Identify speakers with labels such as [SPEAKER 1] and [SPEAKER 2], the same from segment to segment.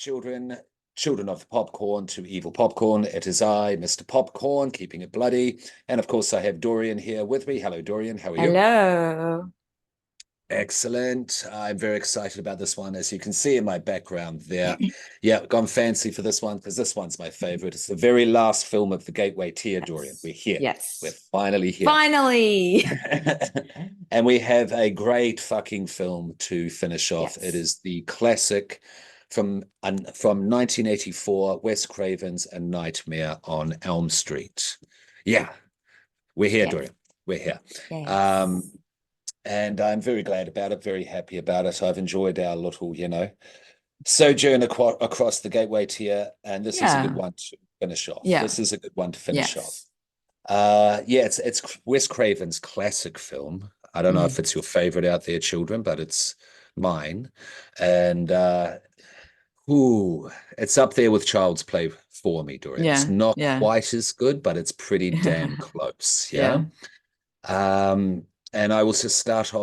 [SPEAKER 1] children, children of the popcorn to evil popcorn. It is I, Mr. Popcorn, keeping it bloody. And of course, I have Dorian here with me. Hello, Dorian. How are you?
[SPEAKER 2] Hello.
[SPEAKER 1] Excellent. I'm very excited about this one. As you can see in my background there. Yeah, gone fancy for this one because this one's my favorite. It's the very last film of the Gateway tier, Dorian.
[SPEAKER 2] Yes.
[SPEAKER 1] We're here. We're
[SPEAKER 2] Yes.
[SPEAKER 1] finally here.
[SPEAKER 2] Finally.
[SPEAKER 1] And we have a great fucking film to finish off. It
[SPEAKER 2] Yes.
[SPEAKER 1] is the classic from 1984, Wes Craven's A Nightmare on Elm Street. Yeah, we're here,
[SPEAKER 2] Yes.
[SPEAKER 1] Dorian. We're here. Um,
[SPEAKER 2] Yes.
[SPEAKER 1] and I'm very glad about it, very happy about it. I've enjoyed our little, sojourn across the Gateway tier, and this is a good
[SPEAKER 2] Yeah.
[SPEAKER 1] one to finish off.
[SPEAKER 2] Yeah.
[SPEAKER 1] This is a good one to finish off.
[SPEAKER 2] Yes.
[SPEAKER 1] Yeah, it's Wes Craven's classic film. I don't know if
[SPEAKER 2] Mm.
[SPEAKER 1] it's your favorite out there, children, but it's mine. And ooh, it's up there with Child's Play for me, Dorian. It's
[SPEAKER 2] Yeah.
[SPEAKER 1] not
[SPEAKER 2] Yeah.
[SPEAKER 1] quite as good, but it's pretty damn close. Yeah.
[SPEAKER 2] Yeah.
[SPEAKER 1] Um, and I will just I'll start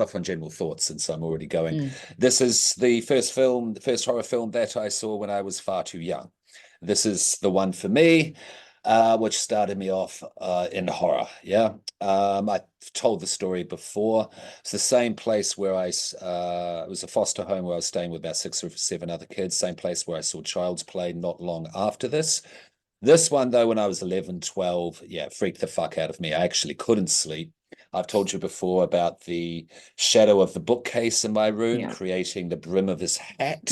[SPEAKER 1] off on general thoughts since I'm already going.
[SPEAKER 2] Mm.
[SPEAKER 1] This is the first horror film that I saw when I was far too young. This is the one for me, which started me off in horror. Yeah. I've told the story before. It's the same place where it was a foster home where I was staying with about 6 or 7 other kids, same place where I saw Child's Play not long after this. This one, though, when I was 11, 12, yeah, freaked the fuck out of me. I actually couldn't sleep. I've told you before about the shadow of the bookcase in my room
[SPEAKER 2] Yeah.
[SPEAKER 1] creating the brim of his hat.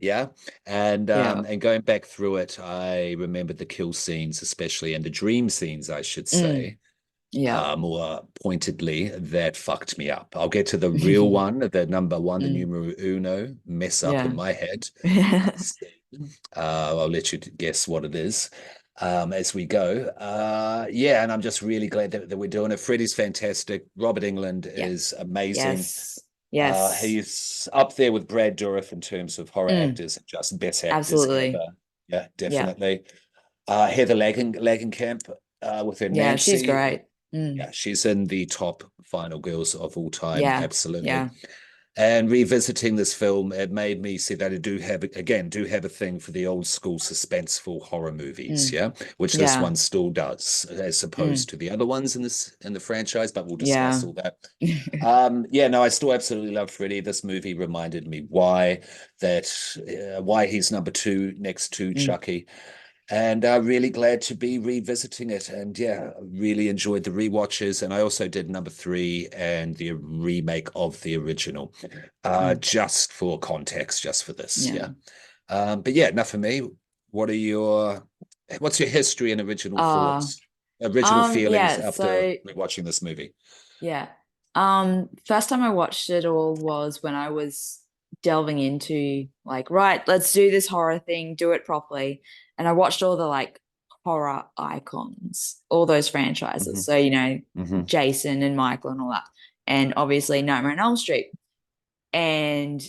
[SPEAKER 1] Yeah. And
[SPEAKER 2] Yeah.
[SPEAKER 1] um, and going back through it, I remembered the kill scenes, especially, and the dream scenes, I should
[SPEAKER 2] Mm.
[SPEAKER 1] say,
[SPEAKER 2] Yeah.
[SPEAKER 1] more pointedly, that fucked me up. I'll get to the real one, the number one, the
[SPEAKER 2] Mm.
[SPEAKER 1] numero uno mess up in
[SPEAKER 2] Yeah.
[SPEAKER 1] my head. I'll let you guess what it is as we go. Yeah, and I'm just really glad that we're doing it. Freddie's fantastic. Robert England
[SPEAKER 2] Yeah.
[SPEAKER 1] is amazing.
[SPEAKER 2] Yes. Yes.
[SPEAKER 1] He's up there with Brad Dourif in terms of horror
[SPEAKER 2] Mm.
[SPEAKER 1] actors, just best actors
[SPEAKER 2] Absolutely.
[SPEAKER 1] ever. Yeah,
[SPEAKER 2] Yeah.
[SPEAKER 1] definitely. Heather Langenkamp with her
[SPEAKER 2] Yeah. She's
[SPEAKER 1] Nancy.
[SPEAKER 2] great. Mm.
[SPEAKER 1] Yeah, she's in the top final girls of all time.
[SPEAKER 2] Yeah.
[SPEAKER 1] Absolutely.
[SPEAKER 2] Yeah.
[SPEAKER 1] And revisiting this film, it made me see that I do have a thing for the old school suspenseful horror movies,
[SPEAKER 2] Mm.
[SPEAKER 1] yeah, which this
[SPEAKER 2] Yeah.
[SPEAKER 1] one still does, as
[SPEAKER 2] Mm.
[SPEAKER 1] opposed to the other ones in the franchise, but we'll discuss
[SPEAKER 2] Yeah.
[SPEAKER 1] all that. Yeah, no, I still absolutely love Freddy. This movie reminded me why he's number two next to
[SPEAKER 2] Mm.
[SPEAKER 1] Chucky. And really glad to be revisiting it. And yeah, really enjoyed the rewatches. And I also did number three and the remake of the original,
[SPEAKER 2] Mm.
[SPEAKER 1] just for context, just for this.
[SPEAKER 2] Yeah.
[SPEAKER 1] Yeah. But yeah, enough for me. What are what's your history and original
[SPEAKER 2] Uh,
[SPEAKER 1] thoughts, original feelings
[SPEAKER 2] yeah,
[SPEAKER 1] after
[SPEAKER 2] so
[SPEAKER 1] watching this movie?
[SPEAKER 2] yeah. First time I watched it all was when I was delving into like, right, let's do this horror thing, do it properly. And I watched all the like horror icons, all those
[SPEAKER 1] Hmm.
[SPEAKER 2] franchises. So,
[SPEAKER 1] Hmm.
[SPEAKER 2] Jason and Michael and all that. And obviously Nightmare on Elm Street. And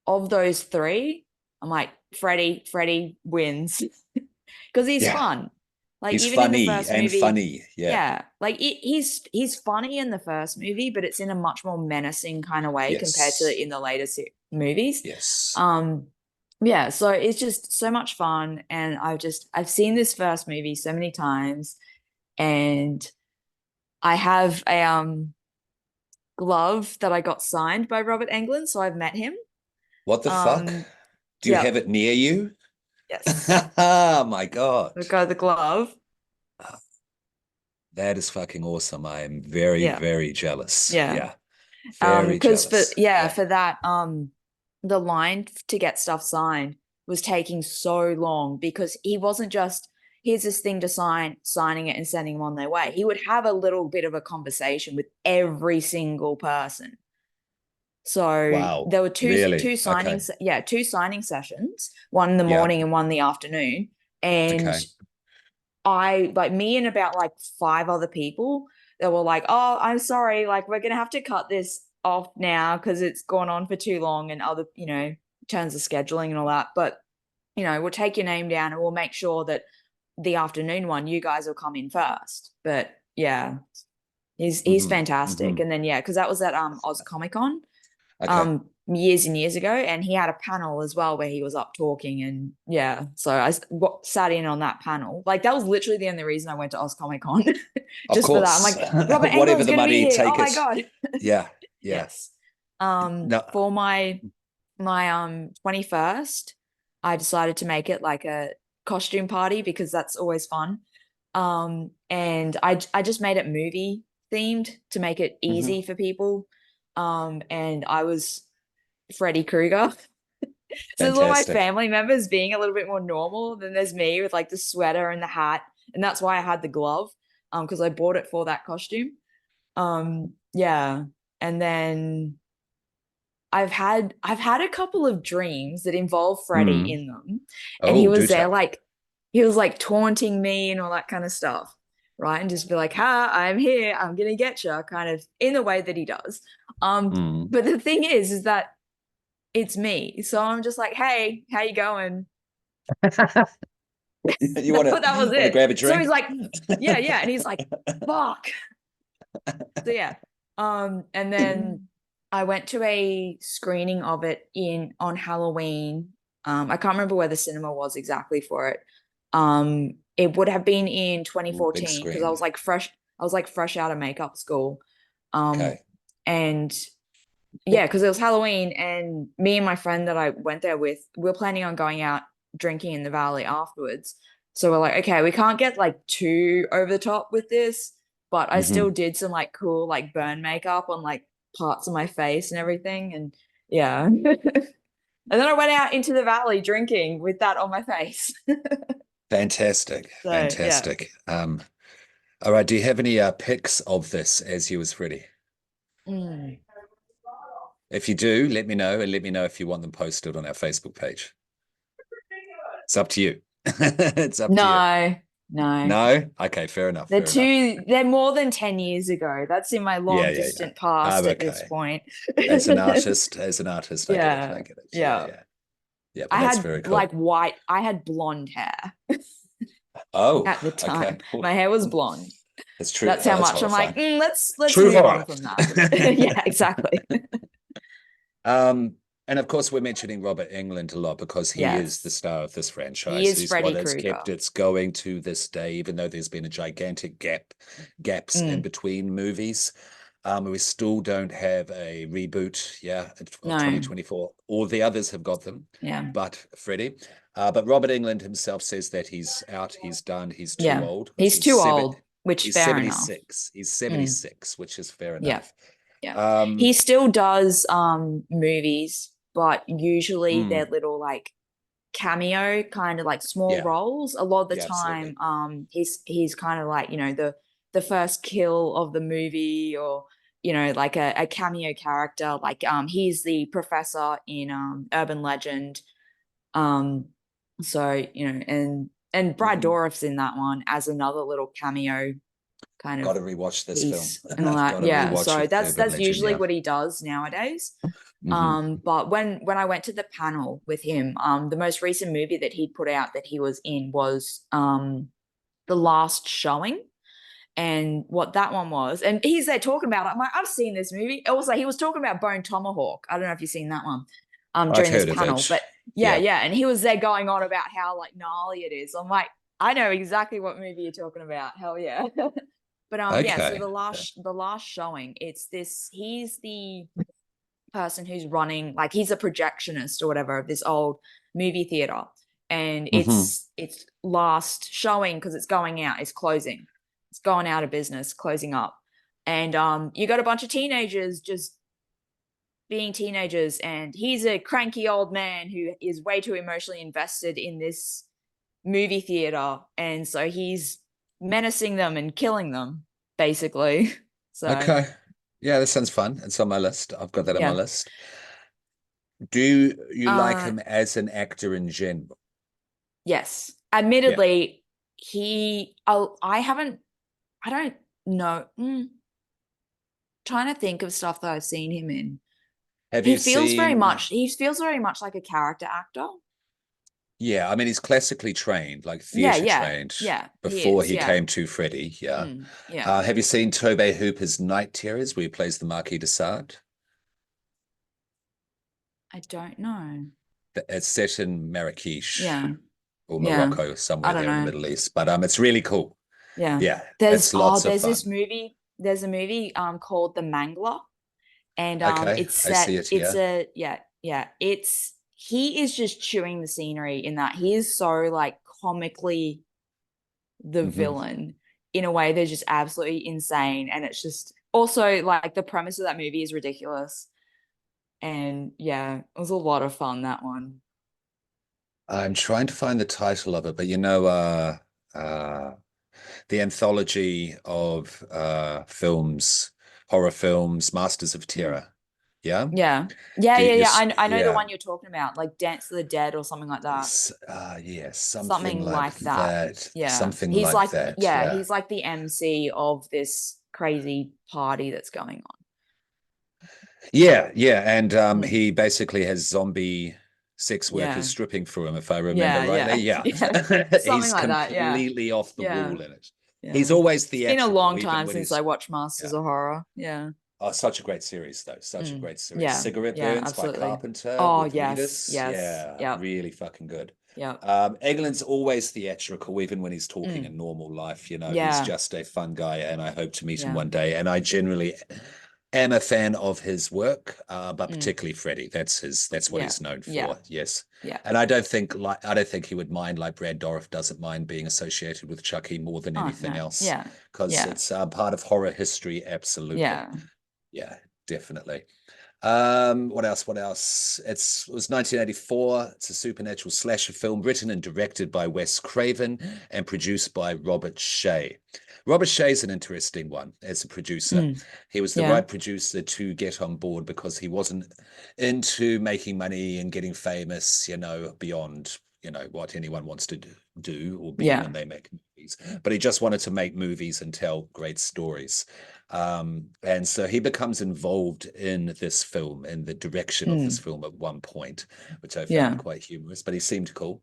[SPEAKER 2] of those three, I'm like, Freddy wins because he's
[SPEAKER 1] Yeah,
[SPEAKER 2] fun. Like
[SPEAKER 1] he's
[SPEAKER 2] even in the
[SPEAKER 1] funny
[SPEAKER 2] first
[SPEAKER 1] and
[SPEAKER 2] movie,
[SPEAKER 1] funny. Yeah.
[SPEAKER 2] yeah, like he's funny in the first movie, but it's in a much more menacing kind of way compared to
[SPEAKER 1] Yes.
[SPEAKER 2] in the later movies.
[SPEAKER 1] Yes.
[SPEAKER 2] Um, yeah, so it's just so much fun, and I've seen this first movie so many times, and I have a glove that I got signed by Robert Englund, so I've met him.
[SPEAKER 1] What the fuck?
[SPEAKER 2] Um,
[SPEAKER 1] Do you have
[SPEAKER 2] yep,
[SPEAKER 1] it near you?
[SPEAKER 2] yes,
[SPEAKER 1] Oh my
[SPEAKER 2] I
[SPEAKER 1] God.
[SPEAKER 2] got the glove.
[SPEAKER 1] That is fucking awesome. I am very,
[SPEAKER 2] Yeah,
[SPEAKER 1] very jealous.
[SPEAKER 2] yeah.
[SPEAKER 1] Yeah, very
[SPEAKER 2] Because
[SPEAKER 1] jealous. Yeah.
[SPEAKER 2] for that, the line to get stuff signed was taking so long because he wasn't just here's this thing to signing it and sending them on their way. He would have a little bit of a conversation with every single person. So
[SPEAKER 1] Wow.
[SPEAKER 2] there were two
[SPEAKER 1] Really? Okay.
[SPEAKER 2] signings, yeah, two signing sessions, one in the
[SPEAKER 1] Yeah.
[SPEAKER 2] morning and one in the afternoon. And
[SPEAKER 1] Okay.
[SPEAKER 2] I like me and about like five other people that were like, "Oh, I'm sorry, like we're gonna have to cut this off now because it's gone on for too long and other, terms of scheduling and all that. But we'll take your name down and we'll make sure that the afternoon one, you guys will come in first." But yeah, he's
[SPEAKER 1] Hmm.
[SPEAKER 2] fantastic.
[SPEAKER 1] Hmm.
[SPEAKER 2] And then yeah, because that was at Oz Comic Con.
[SPEAKER 1] Okay.
[SPEAKER 2] years and years ago, and he had a panel as well where he was up talking, and yeah, so sat in on that panel. Like that was literally the only reason I went to Oz Comic Con,
[SPEAKER 1] Of
[SPEAKER 2] just for that. I'm
[SPEAKER 1] course.
[SPEAKER 2] like, Robert
[SPEAKER 1] Whatever
[SPEAKER 2] Englund's
[SPEAKER 1] the
[SPEAKER 2] gonna be
[SPEAKER 1] money,
[SPEAKER 2] here. Oh
[SPEAKER 1] take
[SPEAKER 2] my
[SPEAKER 1] it.
[SPEAKER 2] god.
[SPEAKER 1] Yeah, yeah.
[SPEAKER 2] Yes.
[SPEAKER 1] No,
[SPEAKER 2] For my 21st, I decided to make it like a costume party because that's always fun. And I just made it movie themed to make it
[SPEAKER 1] mhm.
[SPEAKER 2] easy for people. And I was Freddy Krueger. So there's all my
[SPEAKER 1] Fantastic.
[SPEAKER 2] family members being a little bit more normal. Then there's me with like the sweater and the hat, and that's why I had the glove, because I bought it for that costume. Yeah, and then I've had a couple of dreams that involve Freddy
[SPEAKER 1] Mm.
[SPEAKER 2] in them, and he
[SPEAKER 1] Oh, do
[SPEAKER 2] was there
[SPEAKER 1] tell.
[SPEAKER 2] like he was like taunting me and all that kind of stuff, right? And just be like, "Ha, I'm here. I'm gonna get you," kind of in the way that he does.
[SPEAKER 1] Mm.
[SPEAKER 2] But the thing is that it's me, so I'm just like, "Hey, how you going?"
[SPEAKER 1] You
[SPEAKER 2] That was
[SPEAKER 1] want to
[SPEAKER 2] it.
[SPEAKER 1] grab a
[SPEAKER 2] So he's
[SPEAKER 1] drink?
[SPEAKER 2] like, "Yeah, yeah," and he's like, "Fuck." So yeah. And then I went to a screening of it in on Halloween. I can't remember where the cinema was exactly for it. It would have been in
[SPEAKER 1] Ooh, big
[SPEAKER 2] 2014 because
[SPEAKER 1] screen.
[SPEAKER 2] I was like fresh out of makeup school. Um,
[SPEAKER 1] Okay.
[SPEAKER 2] and yeah, because it was Halloween, and me and my friend that I went there with, we were planning on going out drinking in the valley afterwards. So we're like, okay, we can't get like too over the top with this, but I still
[SPEAKER 1] Hmm.
[SPEAKER 2] did some like cool like burn makeup on like parts of my face and everything, and yeah. And then I went out into the valley drinking with that on my face.
[SPEAKER 1] Fantastic.
[SPEAKER 2] So yeah.
[SPEAKER 1] Fantastic. All right. Do you have any pics of this as you was ready?
[SPEAKER 2] Mm.
[SPEAKER 1] If you do, let me know and let me know if you want them posted on our Facebook page. It's up to you. It's up to you.
[SPEAKER 2] No, no.
[SPEAKER 1] No? Okay, fair enough. Fair enough.
[SPEAKER 2] They're more than 10 years ago. That's in my
[SPEAKER 1] Yeah,
[SPEAKER 2] long
[SPEAKER 1] yeah, yeah.
[SPEAKER 2] distant past at this
[SPEAKER 1] Okay.
[SPEAKER 2] point.
[SPEAKER 1] As an artist, I get it. I
[SPEAKER 2] Yeah.
[SPEAKER 1] get it. Yeah,
[SPEAKER 2] Yeah.
[SPEAKER 1] yeah. Yeah, but that's very cool.
[SPEAKER 2] I had blonde hair
[SPEAKER 1] Oh,
[SPEAKER 2] at the
[SPEAKER 1] okay.
[SPEAKER 2] time. My hair was blonde.
[SPEAKER 1] That's true.
[SPEAKER 2] That's
[SPEAKER 1] Oh,
[SPEAKER 2] how
[SPEAKER 1] that's
[SPEAKER 2] much I'm like,
[SPEAKER 1] horrifying.
[SPEAKER 2] let's
[SPEAKER 1] True
[SPEAKER 2] move on
[SPEAKER 1] horror.
[SPEAKER 2] from that. Yeah, exactly.
[SPEAKER 1] Um, and of course, we're mentioning Robert Englund a lot because he is the
[SPEAKER 2] Yes.
[SPEAKER 1] star of this
[SPEAKER 2] He
[SPEAKER 1] franchise.
[SPEAKER 2] is
[SPEAKER 1] He's what
[SPEAKER 2] Freddy
[SPEAKER 1] has kept
[SPEAKER 2] Krueger.
[SPEAKER 1] it going to this day, even though there's been a gigantic gaps in
[SPEAKER 2] Mm,
[SPEAKER 1] between movies. We still don't have a reboot, yeah, of
[SPEAKER 2] no.
[SPEAKER 1] 2024. All the others have got them,
[SPEAKER 2] Yeah.
[SPEAKER 1] but Freddy. But Robert Englund himself says that he's out, he's done, he's too
[SPEAKER 2] Yeah.
[SPEAKER 1] old because
[SPEAKER 2] He's too old, which
[SPEAKER 1] he's
[SPEAKER 2] fair enough.
[SPEAKER 1] 76. He's
[SPEAKER 2] Mm,
[SPEAKER 1] 76, which is fair
[SPEAKER 2] yeah.
[SPEAKER 1] enough.
[SPEAKER 2] Yeah.
[SPEAKER 1] Um,
[SPEAKER 2] He still does movies, but usually they're
[SPEAKER 1] mm,
[SPEAKER 2] little like cameo kind of like small
[SPEAKER 1] yeah,
[SPEAKER 2] roles. A lot of the
[SPEAKER 1] yeah,
[SPEAKER 2] time
[SPEAKER 1] absolutely.
[SPEAKER 2] he's kind of like, the first kill of the movie, or like a cameo character, like he's the professor in Urban Legend. Um so and Brad
[SPEAKER 1] Mhm.
[SPEAKER 2] Dourif's in that one as another little cameo kind
[SPEAKER 1] Got
[SPEAKER 2] of
[SPEAKER 1] to rewatch this film.
[SPEAKER 2] piece and all that.
[SPEAKER 1] Got to
[SPEAKER 2] Yeah,
[SPEAKER 1] rewatch
[SPEAKER 2] so
[SPEAKER 1] it, Urban
[SPEAKER 2] that's
[SPEAKER 1] Legend.
[SPEAKER 2] usually
[SPEAKER 1] Yeah.
[SPEAKER 2] what he does nowadays.
[SPEAKER 1] Hmm.
[SPEAKER 2] But when I went to the panel with him, the most recent movie that he'd put out that he was in was The Last Showing. And what that one was, and he's there talking about it. I'm like, I've seen this movie. Also, he was talking about Bone Tomahawk. I don't know if you've seen that one
[SPEAKER 1] I've
[SPEAKER 2] during this
[SPEAKER 1] heard of
[SPEAKER 2] panel,
[SPEAKER 1] it.
[SPEAKER 2] but yeah,
[SPEAKER 1] Yeah.
[SPEAKER 2] yeah. And he was there going on about how like gnarly it is. I'm like, I know exactly what movie you're talking about. Hell yeah. But yeah, so
[SPEAKER 1] Okay.
[SPEAKER 2] the last showing, it's this he's the person who's running, like he's a projectionist or whatever of this old movie theater, and
[SPEAKER 1] Hmm.
[SPEAKER 2] it's last showing because it's going out, it's closing, it's going out of business, closing up. And you got a bunch of teenagers just being teenagers, and he's a cranky old man who is way too emotionally invested in this movie theater, and so he's menacing them and killing them basically. So
[SPEAKER 1] Okay. Yeah, that sounds fun. It's on my list. I've got that on my
[SPEAKER 2] yeah.
[SPEAKER 1] list. Do you like
[SPEAKER 2] uh
[SPEAKER 1] him as an actor in general?
[SPEAKER 2] yes,
[SPEAKER 1] Yeah.
[SPEAKER 2] admittedly, I don't know. Trying to think of stuff that I've seen him in.
[SPEAKER 1] Have you seen?
[SPEAKER 2] He feels very much like a character actor.
[SPEAKER 1] Yeah, I mean, he's classically trained, like
[SPEAKER 2] Yeah,
[SPEAKER 1] theatre
[SPEAKER 2] yeah,
[SPEAKER 1] trained
[SPEAKER 2] yeah, he
[SPEAKER 1] before
[SPEAKER 2] is.
[SPEAKER 1] he
[SPEAKER 2] Yeah.
[SPEAKER 1] came to Freddy. Yeah.
[SPEAKER 2] Yeah.
[SPEAKER 1] Have you seen Tobey Hooper's Night Terrors, where he plays the Marquis de Sade?
[SPEAKER 2] I don't know.
[SPEAKER 1] It's set in Marrakesh
[SPEAKER 2] Yeah.
[SPEAKER 1] or
[SPEAKER 2] Yeah.
[SPEAKER 1] Morocco,
[SPEAKER 2] I
[SPEAKER 1] somewhere
[SPEAKER 2] don't
[SPEAKER 1] there in the
[SPEAKER 2] know.
[SPEAKER 1] Middle East. But it's really cool.
[SPEAKER 2] Yeah.
[SPEAKER 1] Yeah, it's lots of
[SPEAKER 2] There's this
[SPEAKER 1] fun.
[SPEAKER 2] movie, there's a movie called The Mangler, and
[SPEAKER 1] Okay,
[SPEAKER 2] it's
[SPEAKER 1] I see
[SPEAKER 2] set
[SPEAKER 1] it
[SPEAKER 2] it's
[SPEAKER 1] here.
[SPEAKER 2] a yeah, yeah, it's he is just chewing the scenery in that. He is so like comically the
[SPEAKER 1] Hmm.
[SPEAKER 2] villain in a way that's just absolutely insane, and it's just also like the premise of that movie is ridiculous. And yeah, it was a lot of fun, that one.
[SPEAKER 1] I'm trying to find the title of it, but uh, the anthology of films, horror films, Masters of
[SPEAKER 2] Mm.
[SPEAKER 1] Terror. Yeah,
[SPEAKER 2] Yeah. Yeah,
[SPEAKER 1] do
[SPEAKER 2] yeah,
[SPEAKER 1] you?
[SPEAKER 2] yeah. I know the
[SPEAKER 1] Yeah,
[SPEAKER 2] one you're talking about, like Dance of the Dead or something like that.
[SPEAKER 1] yeah, something
[SPEAKER 2] Something
[SPEAKER 1] like
[SPEAKER 2] like that.
[SPEAKER 1] that.
[SPEAKER 2] Yeah.
[SPEAKER 1] Something like that.
[SPEAKER 2] Yeah,
[SPEAKER 1] Yeah.
[SPEAKER 2] he's like the MC of this crazy party that's going
[SPEAKER 1] Yeah, yeah, and
[SPEAKER 2] on. Mm.
[SPEAKER 1] he basically has zombie sex workers
[SPEAKER 2] Yeah.
[SPEAKER 1] stripping for him, if I remember
[SPEAKER 2] Yeah,
[SPEAKER 1] rightly.
[SPEAKER 2] yeah.
[SPEAKER 1] Yeah,
[SPEAKER 2] Yeah. Something
[SPEAKER 1] he's
[SPEAKER 2] like that. Yeah.
[SPEAKER 1] completely off the
[SPEAKER 2] Yeah.
[SPEAKER 1] wall in it. He's
[SPEAKER 2] Yeah.
[SPEAKER 1] always
[SPEAKER 2] It's been a
[SPEAKER 1] theatrical,
[SPEAKER 2] long
[SPEAKER 1] even
[SPEAKER 2] time
[SPEAKER 1] when
[SPEAKER 2] since I
[SPEAKER 1] he's
[SPEAKER 2] watched Masters
[SPEAKER 1] yeah.
[SPEAKER 2] of Horror. Yeah.
[SPEAKER 1] Oh, such a great series, though. Such a
[SPEAKER 2] Mm.
[SPEAKER 1] great series.
[SPEAKER 2] Yeah.
[SPEAKER 1] Cigarette
[SPEAKER 2] Yeah,
[SPEAKER 1] Burns by
[SPEAKER 2] absolutely.
[SPEAKER 1] Carpenter
[SPEAKER 2] Oh,
[SPEAKER 1] with
[SPEAKER 2] yes.
[SPEAKER 1] Reedus.
[SPEAKER 2] Yes.
[SPEAKER 1] Yeah,
[SPEAKER 2] Yep.
[SPEAKER 1] really fucking good.
[SPEAKER 2] Yep.
[SPEAKER 1] Eglin's always theatrical, even when he's talking
[SPEAKER 2] Mm.
[SPEAKER 1] in normal life. He's
[SPEAKER 2] Yeah.
[SPEAKER 1] just a fun guy, and I hope to meet him
[SPEAKER 2] Yeah.
[SPEAKER 1] one day. And I generally am a fan of his work, but
[SPEAKER 2] Mm.
[SPEAKER 1] particularly Freddy. That's what
[SPEAKER 2] Yeah.
[SPEAKER 1] he's known
[SPEAKER 2] Yeah.
[SPEAKER 1] for. Yes.
[SPEAKER 2] Yeah.
[SPEAKER 1] And I don't think he would mind, like Brad Dourif doesn't mind being associated with Chucky more than
[SPEAKER 2] Oh,
[SPEAKER 1] anything
[SPEAKER 2] no.
[SPEAKER 1] else,
[SPEAKER 2] Yeah.
[SPEAKER 1] because
[SPEAKER 2] Yeah.
[SPEAKER 1] it's part of horror history. Absolutely.
[SPEAKER 2] Yeah.
[SPEAKER 1] Yeah, definitely. What else? What else? It was 1984. It's a supernatural slasher film written and directed by Wes Craven and produced by Robert Shea. Robert Shea is an interesting one as a producer.
[SPEAKER 2] Mm.
[SPEAKER 1] He was the
[SPEAKER 2] Yeah.
[SPEAKER 1] right producer to get on board because he wasn't into making money and getting famous, beyond, what anyone wants to do or be
[SPEAKER 2] Yeah.
[SPEAKER 1] when they make movies. But he just wanted to make movies and tell great stories. And so he becomes involved in this film, in the direction of this
[SPEAKER 2] Mm.
[SPEAKER 1] film at one point, which I found
[SPEAKER 2] Yeah.
[SPEAKER 1] quite humorous, but he seemed cool.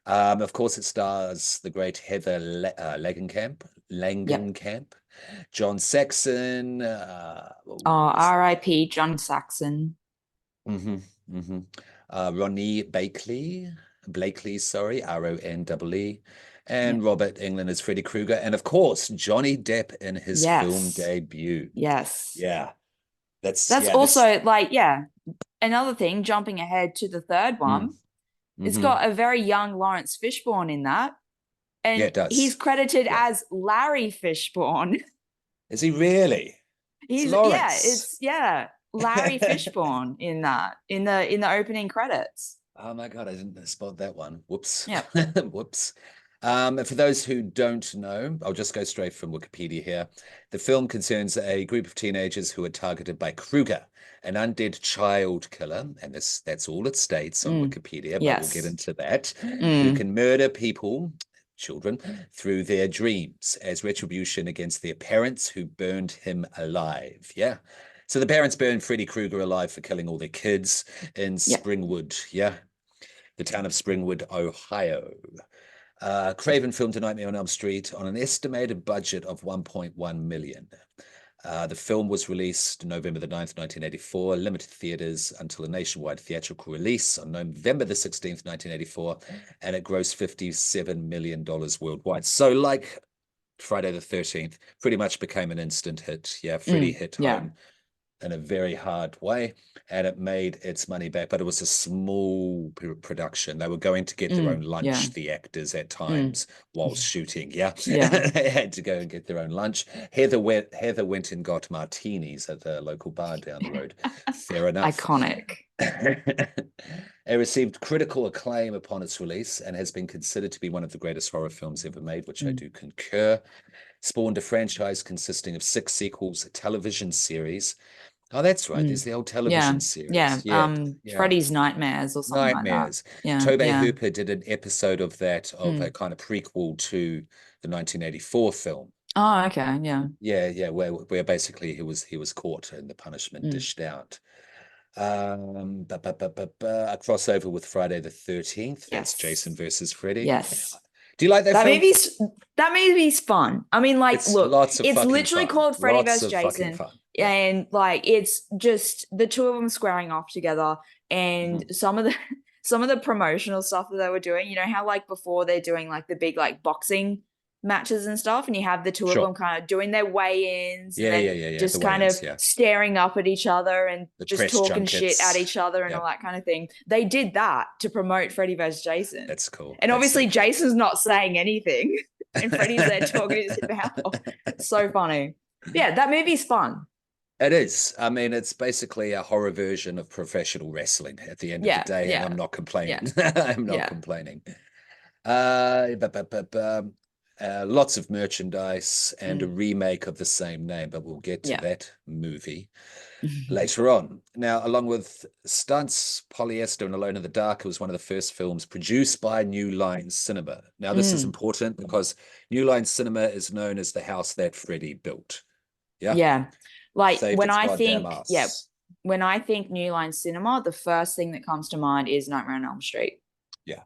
[SPEAKER 1] Of course, it stars the great Heather
[SPEAKER 2] Yep.
[SPEAKER 1] Langenkamp, John Saxon.
[SPEAKER 2] Oh, R.I.P. John Saxon.
[SPEAKER 1] Mhm, mhm. Ronnie Blakely, sorry, Ronee,
[SPEAKER 2] Yep.
[SPEAKER 1] and Robert Englund as Freddy Krueger, and of course Johnny Depp in his film
[SPEAKER 2] Yes.
[SPEAKER 1] debut.
[SPEAKER 2] Yes.
[SPEAKER 1] Yeah,
[SPEAKER 2] That's
[SPEAKER 1] that's
[SPEAKER 2] also like, yeah, another thing, jumping ahead to the third
[SPEAKER 1] mm,
[SPEAKER 2] one, it's
[SPEAKER 1] hmm.
[SPEAKER 2] got a very young Lawrence Fishburne in that.
[SPEAKER 1] Yeah,
[SPEAKER 2] And
[SPEAKER 1] it
[SPEAKER 2] he's
[SPEAKER 1] does.
[SPEAKER 2] credited
[SPEAKER 1] Yeah,
[SPEAKER 2] as Larry Fishburne.
[SPEAKER 1] is he really? It's Lawrence.
[SPEAKER 2] It's Larry Fishburne in that, in the opening credits.
[SPEAKER 1] Oh my God, I didn't spot that one. Whoops.
[SPEAKER 2] Yep.
[SPEAKER 1] Whoops. And for those who don't know, I'll just go straight from Wikipedia here. The film concerns a group of teenagers who are targeted by Kruger, an undead child killer, and that's all it states on
[SPEAKER 2] Mm.
[SPEAKER 1] Wikipedia, but we'll get
[SPEAKER 2] Yes.
[SPEAKER 1] into that, who
[SPEAKER 2] Mm.
[SPEAKER 1] can murder people, children, through their dreams as retribution against their parents who burned him alive. Yeah. So the parents burned Freddy Krueger alive for killing all their kids in
[SPEAKER 2] Yep.
[SPEAKER 1] Springwood, yeah, the town of Springwood, Ohio. Craven filmed A Nightmare on Elm Street on an estimated budget of 1.1 million. The film was released November the 9th, 1984, limited theaters until a nationwide theatrical release on November the 16th, 1984, and it grossed $57 million worldwide. So like Friday the 13th, pretty much became an instant hit. Yeah, Freddy
[SPEAKER 2] Mm.
[SPEAKER 1] hit
[SPEAKER 2] Yeah.
[SPEAKER 1] home in a very hard way, and it made its money back. But it was a small production. They were going to get their
[SPEAKER 2] Mm.
[SPEAKER 1] own lunch,
[SPEAKER 2] Yeah.
[SPEAKER 1] the actors, at
[SPEAKER 2] Mm.
[SPEAKER 1] times while shooting. Yeah,
[SPEAKER 2] Yeah.
[SPEAKER 1] they had to go and get their own lunch. Heather went and got martinis at the local bar down the road. Fair enough.
[SPEAKER 2] Iconic.
[SPEAKER 1] It received critical acclaim upon its release and has been considered to be one of the greatest horror films ever made, which I
[SPEAKER 2] Mm.
[SPEAKER 1] do concur. Spawned a franchise consisting of 6 sequels, a television series. Oh, that's right.
[SPEAKER 2] Mm.
[SPEAKER 1] There's the old
[SPEAKER 2] Yeah.
[SPEAKER 1] television
[SPEAKER 2] Yeah.
[SPEAKER 1] series. Yeah, yeah.
[SPEAKER 2] Freddy's Nightmares or something like that.
[SPEAKER 1] Nightmares.
[SPEAKER 2] Yeah.
[SPEAKER 1] Tobey
[SPEAKER 2] Yeah.
[SPEAKER 1] Hooper did an episode of that, of a
[SPEAKER 2] Mm.
[SPEAKER 1] kind of prequel to the 1984 film.
[SPEAKER 2] Oh, okay. Yeah.
[SPEAKER 1] Yeah, yeah, where basically he was caught and the punishment
[SPEAKER 2] Mm.
[SPEAKER 1] dished out. A crossover with Friday the 13th. That's Jason
[SPEAKER 2] Yes.
[SPEAKER 1] versus Freddy.
[SPEAKER 2] Yes.
[SPEAKER 1] Do you like that
[SPEAKER 2] That
[SPEAKER 1] film?
[SPEAKER 2] movie's that movie's fun. I mean, like,
[SPEAKER 1] It's
[SPEAKER 2] look,
[SPEAKER 1] lots of
[SPEAKER 2] it's
[SPEAKER 1] fucking
[SPEAKER 2] literally
[SPEAKER 1] fun.
[SPEAKER 2] called Freddy
[SPEAKER 1] Lots
[SPEAKER 2] vs.
[SPEAKER 1] of fucking
[SPEAKER 2] Jason,
[SPEAKER 1] fun. Yeah.
[SPEAKER 2] and like it's just the two of them squaring off together. and
[SPEAKER 1] Mhm.
[SPEAKER 2] some of the promotional stuff that they were doing, you know how like before they're doing like the big like boxing matches and stuff, and you have the two of
[SPEAKER 1] Sure.
[SPEAKER 2] them kind of doing their weigh-ins and
[SPEAKER 1] Yeah,
[SPEAKER 2] then
[SPEAKER 1] yeah, yeah, yeah. The
[SPEAKER 2] just kind of
[SPEAKER 1] weigh-ins, yeah.
[SPEAKER 2] staring up at each other and
[SPEAKER 1] The
[SPEAKER 2] just
[SPEAKER 1] press
[SPEAKER 2] talking shit at
[SPEAKER 1] junkets.
[SPEAKER 2] each other and
[SPEAKER 1] Yeah,
[SPEAKER 2] all that kind of thing. They did that to promote Freddy vs. Jason.
[SPEAKER 1] that's cool.
[SPEAKER 2] And
[SPEAKER 1] That's so
[SPEAKER 2] obviously
[SPEAKER 1] cool.
[SPEAKER 2] Jason's not saying anything and Freddy's there talking his mouth. It's so funny. Yeah, that movie's fun.
[SPEAKER 1] It is. I mean, it's basically a horror version of professional wrestling at the end of the
[SPEAKER 2] Yeah,
[SPEAKER 1] day, and I'm
[SPEAKER 2] yeah,
[SPEAKER 1] not
[SPEAKER 2] yeah,
[SPEAKER 1] complaining. I'm not
[SPEAKER 2] yeah.
[SPEAKER 1] complaining. Lots of merchandise and a
[SPEAKER 2] Mm,
[SPEAKER 1] remake of the same name, but we'll get to
[SPEAKER 2] yeah.
[SPEAKER 1] that movie later on. Now, along with Stunts, Polyester, and Alone in the Dark, it was one of the first films produced by New Line Cinema. Now, this is
[SPEAKER 2] Mm,
[SPEAKER 1] important because New Line Cinema is known as the house that Freddy built. Yeah,
[SPEAKER 2] yeah. Like
[SPEAKER 1] saved its goddamn
[SPEAKER 2] yeah,
[SPEAKER 1] ass.
[SPEAKER 2] when I think New Line Cinema, the first thing that comes to mind is Nightmare on Elm Street.
[SPEAKER 1] Yeah.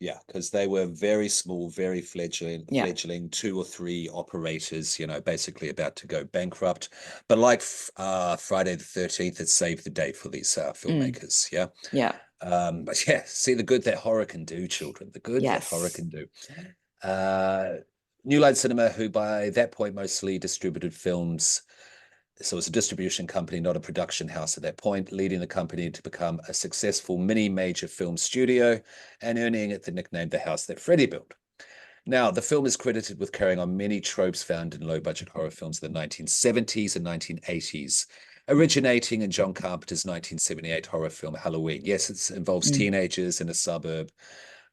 [SPEAKER 1] Yeah, because they were very small, very
[SPEAKER 2] Yeah.
[SPEAKER 1] fledgling, two or three operators, basically about to go bankrupt. But like Friday the 13th, it saved the day for these
[SPEAKER 2] Mm,
[SPEAKER 1] filmmakers. Yeah.
[SPEAKER 2] yeah.
[SPEAKER 1] But yeah, see the good that horror can do, children. The good that horror
[SPEAKER 2] Yes.
[SPEAKER 1] can do. Uh, New Line Cinema, who by that point mostly distributed films, so it's a distribution company, not a production house at that point, leading the company to become a successful mini major film studio and earning it the nickname The House That Freddy Built. Now, the film is credited with carrying on many tropes found in low budget horror films in the 1970s and 1980s, originating in John Carpenter's 1978 horror film Halloween. Yes, it involves
[SPEAKER 2] Mm,
[SPEAKER 1] teenagers in a suburb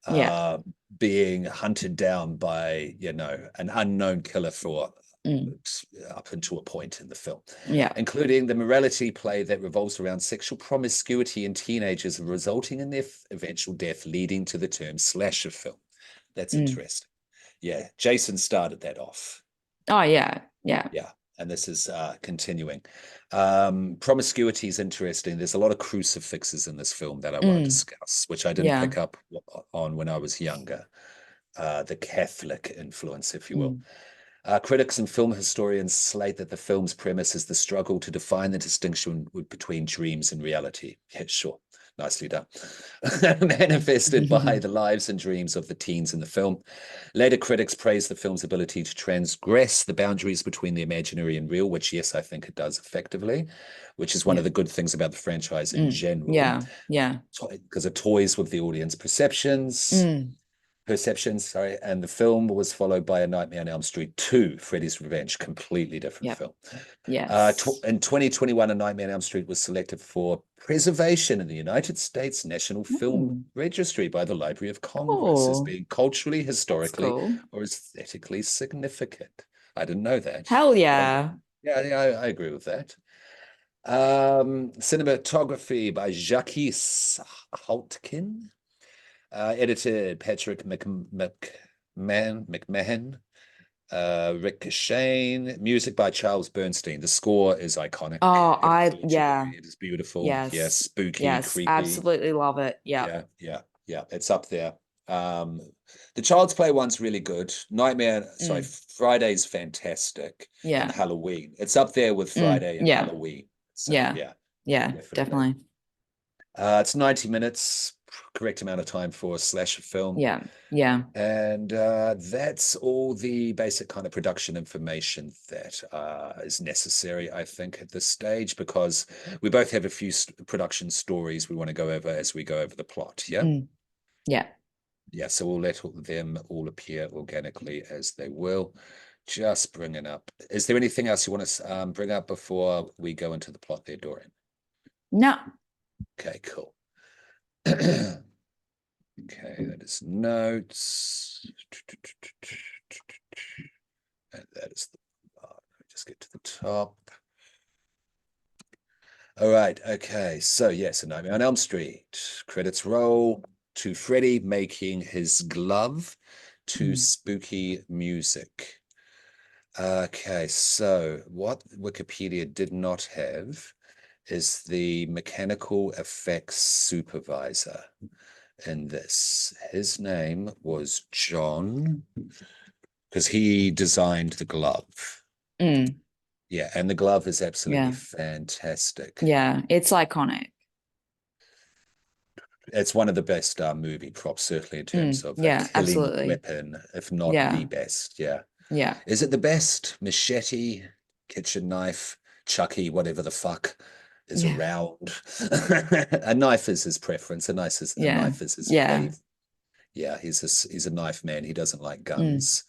[SPEAKER 2] yeah.
[SPEAKER 1] uh, being hunted down by, an unknown killer for
[SPEAKER 2] Mm,
[SPEAKER 1] up until a point in the film,
[SPEAKER 2] yeah.
[SPEAKER 1] including the morality play that revolves around sexual promiscuity in teenagers, resulting in their eventual death, leading to the term slasher film. That's
[SPEAKER 2] Mm.
[SPEAKER 1] interesting. Yeah, Jason started that off.
[SPEAKER 2] Oh yeah. Yeah.
[SPEAKER 1] Yeah, and this is continuing. Promiscuity is interesting. There's a lot of crucifixes in this film that I want to
[SPEAKER 2] Mm,
[SPEAKER 1] discuss, which I didn't
[SPEAKER 2] yeah.
[SPEAKER 1] pick up on when I was younger. The Catholic influence, if you will.
[SPEAKER 2] Mm,
[SPEAKER 1] Critics and film historians slate that the film's premise is the struggle to define the distinction between dreams and reality. Yeah, sure. Nicely done. Manifested by the lives and dreams of the teens in the film. Later critics praised the film's ability to transgress the boundaries between the imaginary and real, which, yes, I think it does effectively, which is one
[SPEAKER 2] yeah.
[SPEAKER 1] of the good things about the franchise in
[SPEAKER 2] Mm,
[SPEAKER 1] general,
[SPEAKER 2] yeah. Yeah.
[SPEAKER 1] because it toys with the audience
[SPEAKER 2] Mm,
[SPEAKER 1] perceptions, sorry, and the film was followed by A Nightmare on Elm Street 2, Freddy's Revenge, completely different
[SPEAKER 2] yep.
[SPEAKER 1] film.
[SPEAKER 2] Yes.
[SPEAKER 1] In 2021, A Nightmare on Elm Street was selected for preservation in the United States National Film
[SPEAKER 2] Mm,
[SPEAKER 1] Registry by the Library of Congress as
[SPEAKER 2] cool.
[SPEAKER 1] being culturally,
[SPEAKER 2] That's
[SPEAKER 1] historically,
[SPEAKER 2] cool.
[SPEAKER 1] or aesthetically significant. I didn't know that,
[SPEAKER 2] Hell
[SPEAKER 1] but
[SPEAKER 2] yeah.
[SPEAKER 1] yeah, I agree with that. Cinematography by Jacques Haltkin. Edited Patrick McMahon, Rick Shane. Music by Charles Bernstein. The score is iconic.
[SPEAKER 2] Oh,
[SPEAKER 1] It's legendary.
[SPEAKER 2] yeah.
[SPEAKER 1] It is beautiful. Yes,
[SPEAKER 2] Yes.
[SPEAKER 1] spooky,
[SPEAKER 2] Yes.
[SPEAKER 1] creepy.
[SPEAKER 2] Absolutely love it. Yeah.
[SPEAKER 1] Yeah, yeah, yeah. It's up there. Um, the Child's Play one's really good.
[SPEAKER 2] Mm,
[SPEAKER 1] Friday's fantastic, and
[SPEAKER 2] yeah.
[SPEAKER 1] Halloween. It's up there with
[SPEAKER 2] Mm,
[SPEAKER 1] Friday and
[SPEAKER 2] yeah.
[SPEAKER 1] Halloween. So
[SPEAKER 2] Yeah.
[SPEAKER 1] yeah,
[SPEAKER 2] Yeah.
[SPEAKER 1] definitely.
[SPEAKER 2] Definitely.
[SPEAKER 1] It's 90 minutes, correct amount of time for a slasher film.
[SPEAKER 2] Yeah. Yeah.
[SPEAKER 1] And that's all the basic kind of production information that is necessary, I think, at this stage, because we both have a few production stories we want to go over as we go over the plot. Yeah.
[SPEAKER 2] Mm, yeah.
[SPEAKER 1] Yeah. So we'll let them all appear organically as they will. Just bringing up. Is there anything else you want to bring up before we go into the plot there, Dorian?
[SPEAKER 2] No.
[SPEAKER 1] Okay, cool. Okay, that is notes. And that is the just get to the top. All right, okay. So yes, A Nightmare on Elm Street. Credits roll to Freddy making his glove to
[SPEAKER 2] Mm,
[SPEAKER 1] spooky music. Okay, so what Wikipedia did not have is the mechanical effects supervisor in this. His name was John, because he designed the glove.
[SPEAKER 2] mm,
[SPEAKER 1] Yeah, and the glove is absolutely
[SPEAKER 2] yeah.
[SPEAKER 1] fantastic.
[SPEAKER 2] Yeah. It's iconic.
[SPEAKER 1] It's one of the best movie props, certainly in terms of a
[SPEAKER 2] Yeah,
[SPEAKER 1] killing
[SPEAKER 2] absolutely.
[SPEAKER 1] weapon, if not the
[SPEAKER 2] Yeah.
[SPEAKER 1] best. Yeah.
[SPEAKER 2] Yeah.
[SPEAKER 1] Is it the best? Machete, kitchen knife, Chucky, whatever the fuck is
[SPEAKER 2] Yeah.
[SPEAKER 1] around. A knife is his preference. A
[SPEAKER 2] Yeah.
[SPEAKER 1] knife is his
[SPEAKER 2] Yeah.
[SPEAKER 1] fave. Yeah, he's a knife man. He doesn't like
[SPEAKER 2] Mm,
[SPEAKER 1] guns.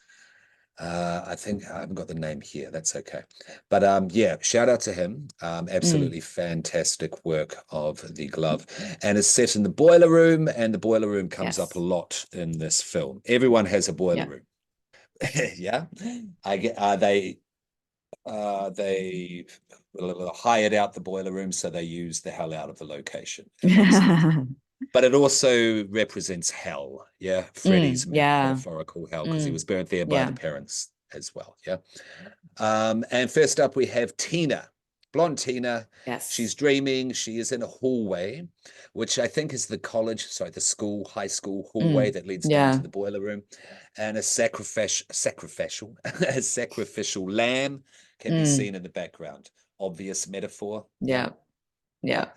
[SPEAKER 1] I think I haven't got the name here. That's okay. But yeah, shout out to him.
[SPEAKER 2] mm.
[SPEAKER 1] Absolutely fantastic work of the glove. And it's set in the boiler room, and the boiler room comes up a
[SPEAKER 2] Yes.
[SPEAKER 1] lot in this film. Everyone has a boiler
[SPEAKER 2] Yeah.
[SPEAKER 1] room. Yeah. I get they hired out the boiler room, so they use the hell out of the location. It makes sense. But it also represents hell. Yeah. Freddy's
[SPEAKER 2] Yeah.
[SPEAKER 1] metaphorical hell because he
[SPEAKER 2] Mm,
[SPEAKER 1] was burnt there by the
[SPEAKER 2] yeah.
[SPEAKER 1] parents as well. Yeah. And first up, we have Tina, blonde Tina. She's
[SPEAKER 2] Yes.
[SPEAKER 1] dreaming. She is in a hallway, which I think is the school, high school hallway
[SPEAKER 2] Mm,
[SPEAKER 1] that leads down to
[SPEAKER 2] yeah.
[SPEAKER 1] the boiler room. And a a sacrificial lamb can be
[SPEAKER 2] Mm,
[SPEAKER 1] seen in the background. Obvious metaphor. Yeah.
[SPEAKER 2] yeah.
[SPEAKER 1] Yeah.
[SPEAKER 2] Yeah.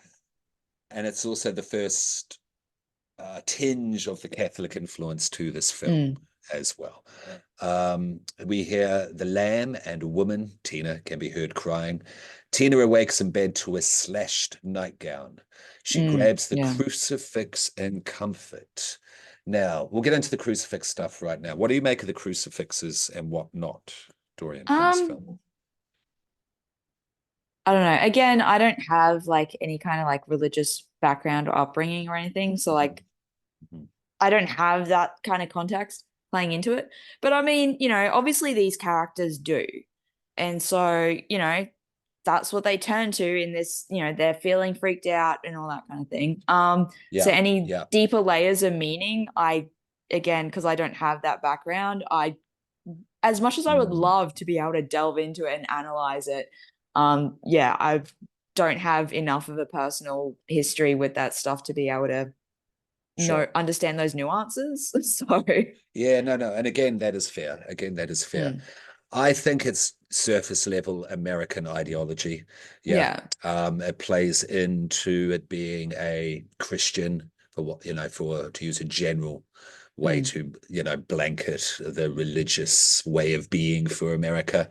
[SPEAKER 1] And it's also the first tinge of the Catholic influence to this film
[SPEAKER 2] Mm,
[SPEAKER 1] as well. We hear the lamb and a woman, Tina, can be heard crying. Tina awakes in bed to a slashed nightgown. She grabs the
[SPEAKER 2] yeah.
[SPEAKER 1] crucifix in comfort. Now, we'll get into the crucifix stuff right now. What do you make of the crucifixes and what not, Dorian, in this film?
[SPEAKER 2] Um, I don't know. Again, I don't have like any kind of like religious background or upbringing or anything. So like
[SPEAKER 1] Mhm.
[SPEAKER 2] I don't have that kind of context playing into it. But I mean, obviously these characters do. And so, that's what they turn to in this, they're feeling freaked out and all that kind of thing. So
[SPEAKER 1] Yeah,
[SPEAKER 2] any
[SPEAKER 1] yeah.
[SPEAKER 2] deeper layers of meaning, again, because I don't have that background, as much as I would
[SPEAKER 1] Mm,
[SPEAKER 2] love to be able to delve into it and analyze it, yeah, I don't have enough of a personal history with that stuff to be able to know
[SPEAKER 1] sure.
[SPEAKER 2] understand those nuances. So,
[SPEAKER 1] Yeah, no, no. And again, that is fair. Again, that is fair.
[SPEAKER 2] mm,
[SPEAKER 1] I think it's surface level American ideology. Yeah.
[SPEAKER 2] yeah,
[SPEAKER 1] It plays into it being a Christian for what, for to use a general way
[SPEAKER 2] mm,
[SPEAKER 1] to, blanket the religious way of being for America.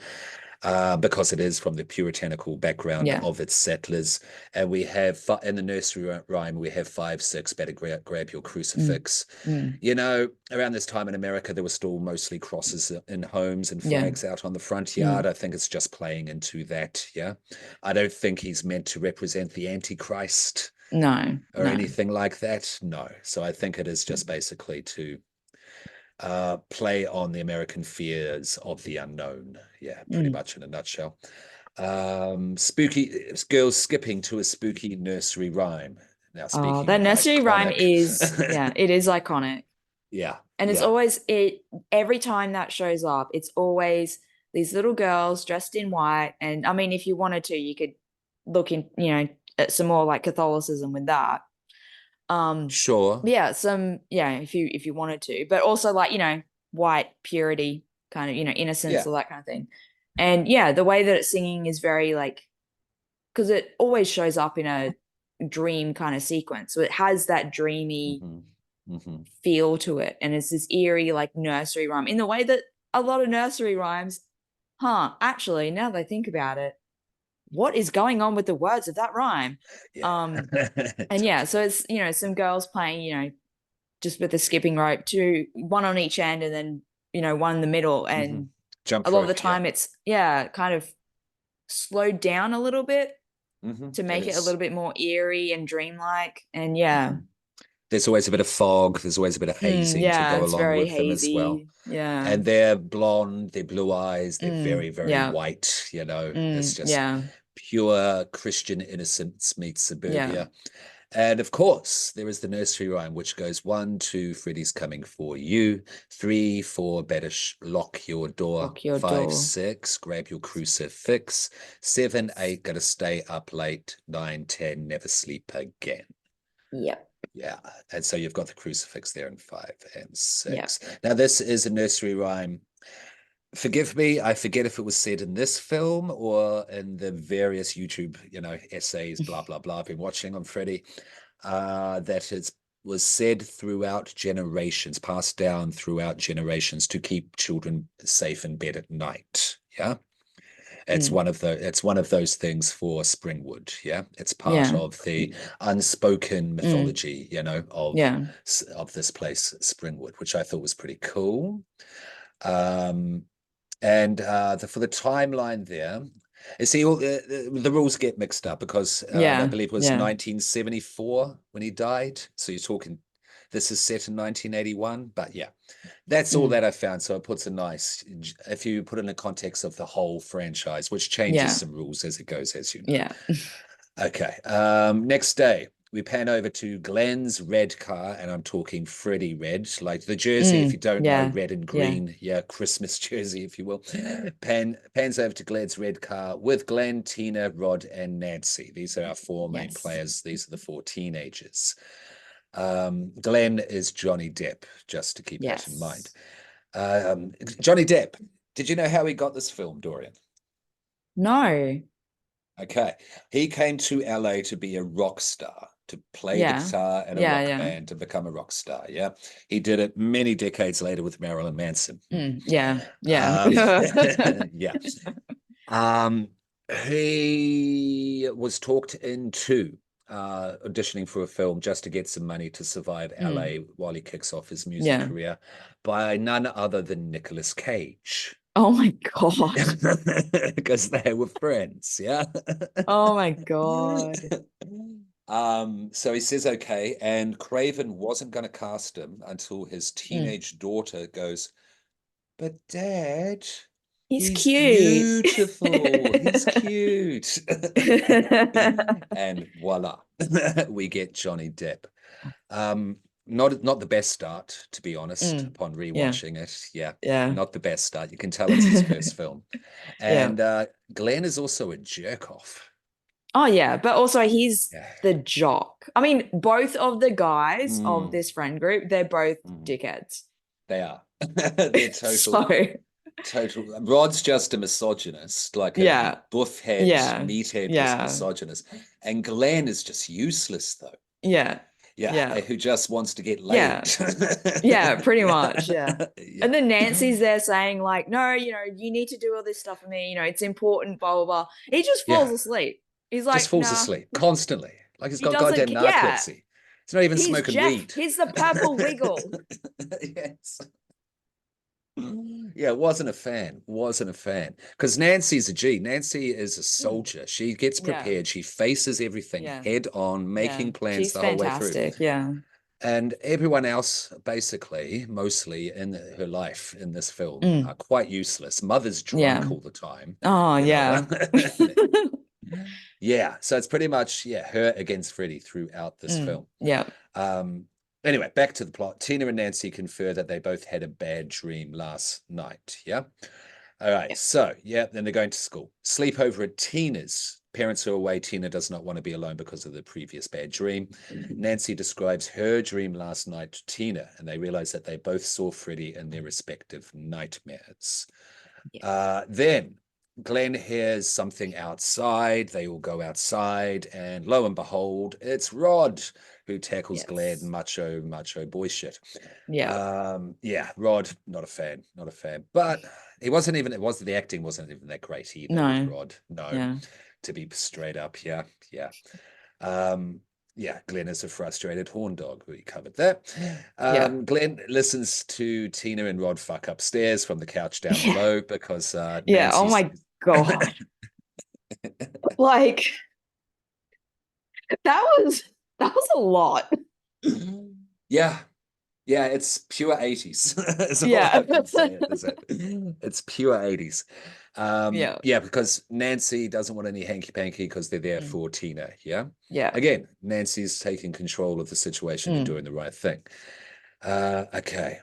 [SPEAKER 1] Because it is from the puritanical background
[SPEAKER 2] yeah,
[SPEAKER 1] of its settlers. And we have in the nursery rhyme, we have 5, 6, better grab your
[SPEAKER 2] mm,
[SPEAKER 1] crucifix.
[SPEAKER 2] mm,
[SPEAKER 1] Around this time in America, there were still mostly crosses in homes and
[SPEAKER 2] yeah,
[SPEAKER 1] flags out on the front
[SPEAKER 2] mm,
[SPEAKER 1] yard. I think it's just playing into that. Yeah. I don't think he's meant to represent the Antichrist
[SPEAKER 2] no,
[SPEAKER 1] or
[SPEAKER 2] no,
[SPEAKER 1] anything like that. No. So I think it is just basically to play on the American fears of the unknown. Yeah, pretty
[SPEAKER 2] mm.
[SPEAKER 1] much in a nutshell. Spooky girls skipping to a spooky nursery rhyme. Now,
[SPEAKER 2] Oh,
[SPEAKER 1] speaking
[SPEAKER 2] that
[SPEAKER 1] of
[SPEAKER 2] nursery rhyme
[SPEAKER 1] iconic,
[SPEAKER 2] is, yeah, it is iconic.
[SPEAKER 1] yeah,
[SPEAKER 2] And it's
[SPEAKER 1] yeah,
[SPEAKER 2] always every time that shows up, it's always these little girls dressed in white. And I mean, if you wanted to, you could look in, at some more like Catholicism with that. Um,
[SPEAKER 1] sure,
[SPEAKER 2] yeah, yeah, if you wanted to, but also like, white purity, kind of, innocence,
[SPEAKER 1] yeah,
[SPEAKER 2] all that kind of thing. And yeah, the way that it's singing is very like, because it always shows up in a dream kind of sequence. So it has that dreamy
[SPEAKER 1] hmm hmm
[SPEAKER 2] feel to it. And it's this eerie, like nursery rhyme in the way that a lot of nursery rhymes, actually, now that I think about it, what is going on with the words of that rhyme?
[SPEAKER 1] yeah.
[SPEAKER 2] Um, and yeah, so it's, some girls playing, just with the skipping rope, one on each end and then, one in the middle.
[SPEAKER 1] hmm
[SPEAKER 2] And
[SPEAKER 1] Jump
[SPEAKER 2] a lot of the
[SPEAKER 1] rope, yeah.
[SPEAKER 2] time it's, yeah, kind of slowed down a little bit to
[SPEAKER 1] It
[SPEAKER 2] make it a
[SPEAKER 1] is.
[SPEAKER 2] little bit more eerie and dreamlike. And yeah,
[SPEAKER 1] hmm There's always a bit of fog. There's always a bit of hazing to
[SPEAKER 2] yeah,
[SPEAKER 1] go
[SPEAKER 2] it's
[SPEAKER 1] along
[SPEAKER 2] very
[SPEAKER 1] with them as well.
[SPEAKER 2] hazy. Yeah.
[SPEAKER 1] And they're blonde, they're blue eyes, they're very, very
[SPEAKER 2] Yeah.
[SPEAKER 1] white. It's just
[SPEAKER 2] Yeah.
[SPEAKER 1] pure Christian innocence meets
[SPEAKER 2] Yeah.
[SPEAKER 1] suburbia. And of course, there is the nursery rhyme, which goes 1, 2, Freddy's coming for you. 3, 4, better lock your door.
[SPEAKER 2] Lock your
[SPEAKER 1] 5,
[SPEAKER 2] door.
[SPEAKER 1] 6, grab your crucifix. 7, 8, gotta stay up late. 9, 10, never sleep again.
[SPEAKER 2] Yep.
[SPEAKER 1] Yeah. And so you've got the crucifix there in 5 and
[SPEAKER 2] Yep.
[SPEAKER 1] 6. Now, this is a nursery rhyme. Forgive me, I forget if it was said in this film or in the various YouTube, essays, blah, blah, blah, I've been watching on Freddy. That it's was said throughout generations, passed down throughout generations to keep children safe in bed at night. Yeah. It's
[SPEAKER 2] Mm.
[SPEAKER 1] one of those things for Springwood. Yeah. It's part
[SPEAKER 2] Yeah.
[SPEAKER 1] of the unspoken
[SPEAKER 2] Mm.
[SPEAKER 1] mythology,
[SPEAKER 2] Yeah.
[SPEAKER 1] of this place, Springwood, which I thought was pretty cool. Um, and for the timeline there, you see, all the rules get mixed up because I
[SPEAKER 2] Yeah.
[SPEAKER 1] believe it was
[SPEAKER 2] Yeah.
[SPEAKER 1] 1974 when he died. So you're talking, this is set in 1981. But yeah, that's all
[SPEAKER 2] Mm.
[SPEAKER 1] that I found. So it puts a nice, if you put in the context of the whole franchise, which changes
[SPEAKER 2] Yeah.
[SPEAKER 1] some rules as it goes, as you know.
[SPEAKER 2] Yeah.
[SPEAKER 1] Okay. Next day, we pan over to Glenn's red car, and I'm talking Freddy red, like the jersey, if you don't know,
[SPEAKER 2] Yeah.
[SPEAKER 1] red and
[SPEAKER 2] Yeah.
[SPEAKER 1] green. Yeah, Christmas jersey, if you will. Pans over to Glenn's red car with Glenn, Tina, Rod, and Nancy. These are our four main
[SPEAKER 2] Yes.
[SPEAKER 1] players. These are the four teenagers. Glenn is Johnny Depp, just to keep that in mind.
[SPEAKER 2] Yes.
[SPEAKER 1] Johnny Depp, did you know how he got this film, Dorian?
[SPEAKER 2] No.
[SPEAKER 1] Okay. He came to LA to be a rock star, to play the
[SPEAKER 2] Yeah.
[SPEAKER 1] guitar in a
[SPEAKER 2] Yeah.
[SPEAKER 1] rock
[SPEAKER 2] Yeah.
[SPEAKER 1] band, to become a rock star. Yeah. He did it many decades later with Marilyn Manson.
[SPEAKER 2] Yeah. Yeah.
[SPEAKER 1] Um, yeah. Um, he was talked into auditioning for a film just to get some money to survive LA while he kicks off his music
[SPEAKER 2] Yeah.
[SPEAKER 1] career by none other than Nicolas Cage.
[SPEAKER 2] Oh my God.
[SPEAKER 1] Because they were friends, yeah.
[SPEAKER 2] Oh my God.
[SPEAKER 1] So he says okay, and Craven wasn't going to cast him until his
[SPEAKER 2] Mm.
[SPEAKER 1] teenage daughter goes, but Dad,
[SPEAKER 2] He's
[SPEAKER 1] he's
[SPEAKER 2] cute.
[SPEAKER 1] beautiful, he's cute. And voila, we get Johnny Depp. Not the best start, to be honest, upon
[SPEAKER 2] Yeah.
[SPEAKER 1] rewatching it. Yeah,
[SPEAKER 2] Yeah.
[SPEAKER 1] not the best start. You can tell it's his first film.
[SPEAKER 2] Yeah.
[SPEAKER 1] And Glenn is also a jerk off.
[SPEAKER 2] Oh yeah, but also he's
[SPEAKER 1] Yeah.
[SPEAKER 2] the jock. I mean, both of the guys of
[SPEAKER 1] Mm,
[SPEAKER 2] this friend group, they're both
[SPEAKER 1] mm.
[SPEAKER 2] dickheads.
[SPEAKER 1] They are. They're
[SPEAKER 2] So
[SPEAKER 1] total. Rod's just a misogynist, like a
[SPEAKER 2] yeah.
[SPEAKER 1] buffhead,
[SPEAKER 2] Yeah.
[SPEAKER 1] meathead
[SPEAKER 2] Yeah.
[SPEAKER 1] misogynist. And Glenn is just useless, though.
[SPEAKER 2] Yeah.
[SPEAKER 1] Yeah,
[SPEAKER 2] Yeah.
[SPEAKER 1] who just wants to get
[SPEAKER 2] Yeah.
[SPEAKER 1] laid.
[SPEAKER 2] Yeah, pretty
[SPEAKER 1] Yeah.
[SPEAKER 2] much. Yeah.
[SPEAKER 1] Yeah.
[SPEAKER 2] And then Nancy's there saying, like, no, you need to do all this stuff for me. It's important, blah, blah, blah. He just falls
[SPEAKER 1] Yeah.
[SPEAKER 2] asleep. He's
[SPEAKER 1] Just
[SPEAKER 2] like,
[SPEAKER 1] falls
[SPEAKER 2] nah,
[SPEAKER 1] asleep constantly. Like he's
[SPEAKER 2] he
[SPEAKER 1] got
[SPEAKER 2] doesn't.
[SPEAKER 1] goddamn
[SPEAKER 2] Yeah.
[SPEAKER 1] narcolepsy. He's not even
[SPEAKER 2] He's
[SPEAKER 1] smoking
[SPEAKER 2] Jeff.
[SPEAKER 1] weed.
[SPEAKER 2] He's the purple wiggle.
[SPEAKER 1] Yes. Yeah, wasn't a fan. Wasn't a fan. Because Nancy's a G. Nancy is a
[SPEAKER 2] Mm.
[SPEAKER 1] soldier. She gets
[SPEAKER 2] Yeah.
[SPEAKER 1] prepared. She faces everything
[SPEAKER 2] Yeah.
[SPEAKER 1] head on,
[SPEAKER 2] Yeah.
[SPEAKER 1] making plans
[SPEAKER 2] She's
[SPEAKER 1] the whole way through.
[SPEAKER 2] fantastic. Yeah.
[SPEAKER 1] And everyone else, basically, mostly in her life in this film,
[SPEAKER 2] Mm.
[SPEAKER 1] are quite useless. Mother's
[SPEAKER 2] Yeah.
[SPEAKER 1] drunk all the time,
[SPEAKER 2] Oh,
[SPEAKER 1] you know.
[SPEAKER 2] yeah.
[SPEAKER 1] Yeah, so it's pretty much, yeah, her against Freddy throughout this film.
[SPEAKER 2] Yeah.
[SPEAKER 1] Um, anyway, back to the plot. Tina and Nancy confer that they both had a bad dream last night. Yeah. All right. So, yeah, then they're going to school. Sleep over at Tina's. Parents are away. Tina does not want to be alone because of the previous bad dream. Nancy describes her dream last night to Tina, and they realize that they both saw Freddy in their respective nightmares. Then Glenn hears something outside. They all go outside, and lo and behold, it's Rod who tackles Glenn.
[SPEAKER 2] Yes.
[SPEAKER 1] Macho boy shit.
[SPEAKER 2] Yeah.
[SPEAKER 1] Yeah, Rod, not a fan, not a fan. But the acting wasn't even that great either with
[SPEAKER 2] No.
[SPEAKER 1] Rod. No,
[SPEAKER 2] Yeah.
[SPEAKER 1] to be straight up, yeah. Yeah, Glenn is a frustrated horn dog. We covered that.
[SPEAKER 2] Yeah.
[SPEAKER 1] Glenn listens to Tina and Rod fuck upstairs from the couch down
[SPEAKER 2] Yeah.
[SPEAKER 1] below because
[SPEAKER 2] Yeah. Oh
[SPEAKER 1] Nancy's.
[SPEAKER 2] my God. Like that was a lot.
[SPEAKER 1] Yeah, yeah, it's pure 80s. Is all
[SPEAKER 2] Yeah.
[SPEAKER 1] I can say. It's pure 80s.
[SPEAKER 2] Yeah.
[SPEAKER 1] Yeah, because Nancy doesn't want any hanky panky because they're there
[SPEAKER 2] Mm.
[SPEAKER 1] for Tina. Yeah.
[SPEAKER 2] Yeah.
[SPEAKER 1] Again, Nancy's taking control of the situation and doing the right thing. Okay.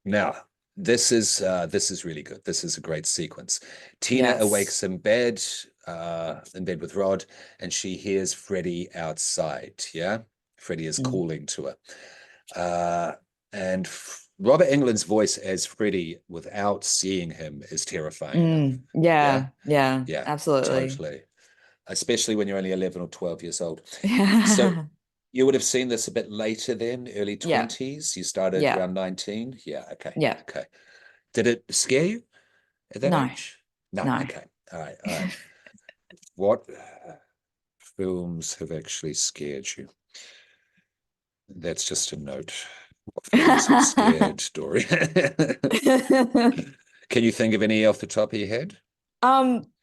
[SPEAKER 1] Now, this is really good. This is a great sequence. Tina
[SPEAKER 2] Yes.
[SPEAKER 1] awakes in bed with Rod, and she hears Freddy outside. Yeah. Freddy is calling to her. And Robert Englund's voice as Freddy without seeing him is terrifying.
[SPEAKER 2] Yeah.
[SPEAKER 1] Yeah,
[SPEAKER 2] Yeah. Absolutely.
[SPEAKER 1] totally. Especially when you're only 11 or 12 years old. So
[SPEAKER 2] Yeah.
[SPEAKER 1] You would have seen this a bit later then, early
[SPEAKER 2] Yeah.
[SPEAKER 1] 20s. You started
[SPEAKER 2] Yeah.
[SPEAKER 1] around 19. Yeah, okay.
[SPEAKER 2] Yeah.
[SPEAKER 1] Okay. Did it scare you at that
[SPEAKER 2] No.
[SPEAKER 1] age? No,
[SPEAKER 2] No.
[SPEAKER 1] okay. All right, all right. What films have actually scared you? That's just a note. What films have scared Dorian? Can you think of any off the top of your head?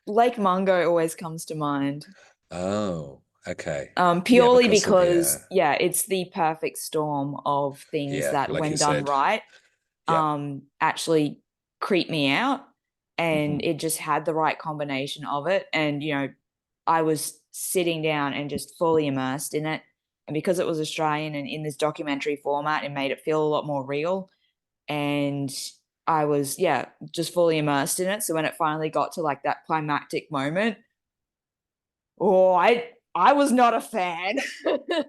[SPEAKER 2] Lake Mungo always comes to mind.
[SPEAKER 1] Oh, okay. Yeah,
[SPEAKER 2] Purely
[SPEAKER 1] because of
[SPEAKER 2] because, yeah, it's the perfect storm of things
[SPEAKER 1] yeah,
[SPEAKER 2] that,
[SPEAKER 1] like you
[SPEAKER 2] when done
[SPEAKER 1] said.
[SPEAKER 2] right,
[SPEAKER 1] Yeah.
[SPEAKER 2] actually creep me out. And
[SPEAKER 1] Hmm.
[SPEAKER 2] it just had the right combination of it. And, I was sitting down and just fully immersed in it. And because it was Australian and in this documentary format, it made it feel a lot more real. And I was, yeah, just fully immersed in it. So when it finally got to like that climactic moment, oh, I was not a fan.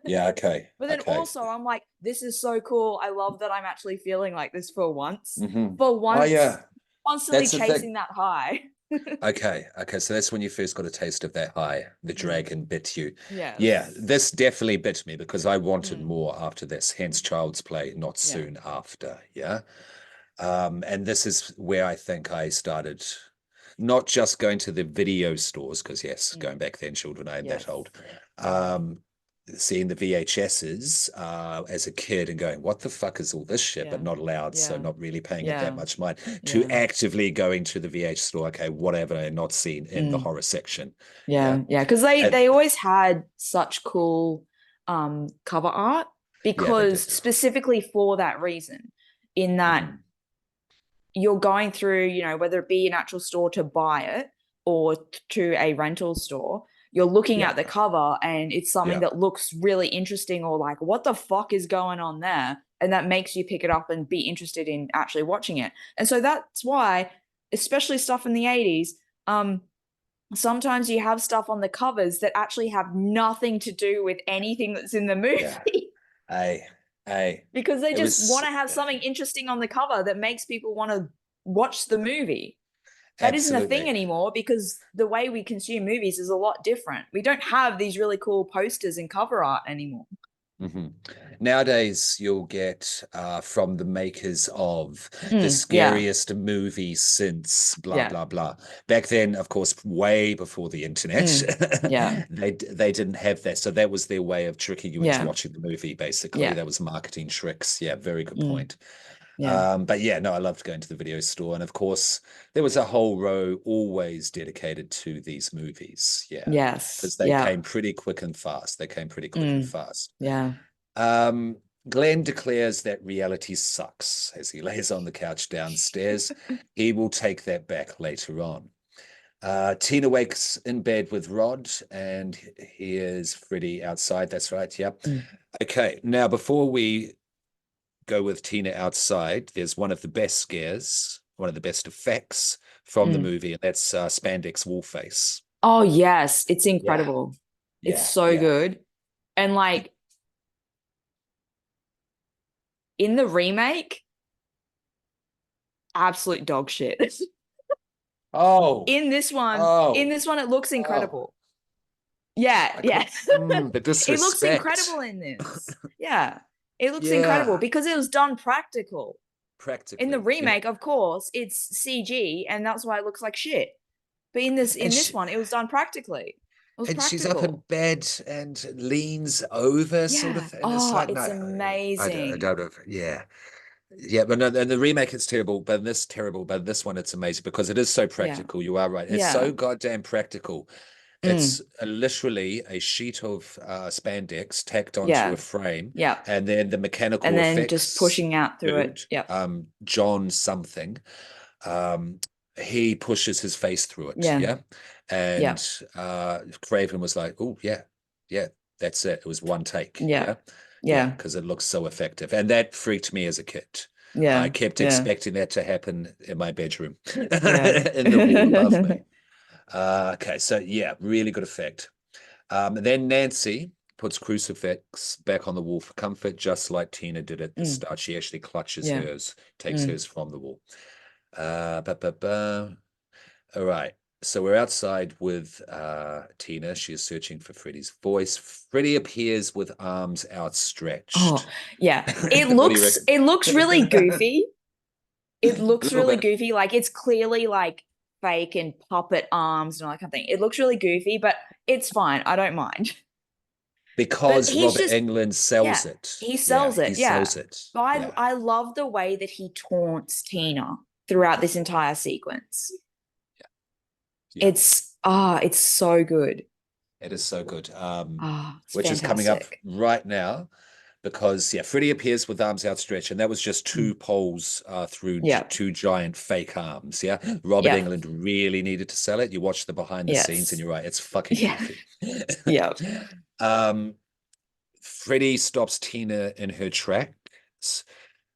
[SPEAKER 1] Yeah, okay.
[SPEAKER 2] But then
[SPEAKER 1] Okay.
[SPEAKER 2] also I'm like, this is so cool. I love that I'm actually feeling like this for once.
[SPEAKER 1] Hmm.
[SPEAKER 2] For
[SPEAKER 1] Oh
[SPEAKER 2] once,
[SPEAKER 1] yeah.
[SPEAKER 2] constantly
[SPEAKER 1] That's the thing.
[SPEAKER 2] chasing that high.
[SPEAKER 1] Okay, okay, so that's when you first got a taste of that high. The
[SPEAKER 2] Mm,
[SPEAKER 1] dragon bit you. Yeah,
[SPEAKER 2] yes.
[SPEAKER 1] this definitely bit me because I wanted
[SPEAKER 2] Mm,
[SPEAKER 1] more after this, hence Child's Play, not
[SPEAKER 2] yeah.
[SPEAKER 1] soon after. Yeah. And this is where I think I started not just going to the video stores, because yes,
[SPEAKER 2] Mm,
[SPEAKER 1] going back then, children, I am
[SPEAKER 2] yes.
[SPEAKER 1] that old.
[SPEAKER 2] Mm,
[SPEAKER 1] Um, seeing the VHSs as a kid and going, what the fuck is all this shit? But
[SPEAKER 2] yeah.
[SPEAKER 1] not allowed, so
[SPEAKER 2] Yeah.
[SPEAKER 1] not really paying it that
[SPEAKER 2] Yeah.
[SPEAKER 1] much mind. To
[SPEAKER 2] Yeah.
[SPEAKER 1] actively going to the VH store, okay, whatever, and not seen in the
[SPEAKER 2] Mm,
[SPEAKER 1] horror section. Yeah.
[SPEAKER 2] yeah. Yeah. Because they
[SPEAKER 1] And
[SPEAKER 2] they always had such cool cover art
[SPEAKER 1] yeah, they
[SPEAKER 2] because
[SPEAKER 1] did.
[SPEAKER 2] specifically for that reason, in that
[SPEAKER 1] Mhm.
[SPEAKER 2] you're going through, whether it be an actual store to buy it or to a rental store, you're looking
[SPEAKER 1] Yeah,
[SPEAKER 2] at the cover and it's something
[SPEAKER 1] yeah.
[SPEAKER 2] that looks really interesting or like, what the fuck is going on there? And that makes you pick it up and be interested in actually watching it. And so that's why, especially stuff in the 80s, sometimes you have stuff on the covers that actually have nothing to do with anything that's in the
[SPEAKER 1] Yeah.
[SPEAKER 2] movie.
[SPEAKER 1] I, I,
[SPEAKER 2] Because they
[SPEAKER 1] it
[SPEAKER 2] just want
[SPEAKER 1] was
[SPEAKER 2] to have something interesting on the cover that makes people want to watch the movie. That isn't a thing
[SPEAKER 1] absolutely.
[SPEAKER 2] anymore because the way we consume movies is a lot different. We don't have these really cool posters and cover art anymore.
[SPEAKER 1] Hmm. Nowadays, you'll get from the makers of the
[SPEAKER 2] Yeah.
[SPEAKER 1] scariest movie since blah
[SPEAKER 2] Yeah.
[SPEAKER 1] blah blah. Back then, of course, way before the internet,
[SPEAKER 2] Yeah.
[SPEAKER 1] they didn't have that, so that was their way of tricking you into
[SPEAKER 2] Yeah.
[SPEAKER 1] watching the movie. Basically,
[SPEAKER 2] Yeah.
[SPEAKER 1] that was marketing tricks. Yeah, very good
[SPEAKER 2] Mm,
[SPEAKER 1] point.
[SPEAKER 2] yeah.
[SPEAKER 1] But yeah, no, I loved going to the video store, and of course, there was a whole row always dedicated to these movies. Yeah,
[SPEAKER 2] Yes.
[SPEAKER 1] because they
[SPEAKER 2] Yeah.
[SPEAKER 1] came pretty quick and fast. They came pretty quick and
[SPEAKER 2] Mm,
[SPEAKER 1] fast.
[SPEAKER 2] yeah.
[SPEAKER 1] Um, Glenn declares that reality sucks as he lays on the couch downstairs. He will take that back later on. Tina wakes in bed with Rod and hears Freddy outside. That's right. Yep.
[SPEAKER 2] Mm,
[SPEAKER 1] Okay. Now, before we go with Tina outside, there's one of the best scares, one of the best effects from the
[SPEAKER 2] mm.
[SPEAKER 1] movie, and that's spandex wall face.
[SPEAKER 2] Oh, yes. It's
[SPEAKER 1] Yeah.
[SPEAKER 2] incredible. It's
[SPEAKER 1] Yeah.
[SPEAKER 2] so
[SPEAKER 1] Yeah.
[SPEAKER 2] good. And like in the remake, absolute dog shit.
[SPEAKER 1] Oh.
[SPEAKER 2] In
[SPEAKER 1] Oh.
[SPEAKER 2] this one, it looks
[SPEAKER 1] Oh.
[SPEAKER 2] incredible. Yeah,
[SPEAKER 1] I
[SPEAKER 2] yeah.
[SPEAKER 1] could, the
[SPEAKER 2] It looks
[SPEAKER 1] disrespect.
[SPEAKER 2] incredible in this. Yeah. It looks incredible
[SPEAKER 1] Yeah,
[SPEAKER 2] because it was done practical. In the
[SPEAKER 1] practically. You know,
[SPEAKER 2] remake, of course, it's CG and that's why it looks like shit. But in this
[SPEAKER 1] and
[SPEAKER 2] in this one, it was done practically. It was
[SPEAKER 1] she's up in
[SPEAKER 2] practical.
[SPEAKER 1] bed and leans over, sort of
[SPEAKER 2] Yeah.
[SPEAKER 1] thing. And it's
[SPEAKER 2] Oh,
[SPEAKER 1] like,
[SPEAKER 2] it's
[SPEAKER 1] no, I
[SPEAKER 2] amazing.
[SPEAKER 1] don't know. Yeah, yeah, but no, and the remake it's terrible, but this terrible, but this one it's amazing because it is so
[SPEAKER 2] Yeah.
[SPEAKER 1] practical. You are right. It's
[SPEAKER 2] Yeah.
[SPEAKER 1] so goddamn practical. It's
[SPEAKER 2] Mm.
[SPEAKER 1] literally a sheet of spandex tacked onto a
[SPEAKER 2] Yeah.
[SPEAKER 1] frame,
[SPEAKER 2] Yeah.
[SPEAKER 1] and then the
[SPEAKER 2] And
[SPEAKER 1] mechanical
[SPEAKER 2] then just
[SPEAKER 1] effects
[SPEAKER 2] pushing out through it.
[SPEAKER 1] dude,
[SPEAKER 2] Yeah.
[SPEAKER 1] John something, um, he pushes his face through it.
[SPEAKER 2] Yeah.
[SPEAKER 1] Yeah.
[SPEAKER 2] Yeah.
[SPEAKER 1] And Craven was like, oh, yeah, yeah, that's it. It was one take.
[SPEAKER 2] Yeah.
[SPEAKER 1] Yeah. Yeah.
[SPEAKER 2] Yeah.
[SPEAKER 1] Because it looks so effective. And that freaked me as a kid. I
[SPEAKER 2] Yeah.
[SPEAKER 1] kept
[SPEAKER 2] Yeah.
[SPEAKER 1] expecting that to happen in my bedroom,
[SPEAKER 2] Yeah.
[SPEAKER 1] in the wall above me. Okay. So, yeah, really good effect. Then Nancy puts crucifix back on the wall for comfort, just like Tina did at the
[SPEAKER 2] Mm.
[SPEAKER 1] start. She actually clutches
[SPEAKER 2] Yeah.
[SPEAKER 1] hers, takes
[SPEAKER 2] Mm.
[SPEAKER 1] hers from the wall. Ba, ba, ba. All right. So we're outside with Tina. She is searching for Freddy's voice. Freddy appears with arms
[SPEAKER 2] Oh,
[SPEAKER 1] outstretched.
[SPEAKER 2] yeah.
[SPEAKER 1] What do you reckon?
[SPEAKER 2] It looks really goofy. It
[SPEAKER 1] A
[SPEAKER 2] looks
[SPEAKER 1] little
[SPEAKER 2] really
[SPEAKER 1] bit.
[SPEAKER 2] goofy. Like it's clearly like fake and puppet arms and all that kind of thing. It looks really goofy, but it's fine. I don't mind. But
[SPEAKER 1] Because
[SPEAKER 2] he's
[SPEAKER 1] Robert
[SPEAKER 2] just,
[SPEAKER 1] Englund
[SPEAKER 2] yeah,
[SPEAKER 1] sells it.
[SPEAKER 2] he
[SPEAKER 1] Yeah,
[SPEAKER 2] sells
[SPEAKER 1] he
[SPEAKER 2] it. Yeah.
[SPEAKER 1] sells it.
[SPEAKER 2] But
[SPEAKER 1] Yeah,
[SPEAKER 2] I love the way that he taunts Tina throughout this entire sequence.
[SPEAKER 1] yeah.
[SPEAKER 2] It's so good.
[SPEAKER 1] It is so good.
[SPEAKER 2] It's
[SPEAKER 1] Which is coming up
[SPEAKER 2] fantastic.
[SPEAKER 1] right now because yeah, Freddy appears with arms outstretched, and that was just
[SPEAKER 2] Mm.
[SPEAKER 1] two poles through
[SPEAKER 2] Yep.
[SPEAKER 1] two giant fake arms. Yeah, Robert
[SPEAKER 2] Yep.
[SPEAKER 1] Englund really needed to sell it. You watch the behind the scenes, and
[SPEAKER 2] Yes.
[SPEAKER 1] you're right, it's fucking
[SPEAKER 2] Yeah.
[SPEAKER 1] goofy.
[SPEAKER 2] Yep.
[SPEAKER 1] um, Freddy stops Tina in her tracks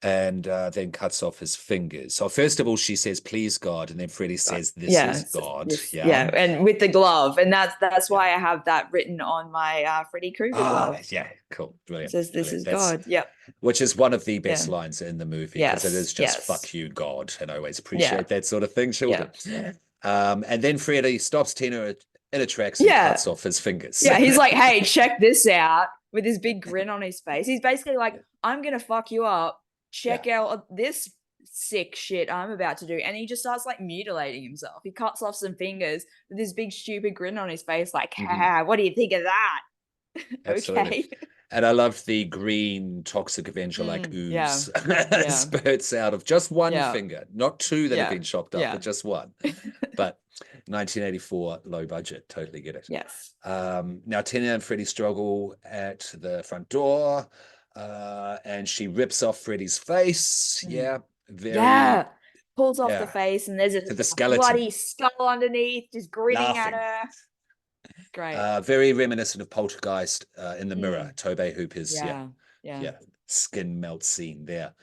[SPEAKER 1] and then cuts off his fingers. So first of all, she says, "Please God," and then Freddie says, "This
[SPEAKER 2] Yeah,
[SPEAKER 1] is God."
[SPEAKER 2] yeah,
[SPEAKER 1] Yeah.
[SPEAKER 2] and with the glove, and that's
[SPEAKER 1] Yeah.
[SPEAKER 2] why I have that written on my Freddy Krueger glove.
[SPEAKER 1] Yeah, cool.
[SPEAKER 2] It
[SPEAKER 1] Brilliant.
[SPEAKER 2] says, "This
[SPEAKER 1] Brilliant.
[SPEAKER 2] is
[SPEAKER 1] That's
[SPEAKER 2] God." Yep.
[SPEAKER 1] which is one of the best
[SPEAKER 2] Yeah.
[SPEAKER 1] lines in the movie because it
[SPEAKER 2] Yes.
[SPEAKER 1] is just
[SPEAKER 2] Yes.
[SPEAKER 1] fuck you, God. And I always
[SPEAKER 2] Yeah.
[SPEAKER 1] appreciate that sort of thing, children.
[SPEAKER 2] Yeah.
[SPEAKER 1] And then Freddie stops Tina in her tracks and
[SPEAKER 2] Yeah.
[SPEAKER 1] cuts off his fingers.
[SPEAKER 2] Yeah. He's like, "Hey, check this out," with his big grin on his face. He's basically like, "I'm gonna fuck you up.
[SPEAKER 1] Yeah.
[SPEAKER 2] Check out this sick shit I'm about to do," and he just starts like mutilating himself. He cuts off some fingers with this big stupid grin on his face, like,
[SPEAKER 1] Mhm.
[SPEAKER 2] "Ha, what do you think of that?"
[SPEAKER 1] Absolutely.
[SPEAKER 2] Okay.
[SPEAKER 1] And I loved the green toxic Avenger like
[SPEAKER 2] Yeah.
[SPEAKER 1] ooze
[SPEAKER 2] Yeah.
[SPEAKER 1] spurts out of just one
[SPEAKER 2] Yeah.
[SPEAKER 1] finger, not two that have
[SPEAKER 2] Yeah.
[SPEAKER 1] been chopped up,
[SPEAKER 2] Yeah.
[SPEAKER 1] but just one. But 1984, low budget, totally get it.
[SPEAKER 2] Yes.
[SPEAKER 1] Now Tina and Freddie struggle at the front door, and she rips off Freddie's face.
[SPEAKER 2] Mm.
[SPEAKER 1] Yeah, very,
[SPEAKER 2] Yeah. Pulls off the
[SPEAKER 1] yeah,
[SPEAKER 2] face and there's
[SPEAKER 1] to the
[SPEAKER 2] a bloody
[SPEAKER 1] skeleton
[SPEAKER 2] skull underneath, just grinning at
[SPEAKER 1] laughing.
[SPEAKER 2] her. Great.
[SPEAKER 1] Very reminiscent of Poltergeist in the mirror.
[SPEAKER 2] Mm.
[SPEAKER 1] Tobey Hooper's, yeah,
[SPEAKER 2] Yeah. Yeah.
[SPEAKER 1] yeah, skin melt scene there.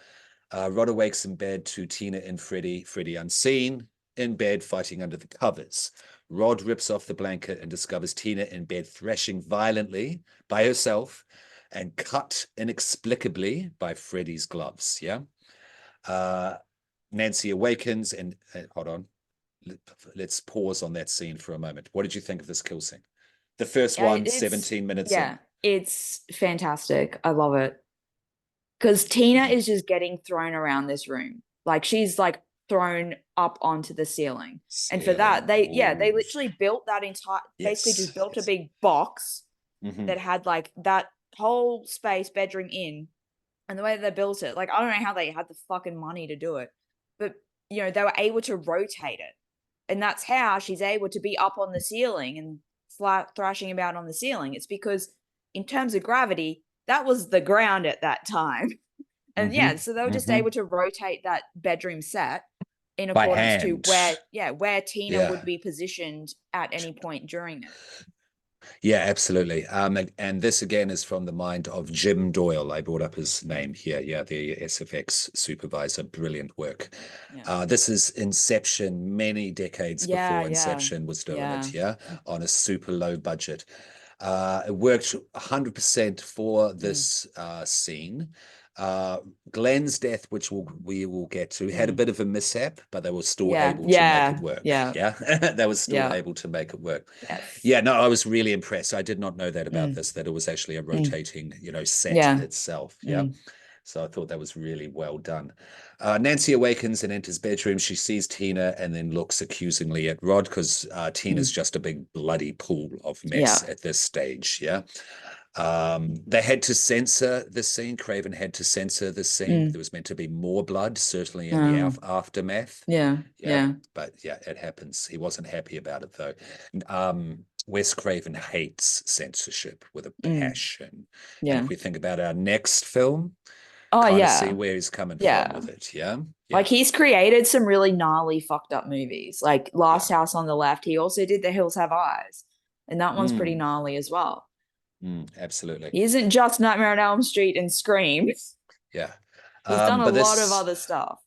[SPEAKER 1] Rod awakes in bed to Tina and Freddie. Freddie unseen, in bed fighting under the covers. Rod rips off the blanket and discovers Tina in bed thrashing violently by herself and cut inexplicably by Freddie's gloves. Yeah. Nancy awakens and hold on. Let's pause on that scene for a moment. What did you think of this kill scene? The first one, 17 minutes in.
[SPEAKER 2] Yeah, it's fantastic. I love it. Because Tina is just getting thrown around this room. Like she's like thrown up onto the ceiling. And for that,
[SPEAKER 1] Ceiling.
[SPEAKER 2] they
[SPEAKER 1] Ooh.
[SPEAKER 2] literally built that entire, basically
[SPEAKER 1] Yes.
[SPEAKER 2] just built a
[SPEAKER 1] Yes.
[SPEAKER 2] big box
[SPEAKER 1] Mhm.
[SPEAKER 2] that had like that whole space bedroom in. And the way that they built it, like I don't know how they had the fucking money to do it, but they were able to rotate it, and that's how she's able to be up on the ceiling and thrashing about on the ceiling. It's because in terms of gravity, that was the ground at that time. And yeah, so they were just able to rotate that bedroom set in
[SPEAKER 1] By
[SPEAKER 2] accordance to
[SPEAKER 1] hand.
[SPEAKER 2] where Tina
[SPEAKER 1] Yeah.
[SPEAKER 2] would be positioned at any point during it.
[SPEAKER 1] Yeah, absolutely. And this again is from the mind of Jim Doyle. I brought up his name here. Yeah, the SFX supervisor. Brilliant work.
[SPEAKER 2] Yeah.
[SPEAKER 1] This is Inception many decades
[SPEAKER 2] Yeah,
[SPEAKER 1] before
[SPEAKER 2] yeah.
[SPEAKER 1] Inception was doing
[SPEAKER 2] Yeah.
[SPEAKER 1] it. Yeah, on a super low budget. It worked 100% for this scene. Glenn's death, which we will get to, had a bit of a mishap, but they were still
[SPEAKER 2] Yeah.
[SPEAKER 1] able to make it
[SPEAKER 2] Yeah.
[SPEAKER 1] work.
[SPEAKER 2] Yeah.
[SPEAKER 1] Yeah, they were still
[SPEAKER 2] Yeah.
[SPEAKER 1] able to make it work.
[SPEAKER 2] Yes.
[SPEAKER 1] Yeah, no, I was really impressed. I did not know that about
[SPEAKER 2] Mm.
[SPEAKER 1] this, that it was actually a rotating, set
[SPEAKER 2] Yeah.
[SPEAKER 1] itself. Yeah. So I thought that was really well done. Nancy awakens and enters bedroom. She sees Tina and then looks accusingly at Rod because Tina's just a big bloody pool of mess
[SPEAKER 2] Yeah.
[SPEAKER 1] at this stage. Yeah. They had to censor this scene. Craven had to censor this scene. There was meant to be more blood, certainly in the aftermath.
[SPEAKER 2] Yeah. Yeah.
[SPEAKER 1] But yeah, it happens. He wasn't happy about it though. Wes Craven hates censorship with a passion. And
[SPEAKER 2] Yeah.
[SPEAKER 1] if we think about our next film,
[SPEAKER 2] Oh,
[SPEAKER 1] kind of
[SPEAKER 2] yeah.
[SPEAKER 1] see where he's coming
[SPEAKER 2] Yeah.
[SPEAKER 1] from with it. Yeah.
[SPEAKER 2] Like he's created some really gnarly, fucked up movies. Like Last House on the Left. He also did The Hills Have Eyes, and that one's pretty gnarly as well.
[SPEAKER 1] Absolutely.
[SPEAKER 2] He isn't just Nightmare on Elm Street and Scream.
[SPEAKER 1] Yeah.
[SPEAKER 2] He's done a lot of other stuff.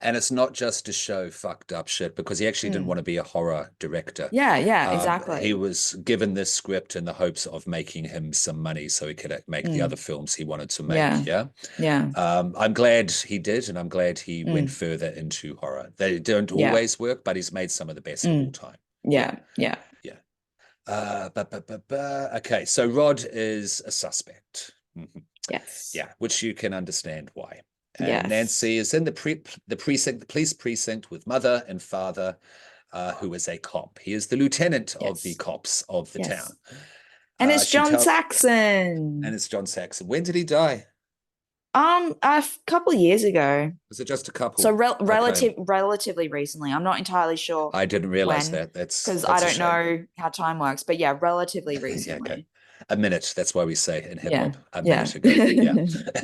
[SPEAKER 1] And it's not just to show fucked up shit because he actually didn't want to be a horror director.
[SPEAKER 2] Yeah, exactly.
[SPEAKER 1] He was given this script in the hopes of making him some money so he could make the other films he wanted to make.
[SPEAKER 2] Yeah.
[SPEAKER 1] I'm glad he did, and I'm glad he went further into horror. They don't always work, but he's made some of the best of all time.
[SPEAKER 2] Yeah. Yeah.
[SPEAKER 1] Yeah. Okay, so Rod is a suspect.
[SPEAKER 2] Yes.
[SPEAKER 1] Yeah, which you can understand why. And
[SPEAKER 2] Yes.
[SPEAKER 1] Nancy is in the police precinct with mother and father, who is a cop. He is the lieutenant of the
[SPEAKER 2] Yes.
[SPEAKER 1] cops of the
[SPEAKER 2] Yes.
[SPEAKER 1] town.
[SPEAKER 2] And it's
[SPEAKER 1] She
[SPEAKER 2] John
[SPEAKER 1] tell,
[SPEAKER 2] Saxon.
[SPEAKER 1] and it's John Saxon. When did he die?
[SPEAKER 2] A couple of years ago.
[SPEAKER 1] Was it just a
[SPEAKER 2] So
[SPEAKER 1] couple? Okay,
[SPEAKER 2] relatively recently. I'm not entirely sure
[SPEAKER 1] I didn't realize
[SPEAKER 2] when,
[SPEAKER 1] that.
[SPEAKER 2] because I
[SPEAKER 1] That's a
[SPEAKER 2] don't
[SPEAKER 1] shame.
[SPEAKER 2] know how time works. But yeah, relatively
[SPEAKER 1] Yeah, okay.
[SPEAKER 2] recently.
[SPEAKER 1] A minute. That's why we say in hip
[SPEAKER 2] Yeah.
[SPEAKER 1] hop, a
[SPEAKER 2] Yeah.
[SPEAKER 1] minute ago. Yeah,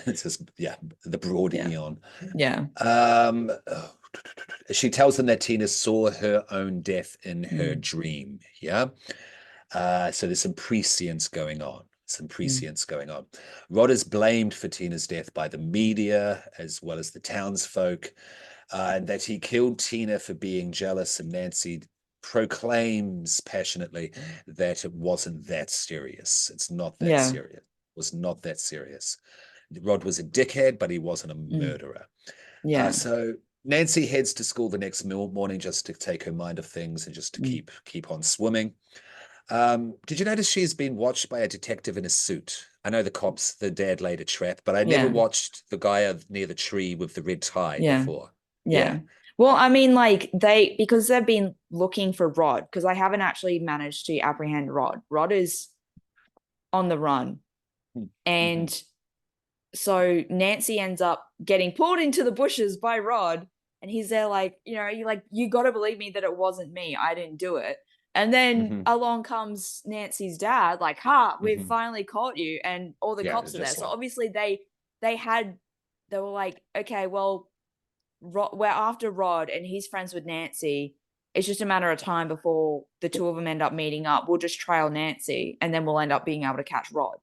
[SPEAKER 1] it's just the broad
[SPEAKER 2] Yeah.
[SPEAKER 1] eon.
[SPEAKER 2] Yeah.
[SPEAKER 1] Um, she tells them that Tina saw her own death in her
[SPEAKER 2] Mm,
[SPEAKER 1] dream. Yeah. So there's some prescience going on. Some
[SPEAKER 2] mm.
[SPEAKER 1] prescience going on. Rod is blamed for Tina's death by the media as well as the townsfolk, and that he killed Tina for being jealous. And Nancy proclaims passionately that it wasn't that serious. It's not that
[SPEAKER 2] Yeah.
[SPEAKER 1] serious. It was not that serious. Rod was a dickhead, but he wasn't a
[SPEAKER 2] Mm,
[SPEAKER 1] murderer.
[SPEAKER 2] yeah.
[SPEAKER 1] So Nancy heads to school the next morning just to take her mind off things and just to
[SPEAKER 2] Mm.
[SPEAKER 1] keep on swimming. Did you notice she's been watched by a detective in a suit? I know the dad laid a trap, but I never
[SPEAKER 2] Yeah.
[SPEAKER 1] watched the guy near the tree with the red tie
[SPEAKER 2] Yeah.
[SPEAKER 1] before. Yeah.
[SPEAKER 2] Yeah. Well, I mean, like because they've been looking for Rod, because I haven't actually managed to apprehend Rod. Rod is on the run.
[SPEAKER 1] Mm-hmm.
[SPEAKER 2] And so Nancy ends up getting pulled into the bushes by Rod. And he's there like, you got to believe me that it wasn't me. I didn't do it. And then
[SPEAKER 1] Mm-hmm.
[SPEAKER 2] along comes Nancy's dad, like, ha, we've
[SPEAKER 1] Mm-hmm.
[SPEAKER 2] finally caught you. And all the
[SPEAKER 1] Yeah,
[SPEAKER 2] cops are there.
[SPEAKER 1] just
[SPEAKER 2] So
[SPEAKER 1] like,
[SPEAKER 2] obviously they were like, okay, well, we're after Rod and he's friends with Nancy. It's just a matter of time before the two of them end up meeting up. We'll just trail Nancy and then we'll end up being able to catch Rod.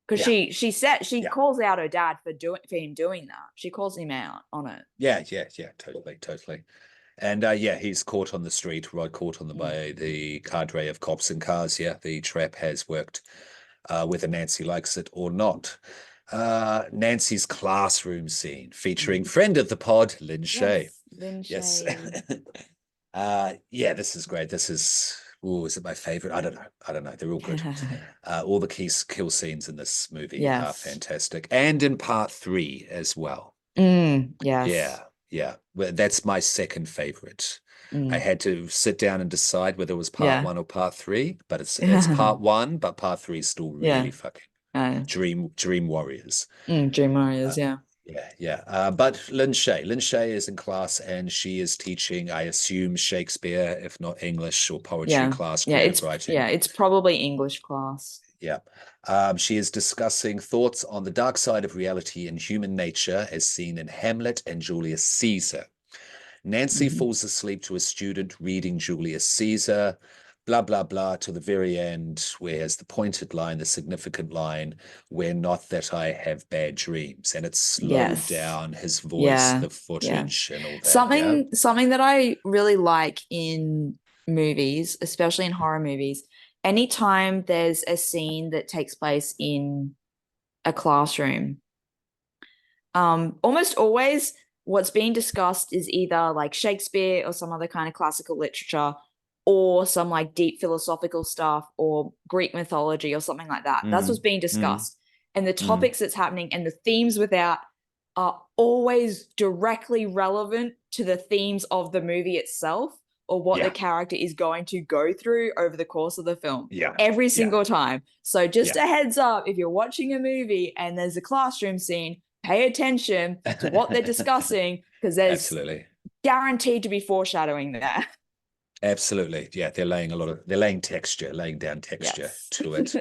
[SPEAKER 2] Because
[SPEAKER 1] yeah,
[SPEAKER 2] she
[SPEAKER 1] yeah,
[SPEAKER 2] calls out her dad for him doing that. She calls him out on it.
[SPEAKER 1] yeah, totally, totally. And yeah, he's caught on the street, Rod caught on the
[SPEAKER 2] Mm.
[SPEAKER 1] by the cadre of cops and cars. Yeah, the trap has worked, whether Nancy likes it or not. Nancy's classroom scene featuring
[SPEAKER 2] Mm.
[SPEAKER 1] friend of the pod, Lynn Shay.
[SPEAKER 2] Yes, Lin
[SPEAKER 1] Yes.
[SPEAKER 2] Shay.
[SPEAKER 1] Yeah, this is great. Is it my favorite? I don't know. I don't know. They're all good. All the kill scenes in this movie are
[SPEAKER 2] Yes.
[SPEAKER 1] fantastic. And in part three as well.
[SPEAKER 2] Yes.
[SPEAKER 1] Yeah, yeah. Well, that's my second favorite. I
[SPEAKER 2] Mm.
[SPEAKER 1] had to sit down and decide whether it was part
[SPEAKER 2] Yeah.
[SPEAKER 1] one or part three, but it's part one, but part three is still really
[SPEAKER 2] Yeah.
[SPEAKER 1] fucking
[SPEAKER 2] Uh,
[SPEAKER 1] Dream Warriors.
[SPEAKER 2] Dream
[SPEAKER 1] Uh,
[SPEAKER 2] Warriors, yeah.
[SPEAKER 1] yeah. But Lynn Shay is in class and she is teaching, I assume, Shakespeare, if not English or poetry
[SPEAKER 2] Yeah.
[SPEAKER 1] class,
[SPEAKER 2] Yeah,
[SPEAKER 1] creative writing.
[SPEAKER 2] it's probably English class.
[SPEAKER 1] Yeah. She is discussing thoughts on the dark side of reality and human nature as seen in Hamlet and Julius Caesar. Nancy
[SPEAKER 2] Mhm.
[SPEAKER 1] falls asleep to a student reading Julius Caesar, blah, blah, blah, to the very end, where has the pointed line, the significant line, where not that I have bad dreams. And it's slowed
[SPEAKER 2] Yes.
[SPEAKER 1] down his voice,
[SPEAKER 2] Yeah.
[SPEAKER 1] the
[SPEAKER 2] Yeah.
[SPEAKER 1] footage, and all that. Yeah.
[SPEAKER 2] Something that I really like in movies, especially in horror movies, anytime there's a scene that takes place in a classroom, almost always what's being discussed is either like Shakespeare or some other kind of classical literature or some like deep philosophical stuff or Greek mythology or something like that. That's what's
[SPEAKER 1] Mm,
[SPEAKER 2] being
[SPEAKER 1] mm,
[SPEAKER 2] discussed. And the
[SPEAKER 1] mm.
[SPEAKER 2] topics that's happening and the themes without are always directly relevant to the themes of the movie itself or what the
[SPEAKER 1] Yeah,
[SPEAKER 2] character is going to go through over the course of the film
[SPEAKER 1] yeah,
[SPEAKER 2] every
[SPEAKER 1] yeah,
[SPEAKER 2] single time. So just
[SPEAKER 1] yeah.
[SPEAKER 2] a heads up, if you're watching a movie and there's a classroom scene, pay attention to what they're discussing because there's
[SPEAKER 1] Absolutely.
[SPEAKER 2] guaranteed to be foreshadowing there.
[SPEAKER 1] Absolutely. Yeah, they're laying laying down texture
[SPEAKER 2] Yes.
[SPEAKER 1] to it.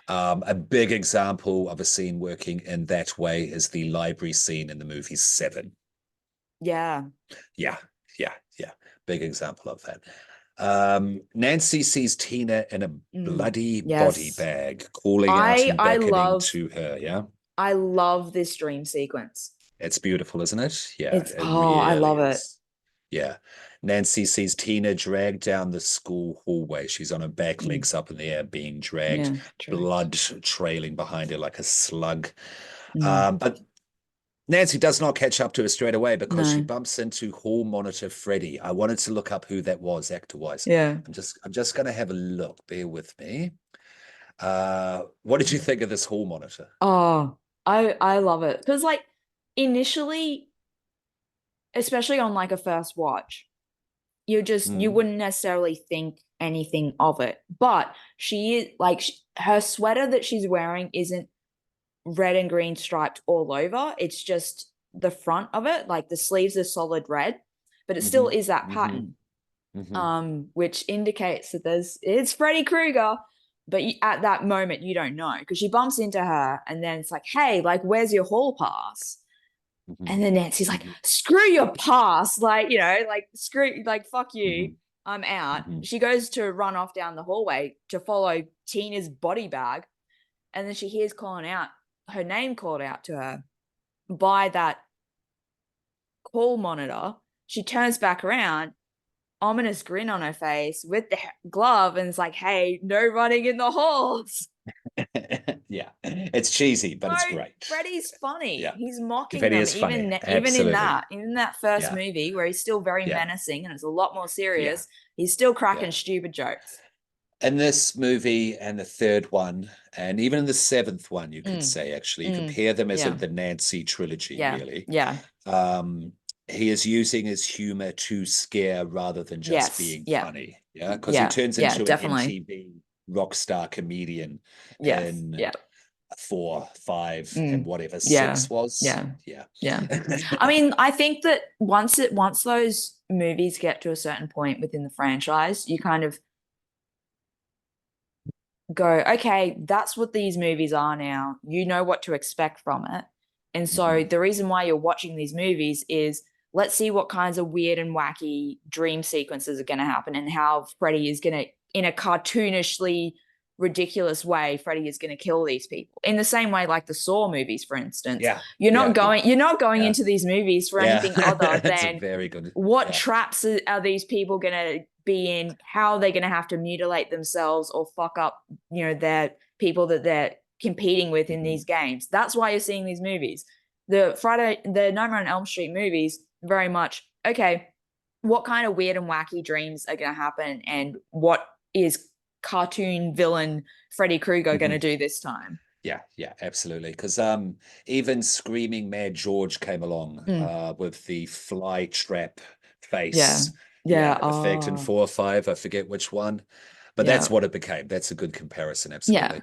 [SPEAKER 1] A big example of a scene working in that way is the library scene in the movie Seven.
[SPEAKER 2] Yeah.
[SPEAKER 1] Yeah, yeah. Big example of that. Nancy sees Tina in a
[SPEAKER 2] Mm.
[SPEAKER 1] bloody body
[SPEAKER 2] Yes.
[SPEAKER 1] bag, calling out
[SPEAKER 2] I
[SPEAKER 1] and
[SPEAKER 2] I
[SPEAKER 1] beckoning
[SPEAKER 2] love
[SPEAKER 1] to her. Yeah,
[SPEAKER 2] I love this dream sequence.
[SPEAKER 1] it's beautiful, isn't it? Yeah,
[SPEAKER 2] It's
[SPEAKER 1] it
[SPEAKER 2] oh, I
[SPEAKER 1] really
[SPEAKER 2] love it.
[SPEAKER 1] is. Yeah. Nancy sees Tina dragged down the school hallway. She's on her back,
[SPEAKER 2] Mm.
[SPEAKER 1] legs up in the air, being dragged,
[SPEAKER 2] Yeah, correct.
[SPEAKER 1] blood trailing behind her like a slug.
[SPEAKER 2] Mm.
[SPEAKER 1] But Nancy does not catch up to her straight away because she
[SPEAKER 2] No.
[SPEAKER 1] bumps into hall monitor Freddy. I wanted to look up who that was actor-wise.
[SPEAKER 2] Yeah.
[SPEAKER 1] I'm just gonna have a look. Bear with me. What did you think of this hall monitor?
[SPEAKER 2] Oh, I love it. Because like initially, especially on like a first watch, you
[SPEAKER 1] Mm,
[SPEAKER 2] wouldn't necessarily think anything of it. But she is like her sweater that she's wearing isn't red and green striped all over. It's just the front of it, like the sleeves are solid red, but it still
[SPEAKER 1] hmm
[SPEAKER 2] is that
[SPEAKER 1] hmm
[SPEAKER 2] pattern,
[SPEAKER 1] hmm
[SPEAKER 2] which indicates that it's Freddy Krueger. But at that moment, you don't know because she bumps into her, and then it's like, "Hey, like, where's your hall pass?"
[SPEAKER 1] hmm
[SPEAKER 2] And then Nancy's like,
[SPEAKER 1] hmm
[SPEAKER 2] "Screw your pass, like, like screw, like, fuck you,
[SPEAKER 1] hmm
[SPEAKER 2] I'm out."
[SPEAKER 1] hmm
[SPEAKER 2] She goes to run off down the hallway to follow Tina's body bag, and then she hears calling out her name called out to her by that call monitor. She turns back around, ominous grin on her face with the glove, and it's like, "Hey, no running in the halls."
[SPEAKER 1] Yeah, it's cheesy, but
[SPEAKER 2] So
[SPEAKER 1] it's great.
[SPEAKER 2] Freddy's funny.
[SPEAKER 1] Yeah,
[SPEAKER 2] He's mocking
[SPEAKER 1] Confetti
[SPEAKER 2] them,
[SPEAKER 1] is funny.
[SPEAKER 2] even
[SPEAKER 1] Absolutely.
[SPEAKER 2] in that first
[SPEAKER 1] Yeah,
[SPEAKER 2] movie where he's still very
[SPEAKER 1] yeah,
[SPEAKER 2] menacing and it's a lot more
[SPEAKER 1] yeah,
[SPEAKER 2] serious. He's still cracking
[SPEAKER 1] yeah.
[SPEAKER 2] stupid jokes.
[SPEAKER 1] In this movie and the third one, and even in the seventh one, you could
[SPEAKER 2] Mm,
[SPEAKER 1] say actually, you
[SPEAKER 2] mm,
[SPEAKER 1] compare them as in
[SPEAKER 2] yeah,
[SPEAKER 1] the Nancy trilogy,
[SPEAKER 2] yeah,
[SPEAKER 1] really.
[SPEAKER 2] yeah,
[SPEAKER 1] Um, he is using his humor to scare rather than just
[SPEAKER 2] yes,
[SPEAKER 1] being
[SPEAKER 2] yeah,
[SPEAKER 1] funny. Yeah, because he
[SPEAKER 2] yeah,
[SPEAKER 1] turns
[SPEAKER 2] yeah,
[SPEAKER 1] into an
[SPEAKER 2] definitely,
[SPEAKER 1] MTV rock star comedian
[SPEAKER 2] yes,
[SPEAKER 1] in
[SPEAKER 2] yeah,
[SPEAKER 1] 4, 5, and
[SPEAKER 2] mm,
[SPEAKER 1] whatever
[SPEAKER 2] yeah,
[SPEAKER 1] 6 was.
[SPEAKER 2] yeah,
[SPEAKER 1] Yeah.
[SPEAKER 2] yeah. I mean, I think that once those movies get to a certain point within the franchise, you kind of go, okay, that's what these movies are now. You know what to expect from it. And so
[SPEAKER 1] Mhm.
[SPEAKER 2] the reason why you're watching these movies is let's see what kinds of weird and wacky dream sequences are going to happen and how Freddy is going to, in a cartoonishly ridiculous way, Freddy is going to kill these people. In the same way, like the Saw movies, for instance,
[SPEAKER 1] Yeah. Yeah. Good.
[SPEAKER 2] you're not going
[SPEAKER 1] Yeah.
[SPEAKER 2] into these movies for
[SPEAKER 1] Yeah.
[SPEAKER 2] anything other
[SPEAKER 1] It's a
[SPEAKER 2] than
[SPEAKER 1] very good.
[SPEAKER 2] what
[SPEAKER 1] Yeah.
[SPEAKER 2] traps are these people going to be in, how are they going to have to mutilate themselves or fuck up, their people that they're competing with in
[SPEAKER 1] Mhm.
[SPEAKER 2] these games. That's why you're seeing these movies. The Nightmare on Elm Street movies, very much, okay, what kind of weird and wacky dreams are going to happen and what is cartoon villain Freddy Krueger going to
[SPEAKER 1] Mhm.
[SPEAKER 2] do this time?
[SPEAKER 1] Yeah, yeah, absolutely. Because even Screaming Mad George came along
[SPEAKER 2] Mm,
[SPEAKER 1] with the fly trap
[SPEAKER 2] yeah.
[SPEAKER 1] face,
[SPEAKER 2] Yeah.
[SPEAKER 1] yeah, effect in
[SPEAKER 2] Oh,
[SPEAKER 1] 4 or 5. I forget which one, but
[SPEAKER 2] yeah.
[SPEAKER 1] that's what it became. That's a good comparison,
[SPEAKER 2] Yeah.
[SPEAKER 1] absolutely.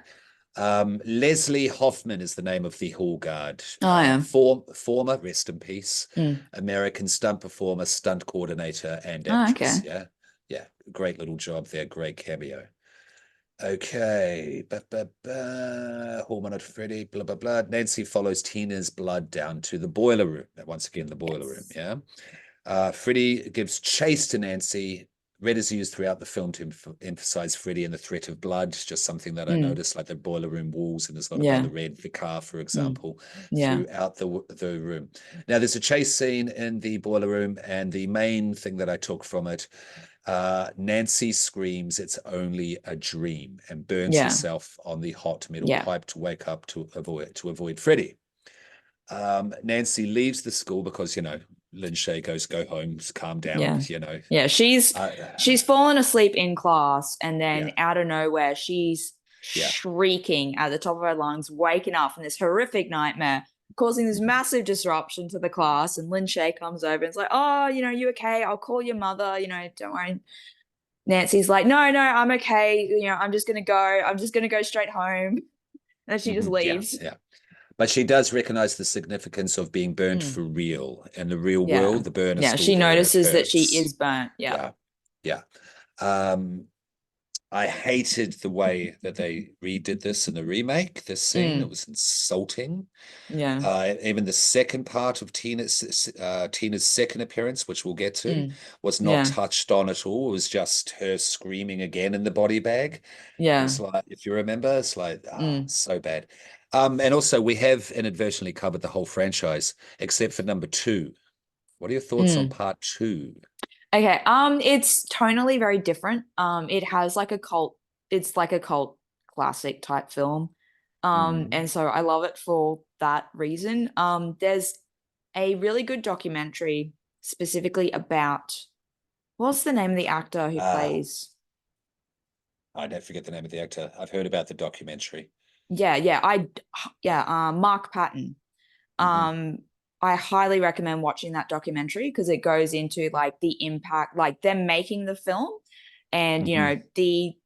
[SPEAKER 1] Leslie Hoffman is the name of the Hall Guard.
[SPEAKER 2] Oh, yeah.
[SPEAKER 1] Former, rest in peace,
[SPEAKER 2] Mm.
[SPEAKER 1] American stunt performer, stunt coordinator, and
[SPEAKER 2] Oh,
[SPEAKER 1] actress.
[SPEAKER 2] okay.
[SPEAKER 1] Yeah, yeah, great little job there, great cameo. Okay. Hormone of Freddy, blah, blah, blah. Nancy follows Tina's blood down to the boiler room. Once again, the boiler room.
[SPEAKER 2] Yes.
[SPEAKER 1] Yeah. Freddy gives chase to Nancy. Red is used throughout the film to emphasize Freddy and the threat of blood. It's just something that I
[SPEAKER 2] Mm.
[SPEAKER 1] noticed, like the boiler room walls, and there's a lot about
[SPEAKER 2] Yeah.
[SPEAKER 1] the red, the car, for
[SPEAKER 2] Mm.
[SPEAKER 1] example,
[SPEAKER 2] Yeah.
[SPEAKER 1] throughout the room. Now, there's a chase scene in the boiler room, and the main thing that I took from it, Nancy screams it's only a dream and burns
[SPEAKER 2] Yeah.
[SPEAKER 1] herself on the hot metal
[SPEAKER 2] Yeah.
[SPEAKER 1] pipe to wake up to avoid Freddy. Nancy leaves the school because Lynn Shay goes, "Go home, calm down."
[SPEAKER 2] Yeah. Yeah.
[SPEAKER 1] Uh,
[SPEAKER 2] She's fallen asleep in class and then
[SPEAKER 1] yeah,
[SPEAKER 2] out of nowhere she's
[SPEAKER 1] yeah,
[SPEAKER 2] shrieking at the top of her lungs, waking up from this horrific nightmare, causing this
[SPEAKER 1] mhm,
[SPEAKER 2] massive disruption to the class. And Lynn Shay comes over and it's like, "Oh, you okay? I'll call your mother, don't worry." Nancy's like, "No, no, I'm okay. I'm just gonna go. I'm just gonna go straight home." And she just
[SPEAKER 1] yeah,
[SPEAKER 2] leaves.
[SPEAKER 1] yeah. But she does recognize the significance of being burnt
[SPEAKER 2] Mm.
[SPEAKER 1] for real. In the real
[SPEAKER 2] Yeah.
[SPEAKER 1] world, the burn is
[SPEAKER 2] Yeah.
[SPEAKER 1] still
[SPEAKER 2] She
[SPEAKER 1] there and it
[SPEAKER 2] notices that she
[SPEAKER 1] hurts.
[SPEAKER 2] is burnt. Yeah.
[SPEAKER 1] Yeah, yeah. Um, I hated the way that they redid this in the remake, this scene. It
[SPEAKER 2] Mm.
[SPEAKER 1] was insulting.
[SPEAKER 2] Yeah.
[SPEAKER 1] Even the second part of Tina's second appearance, which we'll get to,
[SPEAKER 2] Mm.
[SPEAKER 1] was not
[SPEAKER 2] Yeah.
[SPEAKER 1] touched on at all. It was just her screaming again in the body bag. It was
[SPEAKER 2] Yeah.
[SPEAKER 1] like, if you remember, it's like,
[SPEAKER 2] Mm.
[SPEAKER 1] so bad. And also we have inadvertently covered the whole franchise, except for number 2. What are your thoughts on
[SPEAKER 2] Mm.
[SPEAKER 1] part 2?
[SPEAKER 2] Okay. It's tonally very different. It has like a cult, it's like a cult classic type film.
[SPEAKER 1] Mm,
[SPEAKER 2] And so I love it for that reason. There's a really good documentary specifically about what's the name of the actor who
[SPEAKER 1] Ah,
[SPEAKER 2] plays?
[SPEAKER 1] I don't forget the name of the actor. I've heard about the documentary.
[SPEAKER 2] Yeah, Mark Patton.
[SPEAKER 1] Hmm.
[SPEAKER 2] Um, I highly recommend watching that documentary because it goes into like the impact, like them making the film and,
[SPEAKER 1] Hmm.
[SPEAKER 2] the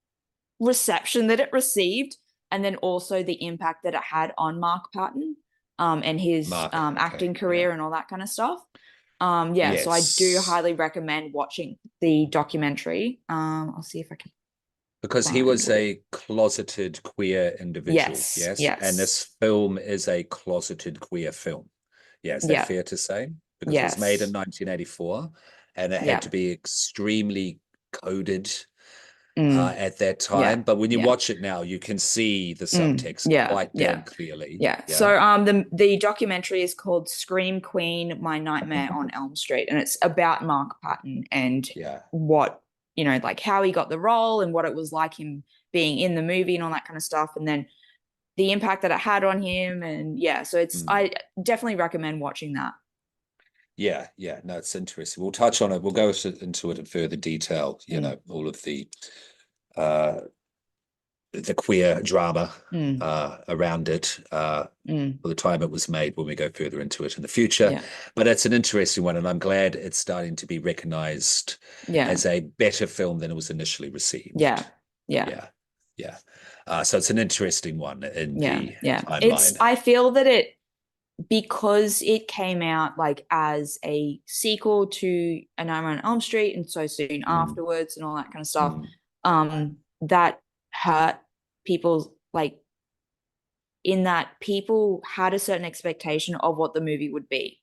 [SPEAKER 2] reception that it received, and then also the impact that it had on Mark Patton, and his
[SPEAKER 1] Mark. Okay.
[SPEAKER 2] acting
[SPEAKER 1] Yeah.
[SPEAKER 2] career and all that kind of stuff. Yeah, so I do
[SPEAKER 1] Yes.
[SPEAKER 2] highly recommend watching the documentary. I'll see if I can
[SPEAKER 1] Because he
[SPEAKER 2] find
[SPEAKER 1] was
[SPEAKER 2] what it.
[SPEAKER 1] a closeted queer individual,
[SPEAKER 2] Yes,
[SPEAKER 1] yes? And
[SPEAKER 2] yes,
[SPEAKER 1] this film is a closeted queer film. Yeah, is that
[SPEAKER 2] yeah,
[SPEAKER 1] fair to say? Because it was made in
[SPEAKER 2] yes,
[SPEAKER 1] 1984 and it had
[SPEAKER 2] yeah,
[SPEAKER 1] to be extremely coded
[SPEAKER 2] mm,
[SPEAKER 1] at that
[SPEAKER 2] yeah,
[SPEAKER 1] time. But when you
[SPEAKER 2] yeah.
[SPEAKER 1] watch it now, you can see the subtext
[SPEAKER 2] Yeah,
[SPEAKER 1] quite
[SPEAKER 2] yeah,
[SPEAKER 1] damn clearly.
[SPEAKER 2] yeah.
[SPEAKER 1] Yeah.
[SPEAKER 2] So the documentary is called Scream Queen: My Nightmare on Elm Street, and it's about Mark Patton and
[SPEAKER 1] Yeah.
[SPEAKER 2] what, like how he got the role and what it was like him being in the movie and all that kind of stuff, and then the impact that it had on him. And yeah, so
[SPEAKER 1] Mm.
[SPEAKER 2] I definitely recommend watching that.
[SPEAKER 1] Yeah, yeah, no, it's interesting. We'll touch on it. We'll go into it in further detail,
[SPEAKER 2] Mm,
[SPEAKER 1] all of uh the queer drama
[SPEAKER 2] mm,
[SPEAKER 1] around it
[SPEAKER 2] mm,
[SPEAKER 1] for the time it was made when we go further into it in the future.
[SPEAKER 2] yeah,
[SPEAKER 1] But it's an interesting one, and I'm glad it's starting to be recognized
[SPEAKER 2] yeah,
[SPEAKER 1] as a better film than it was initially
[SPEAKER 2] yeah,
[SPEAKER 1] received.
[SPEAKER 2] yeah.
[SPEAKER 1] Yeah, yeah. So it's an interesting one in
[SPEAKER 2] Yeah,
[SPEAKER 1] the
[SPEAKER 2] yeah.
[SPEAKER 1] timeline.
[SPEAKER 2] I feel that because it came out like as a sequel to A Nightmare on Elm Street and so soon
[SPEAKER 1] Mm,
[SPEAKER 2] afterwards and all that kind of stuff,
[SPEAKER 1] mm,
[SPEAKER 2] that hurt people, like in that people had a certain expectation of what the movie would be.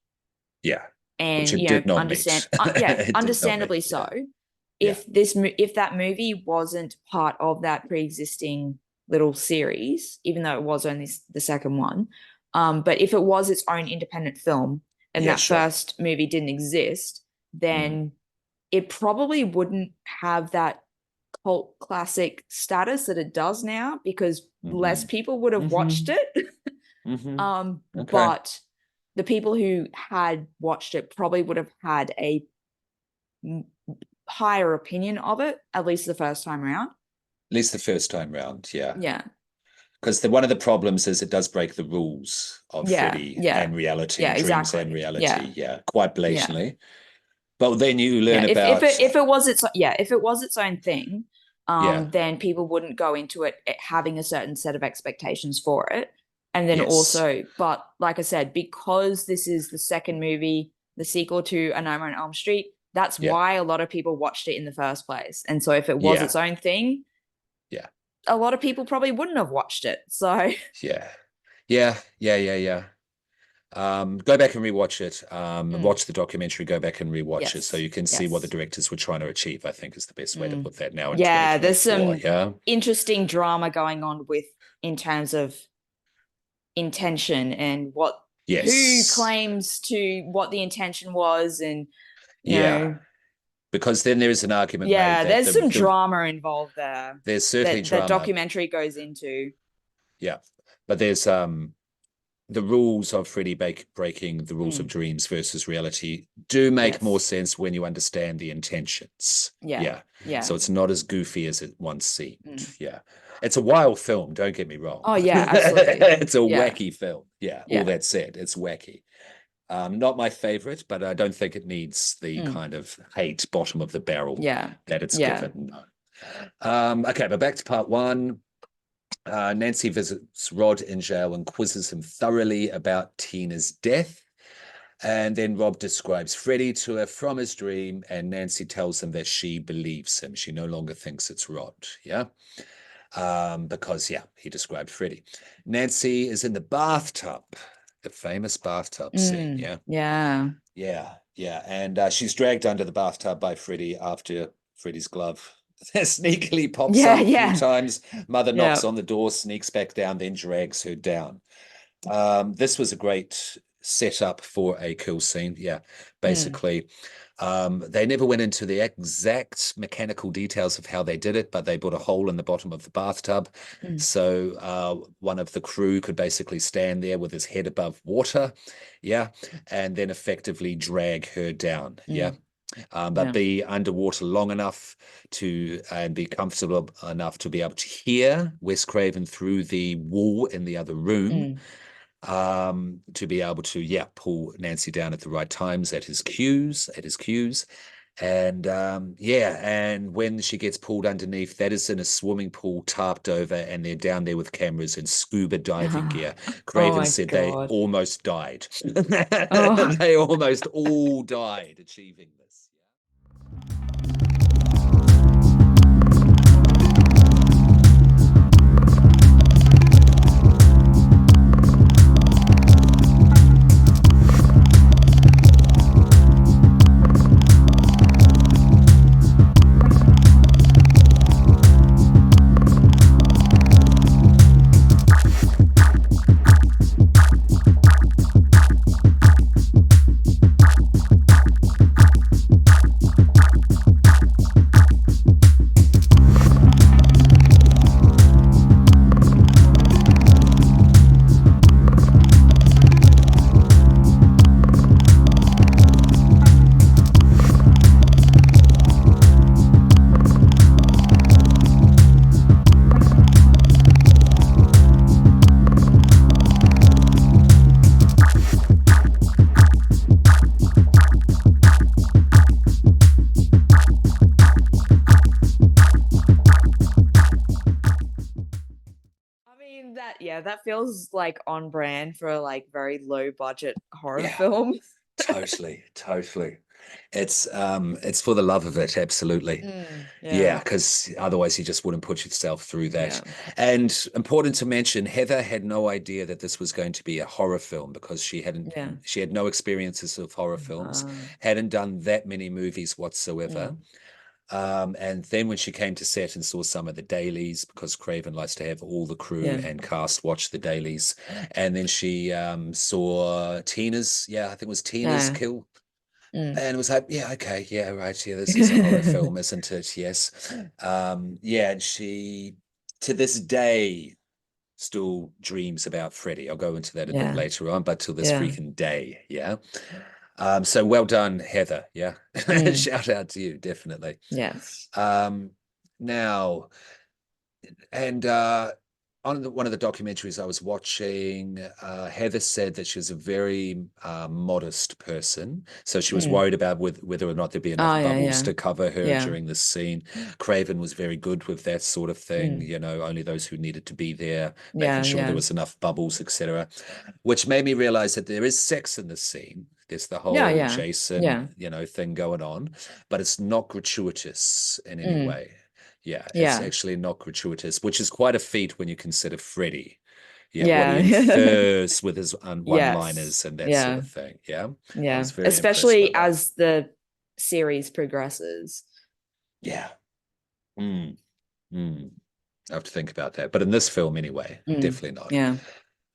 [SPEAKER 1] yeah, which
[SPEAKER 2] And,
[SPEAKER 1] it did not meet.
[SPEAKER 2] yeah,
[SPEAKER 1] It did not meet.
[SPEAKER 2] understandably
[SPEAKER 1] Yeah,
[SPEAKER 2] so.
[SPEAKER 1] yeah,
[SPEAKER 2] If that movie wasn't part of that pre-existing little series, even though it was only the second one, but if it was its own independent film and
[SPEAKER 1] yeah,
[SPEAKER 2] that
[SPEAKER 1] sure.
[SPEAKER 2] first movie didn't exist,
[SPEAKER 1] Mm,
[SPEAKER 2] then it probably wouldn't have that cult classic status that it does now because less
[SPEAKER 1] hmm.
[SPEAKER 2] people would have watched
[SPEAKER 1] Hmm.
[SPEAKER 2] it.
[SPEAKER 1] Hmm. Okay.
[SPEAKER 2] But the people who had watched it probably would have had a higher opinion of it, at least the first time around.
[SPEAKER 1] At least the first time round, yeah.
[SPEAKER 2] Yeah.
[SPEAKER 1] Because one of the problems is it does break the rules of
[SPEAKER 2] Yeah.
[SPEAKER 1] Freddy
[SPEAKER 2] Yeah.
[SPEAKER 1] and reality,
[SPEAKER 2] Yeah,
[SPEAKER 1] dreams and
[SPEAKER 2] exactly. Yeah.
[SPEAKER 1] reality, yeah, quite
[SPEAKER 2] Yeah.
[SPEAKER 1] blatantly. But then you
[SPEAKER 2] Yeah.
[SPEAKER 1] learn
[SPEAKER 2] If
[SPEAKER 1] about,
[SPEAKER 2] if it was if it was its own thing,
[SPEAKER 1] yeah,
[SPEAKER 2] then people wouldn't go into it having a certain set of expectations for it. And then
[SPEAKER 1] yes,
[SPEAKER 2] also, but like I said, because this is the second movie, the sequel to A Nightmare on Elm Street, that's
[SPEAKER 1] yeah,
[SPEAKER 2] why a lot of people watched it in the first place. And so if it was
[SPEAKER 1] yeah,
[SPEAKER 2] its own thing,
[SPEAKER 1] yeah,
[SPEAKER 2] a lot of people probably wouldn't have watched it. So
[SPEAKER 1] yeah, yeah, yeah, yeah, yeah. Go back and rewatch it.
[SPEAKER 2] mm,
[SPEAKER 1] Watch the documentary, go back and rewatch it so
[SPEAKER 2] yes,
[SPEAKER 1] you can see what the
[SPEAKER 2] yes.
[SPEAKER 1] directors were trying to achieve, I think is the best way to
[SPEAKER 2] Mm.
[SPEAKER 1] put that now in
[SPEAKER 2] Yeah, there's
[SPEAKER 1] 2024.
[SPEAKER 2] some
[SPEAKER 1] Yeah.
[SPEAKER 2] interesting drama going on with in terms of intention and who
[SPEAKER 1] Yes.
[SPEAKER 2] claims to what the intention was, and you
[SPEAKER 1] Yeah.
[SPEAKER 2] know
[SPEAKER 1] Because then there is an argument made
[SPEAKER 2] yeah,
[SPEAKER 1] that
[SPEAKER 2] there's some drama involved there
[SPEAKER 1] there's certainly
[SPEAKER 2] that
[SPEAKER 1] drama.
[SPEAKER 2] documentary goes into.
[SPEAKER 1] Yeah. But there's the rules of Freddy breaking the rules of
[SPEAKER 2] Mm,
[SPEAKER 1] dreams versus reality do make more
[SPEAKER 2] yes.
[SPEAKER 1] sense when you understand the intentions.
[SPEAKER 2] Yeah.
[SPEAKER 1] Yeah.
[SPEAKER 2] Yeah.
[SPEAKER 1] So it's not as goofy as it once seemed.
[SPEAKER 2] Mm.
[SPEAKER 1] Yeah. It's a wild film, don't get me wrong.
[SPEAKER 2] Oh yeah, absolutely.
[SPEAKER 1] It's a
[SPEAKER 2] Yeah.
[SPEAKER 1] wacky film. Yeah. All
[SPEAKER 2] Yeah.
[SPEAKER 1] that said, it's wacky. Not my favorite, but I don't think it needs the
[SPEAKER 2] Mm.
[SPEAKER 1] kind of hate bottom of the barrel
[SPEAKER 2] Yeah.
[SPEAKER 1] that it's
[SPEAKER 2] Yeah.
[SPEAKER 1] given. No. Okay, but back to part one. Nancy visits Rod in jail and quizzes him thoroughly about Tina's death. And then Rob describes Freddy to her from his dream, and Nancy tells him that she believes him. She no longer thinks it's Rod. Yeah. Because, yeah, he described Freddy. Nancy is in the bathtub, the famous bathtub scene.
[SPEAKER 2] Mm.
[SPEAKER 1] Yeah.
[SPEAKER 2] Yeah.
[SPEAKER 1] Yeah. Yeah. And she's dragged under the bathtub by Freddy after Freddy's glove sneakily pops
[SPEAKER 2] Yeah.
[SPEAKER 1] up a few
[SPEAKER 2] Yeah.
[SPEAKER 1] times. Mother
[SPEAKER 2] Yeah.
[SPEAKER 1] knocks on the door, sneaks back down, then drags her down. This was a great setup for a kill scene. Yeah,
[SPEAKER 2] Mm.
[SPEAKER 1] basically. They never went into the exact mechanical details of how they did it, but they put a hole in the bottom of the bathtub. So one of the crew could basically stand there with his head above water, yeah, and then effectively drag her down, yeah. But be underwater long enough to and be comfortable enough to be able to hear Wes Craven through the wall in the other room, to be able to pull Nancy down at the right times at his cues, and and when she gets pulled underneath, that is in a swimming pool tarped over, and they're down there with cameras and scuba diving gear. Craven said they almost died. They almost all died achieving this.
[SPEAKER 2] That feels like on brand for a like very low budget horror film.
[SPEAKER 1] Totally. It's for the love of it, absolutely. Because otherwise you just wouldn't put yourself through that. And important to mention, Heather had no idea that this was going to be a horror film because she had no experiences of horror films, hadn't done that many movies whatsoever. And then when she came to set and saw some of the dailies, because Craven likes to have all the crew and cast watch the dailies, and then she saw Tina's, I think it was Tina's kill, and it was like, okay, right, this is a horror film, isn't it? Yes. And she, to this day, still dreams about Freddy. I'll go into that a bit later on, but till this freaking day, so well done, Heather. Shout out to you, definitely.
[SPEAKER 2] Yes.
[SPEAKER 1] Now, and on one of the documentaries I was watching, Heather said that she was a very modest person. So she was worried about whether or not there'd be enough bubbles to cover her during this scene. Craven was very good with that sort of thing, only those who needed to be there, making sure there was enough bubbles, etc. Which made me realize that there is sex in this scene. There's the whole Jason, thing going on, but it's not gratuitous in any way. It's actually not gratuitous, which is quite a feat when you consider Freddy. What he infers with his one-liners and that sort of thing. I was very
[SPEAKER 2] especially as the series progresses.
[SPEAKER 1] I have to think about that, but in this film anyway, definitely not.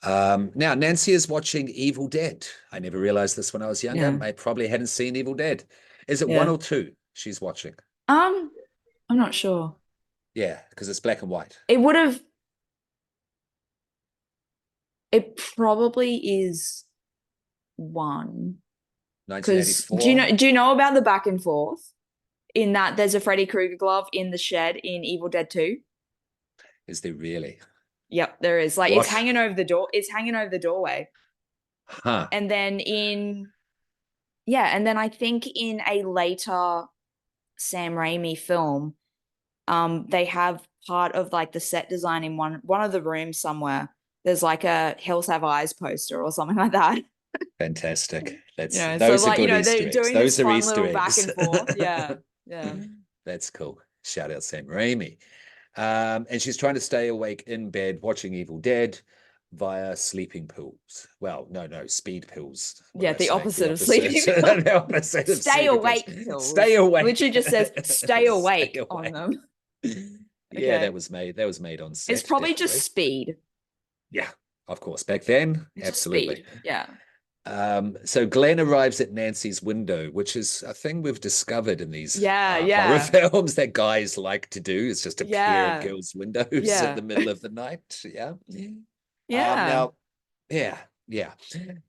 [SPEAKER 1] Now Nancy is watching Evil Dead. I never realized this when I was younger. I probably hadn't seen Evil Dead. Is it 1 or 2 she's watching?
[SPEAKER 2] I'm not sure.
[SPEAKER 1] Because it's black and white.
[SPEAKER 2] It probably is 1.
[SPEAKER 1] 1984.
[SPEAKER 2] Do you know about the back and forth? In that there's a Freddy Krueger glove in the shed in Evil Dead 2.
[SPEAKER 1] Is there really?
[SPEAKER 2] Yep, there is. Like, it's hanging over the door. It's hanging over the doorway. And then and then I think in a later Sam Raimi film, they have part of like the set design in one of the rooms somewhere. There's like a Hills Have Eyes poster or something like that.
[SPEAKER 1] Fantastic. Those are good Easter eggs. Those are Easter eggs.
[SPEAKER 2] Back and forth. Yeah.
[SPEAKER 1] That's cool. Shout out Sam Raimi. And she's trying to stay awake in bed watching Evil Dead via sleeping pills. Well, no, speed pills.
[SPEAKER 2] The opposite of sleeping pills.
[SPEAKER 1] The opposite of
[SPEAKER 2] stay awake pills.
[SPEAKER 1] Stay awake.
[SPEAKER 2] Literally just says stay awake on them.
[SPEAKER 1] Yeah, that was made on set.
[SPEAKER 2] It's probably just speed.
[SPEAKER 1] Yeah, of course. Back then, absolutely.
[SPEAKER 2] Speed. Yeah.
[SPEAKER 1] So Glenn arrives at Nancy's window, which is a thing we've discovered in these
[SPEAKER 2] Yeah,
[SPEAKER 1] horror
[SPEAKER 2] yeah,
[SPEAKER 1] films that guys like to do. Is just appear at
[SPEAKER 2] yeah,
[SPEAKER 1] girls' windows in
[SPEAKER 2] yeah,
[SPEAKER 1] the middle of the night. Yeah.
[SPEAKER 2] yeah.
[SPEAKER 1] Now, yeah, yeah.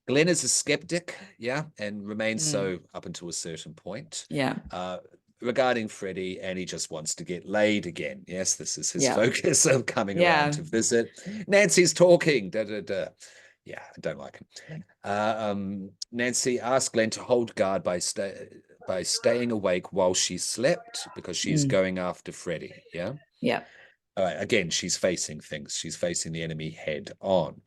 [SPEAKER 1] Glenn is a skeptic, yeah, and remains
[SPEAKER 2] Mm,
[SPEAKER 1] so up until a certain point.
[SPEAKER 2] yeah,
[SPEAKER 1] Uh, Regarding Freddy, and he just wants to get laid again. Yes, this is his
[SPEAKER 2] yeah,
[SPEAKER 1] focus of coming around
[SPEAKER 2] yeah.
[SPEAKER 1] to visit. Nancy's talking. Da, da, da. Yeah, I don't like him. Nancy asked Glenn to hold guard by staying awake while she slept because she's
[SPEAKER 2] Mm,
[SPEAKER 1] going after Freddy. Yeah.
[SPEAKER 2] yeah,
[SPEAKER 1] All right. Again, she's facing things. She's facing the enemy head on.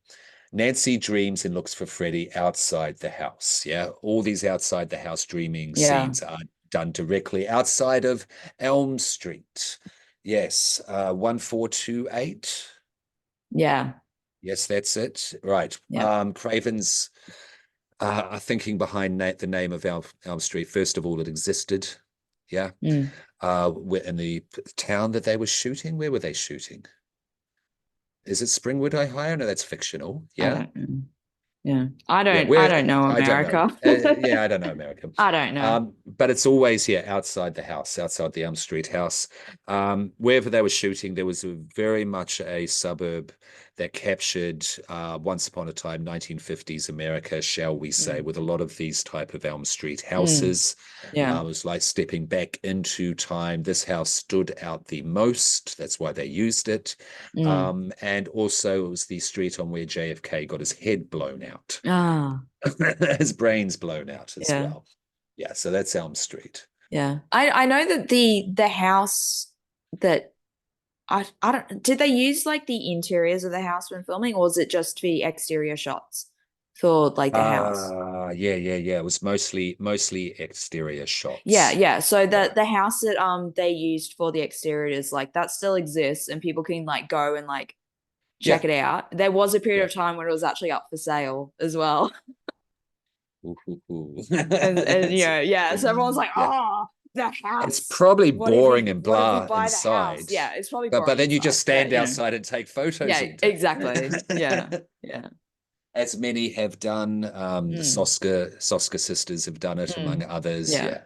[SPEAKER 1] Nancy dreams and looks for Freddy outside the house. Yeah. All these outside the house dreaming
[SPEAKER 2] yeah,
[SPEAKER 1] scenes are done directly outside of Elm Street. Yes. 1428.
[SPEAKER 2] yeah,
[SPEAKER 1] Yes, that's it. Right.
[SPEAKER 2] yeah.
[SPEAKER 1] Craven's thinking behind the name of Elm Street. First of all, it existed. Yeah.
[SPEAKER 2] Mm.
[SPEAKER 1] We're in the town that they were shooting. Where were they shooting? Is it Springwood, Ohio? No, that's fictional.
[SPEAKER 2] I
[SPEAKER 1] Yeah.
[SPEAKER 2] don't know. Yeah,
[SPEAKER 1] Yeah,
[SPEAKER 2] I
[SPEAKER 1] where
[SPEAKER 2] don't know
[SPEAKER 1] I don't know.
[SPEAKER 2] America.
[SPEAKER 1] Yeah, I don't know America.
[SPEAKER 2] I don't know.
[SPEAKER 1] But it's always here outside the house, outside the Elm Street house. Wherever they were shooting, there was very much a suburb that captured once upon a time 1950s America, shall we say,
[SPEAKER 2] Mm,
[SPEAKER 1] with a lot of these type of Elm Street
[SPEAKER 2] mm,
[SPEAKER 1] houses.
[SPEAKER 2] yeah.
[SPEAKER 1] It was like stepping back into time. This house stood out the most. That's why they used it.
[SPEAKER 2] Mm.
[SPEAKER 1] And also, it was the street on where JFK got his head blown out,
[SPEAKER 2] Ah,
[SPEAKER 1] his brains blown out as
[SPEAKER 2] yeah,
[SPEAKER 1] well. Yeah, so that's Elm Street.
[SPEAKER 2] yeah. I know that the house that I don't did they use like the interiors of the house when filming, or was it just the exterior shots for like the house?
[SPEAKER 1] Yeah, yeah, yeah. It was mostly exterior
[SPEAKER 2] Yeah,
[SPEAKER 1] shots.
[SPEAKER 2] yeah. So
[SPEAKER 1] Yeah,
[SPEAKER 2] the house that they used for the exteriors, like that still exists and people can like go and like
[SPEAKER 1] yeah,
[SPEAKER 2] check it out. There was a period
[SPEAKER 1] yeah.
[SPEAKER 2] of time when it was actually up for sale as well.
[SPEAKER 1] Ooh, ooh, ooh.
[SPEAKER 2] And you
[SPEAKER 1] It's,
[SPEAKER 2] know, yeah. So everyone's like,
[SPEAKER 1] yeah.
[SPEAKER 2] oh, the
[SPEAKER 1] It's
[SPEAKER 2] house.
[SPEAKER 1] probably boring and
[SPEAKER 2] What if we
[SPEAKER 1] blah
[SPEAKER 2] buy the house?
[SPEAKER 1] inside,
[SPEAKER 2] Yeah, it's probably
[SPEAKER 1] but
[SPEAKER 2] boring
[SPEAKER 1] then you
[SPEAKER 2] inside.
[SPEAKER 1] just
[SPEAKER 2] But
[SPEAKER 1] stand
[SPEAKER 2] you know,
[SPEAKER 1] outside and take photos
[SPEAKER 2] yeah,
[SPEAKER 1] all
[SPEAKER 2] exactly. Yeah.
[SPEAKER 1] day.
[SPEAKER 2] Yeah.
[SPEAKER 1] As many have done. The
[SPEAKER 2] Mm,
[SPEAKER 1] Soska sisters have done it, among
[SPEAKER 2] mm,
[SPEAKER 1] others.
[SPEAKER 2] yeah.
[SPEAKER 1] Yeah,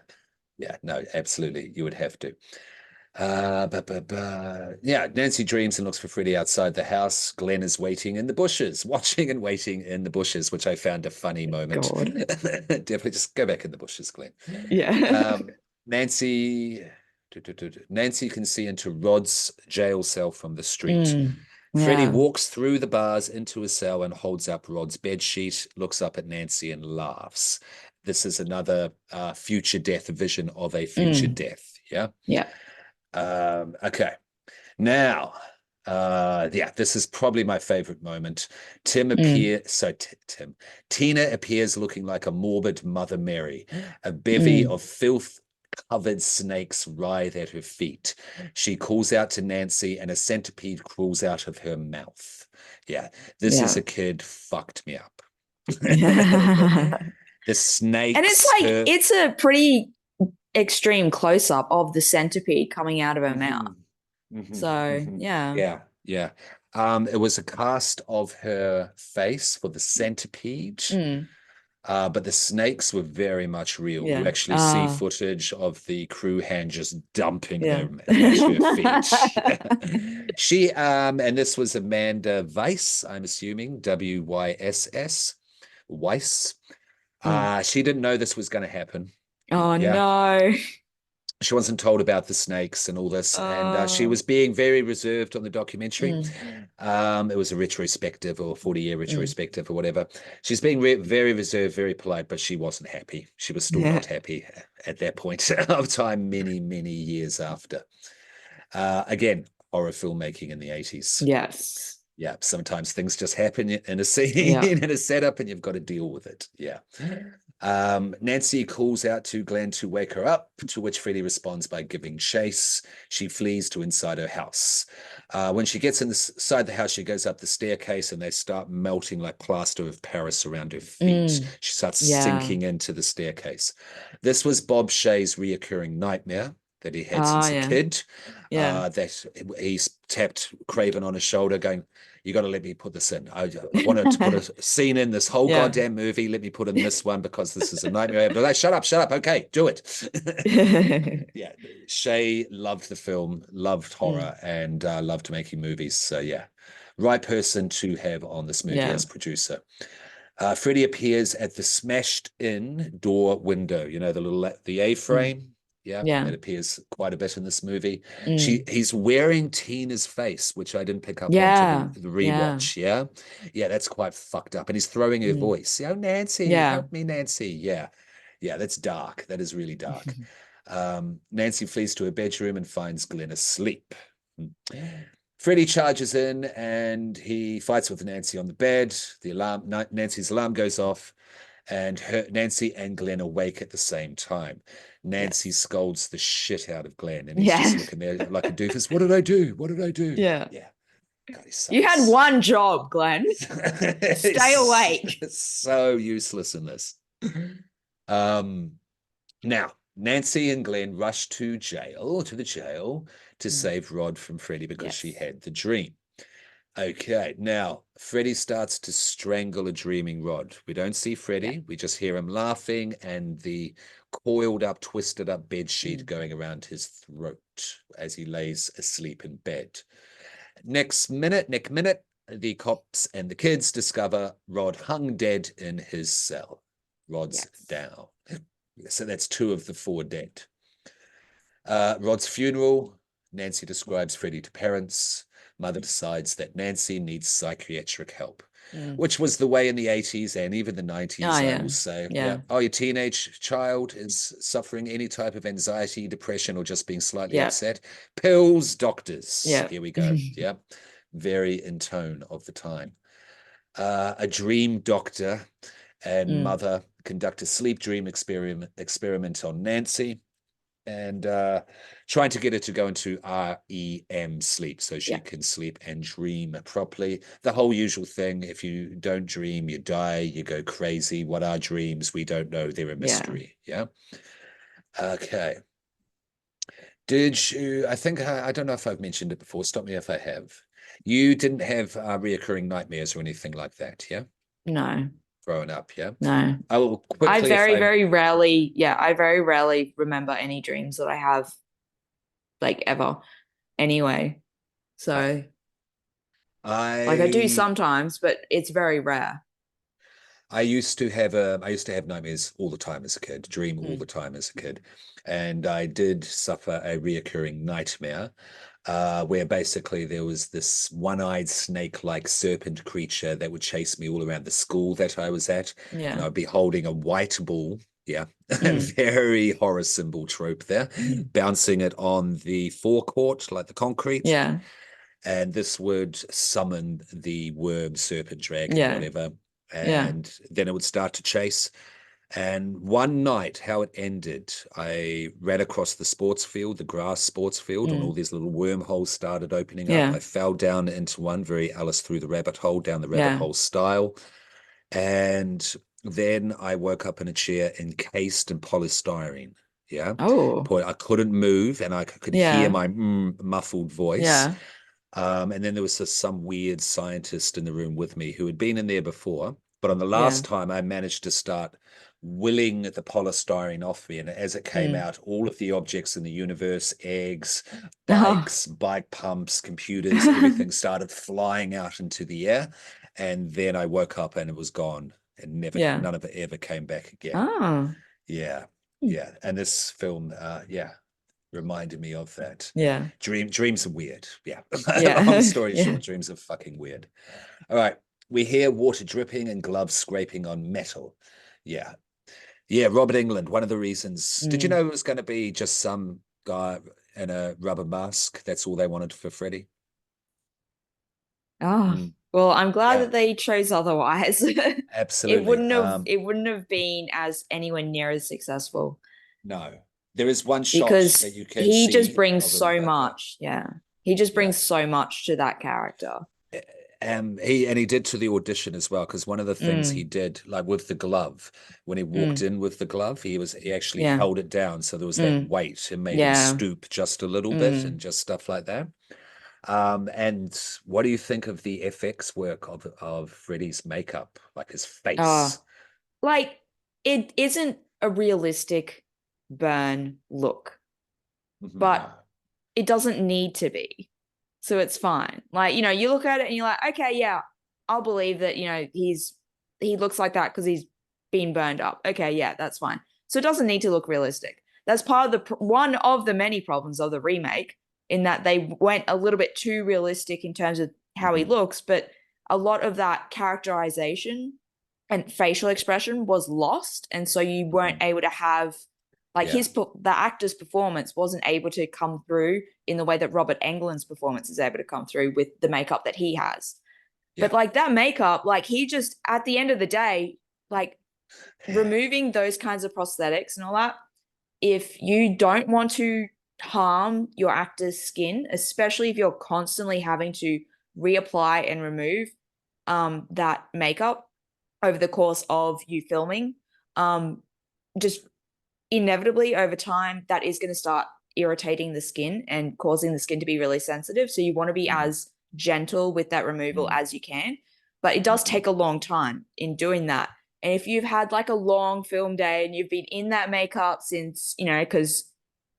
[SPEAKER 1] yeah, no, absolutely, you would have to. Yeah, Nancy dreams and looks for Freddy outside the house. Glenn is waiting in the bushes, watching and waiting in the bushes, which I found a funny moment.
[SPEAKER 2] God.
[SPEAKER 1] Definitely just go back in the bushes, Glenn.
[SPEAKER 2] Yeah.
[SPEAKER 1] Nancy, Nancy can see into Rod's jail cell from the street.
[SPEAKER 2] Mm,
[SPEAKER 1] Freddy
[SPEAKER 2] yeah.
[SPEAKER 1] walks through the bars into his cell and holds up Rod's bed sheet, looks up at Nancy and laughs. This is another future death vision of a future
[SPEAKER 2] Mm,
[SPEAKER 1] death. Yeah.
[SPEAKER 2] yeah.
[SPEAKER 1] Okay. Now, yeah, this is probably my favorite moment.
[SPEAKER 2] Mm,
[SPEAKER 1] Tina appears looking like a morbid Mother Mary. A bevy
[SPEAKER 2] mm,
[SPEAKER 1] of filth covered snakes writhe at her feet. She calls out to Nancy, and a centipede crawls out of her mouth. Yeah, this as
[SPEAKER 2] yeah.
[SPEAKER 1] a kid fucked me up.
[SPEAKER 2] And
[SPEAKER 1] The
[SPEAKER 2] it's
[SPEAKER 1] snakes,
[SPEAKER 2] like
[SPEAKER 1] her.
[SPEAKER 2] it's a pretty extreme close up of the centipede coming out of her mouth.
[SPEAKER 1] Mhm, mhm,
[SPEAKER 2] So
[SPEAKER 1] mhm.
[SPEAKER 2] yeah.
[SPEAKER 1] Yeah, yeah. It was a cast of her face for the centipede,
[SPEAKER 2] Mm,
[SPEAKER 1] but the snakes were very much real. You
[SPEAKER 2] yeah.
[SPEAKER 1] actually see footage of the crew hand just dumping
[SPEAKER 2] Yeah.
[SPEAKER 1] them at her feet. And this was Amanda Weiss, I'm assuming, Wyss, Weiss.
[SPEAKER 2] Mm.
[SPEAKER 1] She didn't know this was going to happen.
[SPEAKER 2] Oh
[SPEAKER 1] Yeah,
[SPEAKER 2] no.
[SPEAKER 1] she wasn't told about the snakes and all this, and she
[SPEAKER 2] Oh.
[SPEAKER 1] was being very reserved on the documentary.
[SPEAKER 2] Mm,
[SPEAKER 1] It was a retrospective or 40-year
[SPEAKER 2] mm.
[SPEAKER 1] retrospective or whatever. She's being very reserved, very polite, but she wasn't happy. She was still
[SPEAKER 2] Yeah.
[SPEAKER 1] not happy at that point of time, many years after. Again, horror filmmaking in the 80s.
[SPEAKER 2] Yes.
[SPEAKER 1] Yeah, sometimes things just happen in a scene,
[SPEAKER 2] Yeah.
[SPEAKER 1] in a setup, and you've got to deal with it. Yeah. Nancy calls out to Glenn to wake her up, to which Freddy responds by giving chase. She flees to inside her house. When she gets inside the house, she goes up the staircase and they start melting like plaster of Paris around her feet.
[SPEAKER 2] Mm,
[SPEAKER 1] She starts
[SPEAKER 2] yeah.
[SPEAKER 1] sinking into the staircase. This was Bob Shaye's reoccurring nightmare. that he had
[SPEAKER 2] Oh
[SPEAKER 1] since a
[SPEAKER 2] yeah.
[SPEAKER 1] kid.
[SPEAKER 2] Yeah.
[SPEAKER 1] That he's tapped Craven on his shoulder, going, "You got to let me put this in. I wanted to put a scene in this whole
[SPEAKER 2] Yeah.
[SPEAKER 1] goddamn movie. Let me put in this one because this is a nightmare." But like, shut up. Okay, do it. Yeah, Shay loved the film, loved
[SPEAKER 2] Mm,
[SPEAKER 1] horror, and loved making movies. So yeah, right person to have on this movie
[SPEAKER 2] yeah.
[SPEAKER 1] as producer. Freddy appears at the smashed in door window, the
[SPEAKER 2] Mm,
[SPEAKER 1] A-frame. Yeah,
[SPEAKER 2] yeah.
[SPEAKER 1] that appears quite a bit in this movie.
[SPEAKER 2] Mm,
[SPEAKER 1] He's wearing Tina's face, which I didn't pick up on to
[SPEAKER 2] yeah.
[SPEAKER 1] the
[SPEAKER 2] Yeah.
[SPEAKER 1] rewatch. Yeah. Yeah, that's quite fucked up. And he's throwing her
[SPEAKER 2] Mm,
[SPEAKER 1] voice. Oh, Nancy,
[SPEAKER 2] yeah.
[SPEAKER 1] help me, Nancy. Yeah. Yeah, that's dark. That is really dark. Nancy flees to her bedroom and finds Glenn asleep. Freddy charges in and he fights with Nancy on the bed. Nancy's alarm goes off, and Nancy and Glenn awake at the same time. Nancy
[SPEAKER 2] Yes.
[SPEAKER 1] scolds the shit out of Glenn, and he's just
[SPEAKER 2] Yeah.
[SPEAKER 1] looking there like a doofus. What did I do? What did I do?
[SPEAKER 2] Yeah.
[SPEAKER 1] Yeah, God, he
[SPEAKER 2] You had
[SPEAKER 1] sucks.
[SPEAKER 2] one job, Glenn. Stay awake.
[SPEAKER 1] It's so useless in this. Um, Now, Nancy and Glenn rush to the jail, to
[SPEAKER 2] Mm,
[SPEAKER 1] save Rod from Freddy because she
[SPEAKER 2] yes.
[SPEAKER 1] had the dream. Okay, now Freddy starts to strangle a dreaming Rod. We don't see
[SPEAKER 2] Yeah.
[SPEAKER 1] Freddy, we just hear him laughing and the coiled up, twisted up bed sheet
[SPEAKER 2] Mm,
[SPEAKER 1] going around his throat as he lays asleep in bed. Next minute, the cops and the kids discover Rod hung dead in his cell. Rod's
[SPEAKER 2] yes.
[SPEAKER 1] down. So that's 2 of the 4 dead. Rod's funeral. Nancy describes Freddy to parents. Mother decides that Nancy needs psychiatric help,
[SPEAKER 2] Mm.
[SPEAKER 1] which was the way in the 80s and even the
[SPEAKER 2] Oh
[SPEAKER 1] 90s, I
[SPEAKER 2] yeah.
[SPEAKER 1] will say. Yeah.
[SPEAKER 2] Yeah.
[SPEAKER 1] Oh, your teenage child is suffering any type of anxiety, depression, or just being slightly
[SPEAKER 2] Yeah.
[SPEAKER 1] upset. Pills, doctors.
[SPEAKER 2] Yeah.
[SPEAKER 1] Here we go. Yeah. Very in tone of the time. A dream doctor and
[SPEAKER 2] Mm,
[SPEAKER 1] mother conduct a sleep dream experiment on Nancy, and trying to get her to go into REM sleep so she
[SPEAKER 2] yeah.
[SPEAKER 1] can sleep and dream properly. The whole usual thing. If you don't dream, you die, you go crazy. What are dreams? We don't know. They're a
[SPEAKER 2] Yeah.
[SPEAKER 1] mystery. Yeah. Okay. Did you? I think I don't know if I've mentioned it before. Stop me if I have. You didn't have reoccurring nightmares or anything like that, yeah?
[SPEAKER 2] No.
[SPEAKER 1] Growing up, yeah?
[SPEAKER 2] No.
[SPEAKER 1] I will
[SPEAKER 2] I
[SPEAKER 1] quickly, if
[SPEAKER 2] very,
[SPEAKER 1] I
[SPEAKER 2] very rarely, yeah, I very rarely remember any dreams that I have, like ever, anyway. So, like, I do
[SPEAKER 1] I
[SPEAKER 2] sometimes, but it's very rare.
[SPEAKER 1] I used to have nightmares all the time as a kid, dream all
[SPEAKER 2] Mm,
[SPEAKER 1] the time as a kid, and I did suffer a reoccurring nightmare, where basically there was this one-eyed snake-like serpent creature that would chase me all around the school that I was at, and
[SPEAKER 2] yeah.
[SPEAKER 1] I'd be holding a white ball. Yeah,
[SPEAKER 2] Mm,
[SPEAKER 1] very horror symbol trope there, bouncing it on the forecourt like the concrete,
[SPEAKER 2] yeah.
[SPEAKER 1] and this would summon the worm, serpent, dragon,
[SPEAKER 2] Yeah.
[SPEAKER 1] whatever,
[SPEAKER 2] Yeah.
[SPEAKER 1] and then it would start to chase. And one night, how it ended, I ran across the sports field, the grass sports field, and all
[SPEAKER 2] Mm,
[SPEAKER 1] these little wormholes started opening up.
[SPEAKER 2] yeah.
[SPEAKER 1] I fell down into one, very Alice through the rabbit hole, down the rabbit
[SPEAKER 2] Yeah.
[SPEAKER 1] hole style. And then I woke up in a chair encased in polystyrene. Yeah.
[SPEAKER 2] Oh,
[SPEAKER 1] I couldn't move and I could hear
[SPEAKER 2] yeah.
[SPEAKER 1] my muffled voice.
[SPEAKER 2] Yeah.
[SPEAKER 1] And then there was some weird scientist in the room with me who had been in there before. But on the
[SPEAKER 2] Yeah.
[SPEAKER 1] last time, I managed to start willing the polystyrene off me. And as it came
[SPEAKER 2] Mm.
[SPEAKER 1] out, all of the objects in the universe, eggs,
[SPEAKER 2] Oh.
[SPEAKER 1] bikes, bike pumps, computers, everything started flying out into the air. And then I woke up and it was gone. And
[SPEAKER 2] Yeah.
[SPEAKER 1] none of it ever came back again.
[SPEAKER 2] Oh.
[SPEAKER 1] Yeah.
[SPEAKER 2] Mm,
[SPEAKER 1] Yeah. And this film, yeah, reminded me of that.
[SPEAKER 2] yeah.
[SPEAKER 1] Dreams are weird. Yeah. Long
[SPEAKER 2] Yeah.
[SPEAKER 1] story
[SPEAKER 2] Yeah.
[SPEAKER 1] short, dreams are fucking weird. All right. We hear water dripping and gloves scraping on metal. Yeah. Yeah, Robert England, one of the reasons. Did you
[SPEAKER 2] Mm.
[SPEAKER 1] know it was going to be just some guy in a rubber mask? That's all they wanted for Freddy.
[SPEAKER 2] Oh,
[SPEAKER 1] Mm,
[SPEAKER 2] well, I'm glad
[SPEAKER 1] yeah,
[SPEAKER 2] that they chose otherwise.
[SPEAKER 1] absolutely.
[SPEAKER 2] It wouldn't have been as anywhere near as successful
[SPEAKER 1] No. There is one shot
[SPEAKER 2] because
[SPEAKER 1] that you can
[SPEAKER 2] he just
[SPEAKER 1] see
[SPEAKER 2] brings
[SPEAKER 1] of him,
[SPEAKER 2] so
[SPEAKER 1] but yeah.
[SPEAKER 2] much. Yeah. He just
[SPEAKER 1] Yeah.
[SPEAKER 2] brings so much to that character.
[SPEAKER 1] He did to the audition as well, because one of the things he
[SPEAKER 2] Mm,
[SPEAKER 1] did, like with the glove, when he walked
[SPEAKER 2] mm,
[SPEAKER 1] in with the glove, he actually
[SPEAKER 2] yeah.
[SPEAKER 1] held it down, so there was that
[SPEAKER 2] Mm,
[SPEAKER 1] weight and made him
[SPEAKER 2] yeah.
[SPEAKER 1] stoop just a little bit and
[SPEAKER 2] Mm.
[SPEAKER 1] just stuff like that. And what do you think of the FX work of Freddy's makeup, like his face?
[SPEAKER 2] Oh, like it isn't a realistic burn look,
[SPEAKER 1] Mhm.
[SPEAKER 2] but it doesn't need to be. So it's fine. Like, you look at it and you're like, okay, yeah, I'll believe that, he looks like that because he's been burned up. Okay, yeah, that's fine. So it doesn't need to look realistic. That's part of one of the many problems of the remake, in that they went a little bit too realistic in terms of how he
[SPEAKER 1] Mhm.
[SPEAKER 2] looks, but a lot of that characterization and facial expression was lost, and so you weren't
[SPEAKER 1] Mhm.
[SPEAKER 2] able to have, like,
[SPEAKER 1] Yeah,
[SPEAKER 2] the actor's performance wasn't able to come through in the way that Robert Englund's performance is able to come through with the makeup that he has. But
[SPEAKER 1] yeah.
[SPEAKER 2] like that makeup, like, he just, at the end of the day, like, removing those kinds of prosthetics and all that, if you don't want to harm your actor's skin, especially if you're constantly having to reapply and remove that makeup over the course of you filming, um, just inevitably over time, that is going to start irritating the skin and causing the skin to be really sensitive. So you want to be
[SPEAKER 1] Mhm.
[SPEAKER 2] as gentle with that removal
[SPEAKER 1] Mhm.
[SPEAKER 2] as you can. But it does
[SPEAKER 1] Mhm.
[SPEAKER 2] take a long time in doing that. And if you've had like a long film day and you've been in that makeup since, because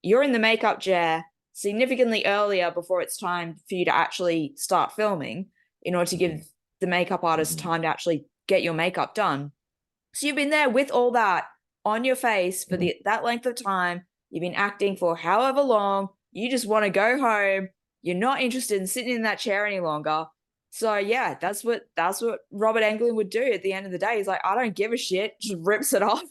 [SPEAKER 2] you're in the makeup chair significantly earlier before it's time for you to actually start filming, in order to
[SPEAKER 1] Mhm.
[SPEAKER 2] give the makeup artist
[SPEAKER 1] Mhm.
[SPEAKER 2] time to actually get your makeup done. So you've been there with all that on your face for that length of time. You've been acting for however long. You just want to go home. You're not interested in sitting in that chair any longer. So yeah, that's what Robert Englund would do at the end of the day. He's like, I don't give a shit. Just rips it off.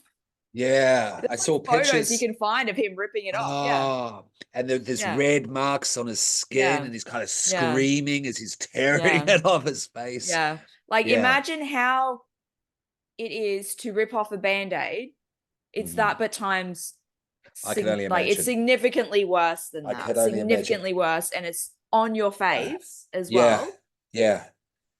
[SPEAKER 1] Yeah,
[SPEAKER 2] There's
[SPEAKER 1] I
[SPEAKER 2] like
[SPEAKER 1] saw
[SPEAKER 2] photos you
[SPEAKER 1] pictures.
[SPEAKER 2] can find of him ripping it off. Yeah,
[SPEAKER 1] Oh, and there's
[SPEAKER 2] yeah,
[SPEAKER 1] red marks on his skin,
[SPEAKER 2] yeah,
[SPEAKER 1] and he's kind of
[SPEAKER 2] yeah,
[SPEAKER 1] screaming as he's tearing
[SPEAKER 2] yeah,
[SPEAKER 1] it off his face.
[SPEAKER 2] yeah. Like,
[SPEAKER 1] Yeah.
[SPEAKER 2] imagine how it is to rip off a band-aid. It's
[SPEAKER 1] Mhm.
[SPEAKER 2] that, but times
[SPEAKER 1] I can only
[SPEAKER 2] like, it's
[SPEAKER 1] imagine.
[SPEAKER 2] significantly worse than
[SPEAKER 1] I
[SPEAKER 2] that.
[SPEAKER 1] can only imagine.
[SPEAKER 2] Significantly worse, and it's on your
[SPEAKER 1] Uh,
[SPEAKER 2] face as
[SPEAKER 1] yeah,
[SPEAKER 2] well.
[SPEAKER 1] yeah.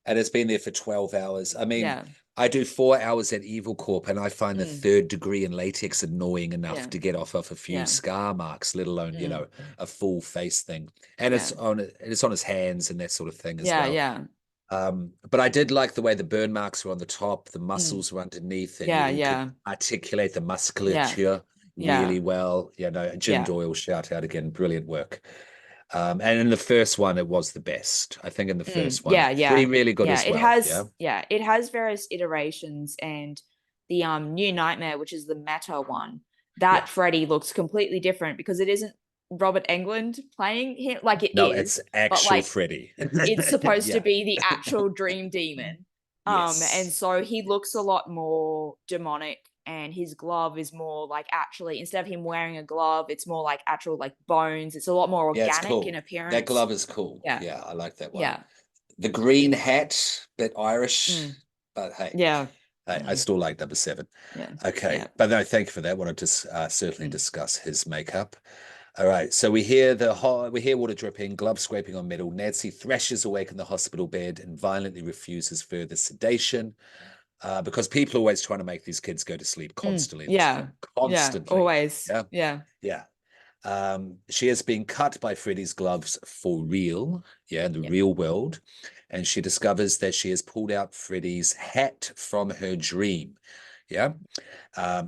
[SPEAKER 1] And it's been there for 12 hours. I mean,
[SPEAKER 2] Yeah.
[SPEAKER 1] I do 4 hours at Evil Corp, and I find the
[SPEAKER 2] Mm.
[SPEAKER 1] third degree in latex annoying enough
[SPEAKER 2] Yeah.
[SPEAKER 1] to get off of a few
[SPEAKER 2] Yeah.
[SPEAKER 1] scar marks, let alone,
[SPEAKER 2] Mm.
[SPEAKER 1] a full face thing. And
[SPEAKER 2] Yeah.
[SPEAKER 1] it's on his hands and that sort of thing as
[SPEAKER 2] Yeah.
[SPEAKER 1] well.
[SPEAKER 2] Yeah.
[SPEAKER 1] But I did like the way the burn marks were on the top, the
[SPEAKER 2] Mm.
[SPEAKER 1] muscles were underneath, and
[SPEAKER 2] Yeah.
[SPEAKER 1] he could
[SPEAKER 2] Yeah.
[SPEAKER 1] articulate the
[SPEAKER 2] Yeah.
[SPEAKER 1] musculature
[SPEAKER 2] Yeah.
[SPEAKER 1] really well. Jim
[SPEAKER 2] Yeah.
[SPEAKER 1] Doyle, shout out again, brilliant work. And in the first one, it was the best. I think in the
[SPEAKER 2] Mm.
[SPEAKER 1] first one,
[SPEAKER 2] Yeah.
[SPEAKER 1] pretty
[SPEAKER 2] Yeah.
[SPEAKER 1] really good
[SPEAKER 2] Yeah.
[SPEAKER 1] as well. Yeah.
[SPEAKER 2] It has various iterations, and the New Nightmare, which is the meta one,
[SPEAKER 1] Yeah.
[SPEAKER 2] that Freddy looks completely different because it isn't Robert Englund playing him, like, it
[SPEAKER 1] No, it's
[SPEAKER 2] is, but
[SPEAKER 1] actual
[SPEAKER 2] like,
[SPEAKER 1] Freddy.
[SPEAKER 2] it's supposed to
[SPEAKER 1] Yeah.
[SPEAKER 2] be the actual dream demon. And
[SPEAKER 1] Yes.
[SPEAKER 2] so he looks a lot more demonic, and his glove is more like, actually, instead of him wearing a glove, it's more like actual, like, bones. It's a lot more
[SPEAKER 1] Yeah, it's
[SPEAKER 2] organic in
[SPEAKER 1] cool. That
[SPEAKER 2] appearance.
[SPEAKER 1] glove is cool.
[SPEAKER 2] Yeah.
[SPEAKER 1] Yeah, I like that one.
[SPEAKER 2] Yeah.
[SPEAKER 1] The green hat, bit Irish,
[SPEAKER 2] Mm.
[SPEAKER 1] but hey,
[SPEAKER 2] Yeah.
[SPEAKER 1] I
[SPEAKER 2] Mm.
[SPEAKER 1] still like number seven.
[SPEAKER 2] Yeah.
[SPEAKER 1] Okay,
[SPEAKER 2] Yeah.
[SPEAKER 1] but no, thank you for that. Wanted to certainly
[SPEAKER 2] Mm.
[SPEAKER 1] discuss his makeup. All right, so we hear water dripping, gloves scraping on metal. Nancy thrashes awake in the hospital bed and violently refuses further sedation, because people are always trying to make these kids go to sleep
[SPEAKER 2] Mm.
[SPEAKER 1] constantly in this
[SPEAKER 2] Yeah.
[SPEAKER 1] film,
[SPEAKER 2] Yeah.
[SPEAKER 1] constantly.
[SPEAKER 2] Always.
[SPEAKER 1] Yeah,
[SPEAKER 2] Yeah.
[SPEAKER 1] yeah. She has been cut by Freddy's gloves for real, yeah, in the
[SPEAKER 2] Yeah.
[SPEAKER 1] real world, and she discovers that she has pulled out Freddy's hat from her dream, yeah,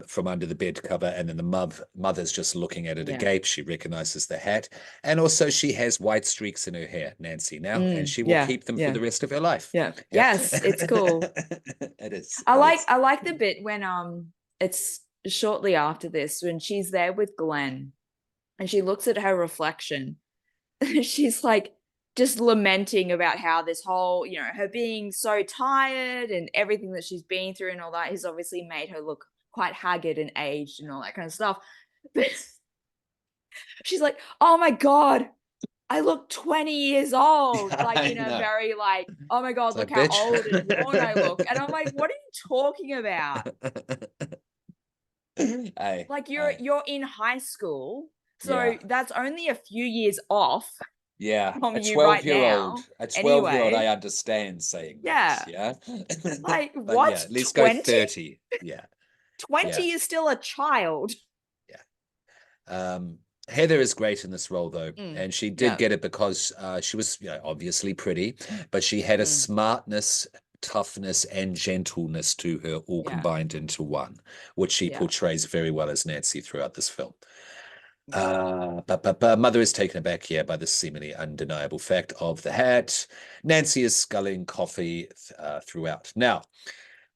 [SPEAKER 1] from under the bed cover, and then the mother's just looking at it
[SPEAKER 2] Yeah.
[SPEAKER 1] agape. She recognizes the hat, and also she has white streaks in her hair, Nancy, now, and
[SPEAKER 2] Mm.
[SPEAKER 1] she will
[SPEAKER 2] Yeah.
[SPEAKER 1] keep them for
[SPEAKER 2] Yeah.
[SPEAKER 1] the rest of her life.
[SPEAKER 2] Yeah.
[SPEAKER 1] Yeah,
[SPEAKER 2] Yes. It's cool.
[SPEAKER 1] it is.
[SPEAKER 2] I
[SPEAKER 1] It
[SPEAKER 2] like
[SPEAKER 1] is.
[SPEAKER 2] I like the bit when it's shortly after this, when she's there with Glenn and she looks at her reflection. She's like just lamenting about how this whole, her being so tired and everything that she's been through and all that has obviously made her look quite haggard and aged and all that kind of stuff. But she's like, "Oh my God, I look 20 years old," like,
[SPEAKER 1] I
[SPEAKER 2] in a
[SPEAKER 1] know.
[SPEAKER 2] very, like, "Oh my
[SPEAKER 1] It's
[SPEAKER 2] God, look
[SPEAKER 1] like,
[SPEAKER 2] how
[SPEAKER 1] bitch.
[SPEAKER 2] old and worn I look." And I'm like, "What are you talking about?
[SPEAKER 1] Hey,
[SPEAKER 2] Like, you're
[SPEAKER 1] hey.
[SPEAKER 2] you're in high school, so
[SPEAKER 1] Yeah.
[SPEAKER 2] that's only a few years off."
[SPEAKER 1] Yeah,
[SPEAKER 2] from
[SPEAKER 1] a
[SPEAKER 2] you right
[SPEAKER 1] 12-year-old,
[SPEAKER 2] now.
[SPEAKER 1] a 12-year-old, I
[SPEAKER 2] Anyway,
[SPEAKER 1] understand saying that,
[SPEAKER 2] yeah.
[SPEAKER 1] yeah.
[SPEAKER 2] Like
[SPEAKER 1] But yeah,
[SPEAKER 2] what?
[SPEAKER 1] at least go
[SPEAKER 2] 20?
[SPEAKER 1] 30. Yeah,
[SPEAKER 2] 20
[SPEAKER 1] yeah,
[SPEAKER 2] is still a child.
[SPEAKER 1] yeah. Heather is great in this role though,
[SPEAKER 2] Mm,
[SPEAKER 1] and she did
[SPEAKER 2] yeah.
[SPEAKER 1] get it because she was, obviously pretty, but she had a
[SPEAKER 2] Mm,
[SPEAKER 1] smartness, toughness, and gentleness to her all
[SPEAKER 2] yeah.
[SPEAKER 1] combined into one, which she
[SPEAKER 2] Yeah.
[SPEAKER 1] portrays very well as Nancy throughout this film.
[SPEAKER 2] Yeah.
[SPEAKER 1] But Mother is taken aback here by the seemingly undeniable fact of the hat. Nancy is sculling coffee throughout. Now,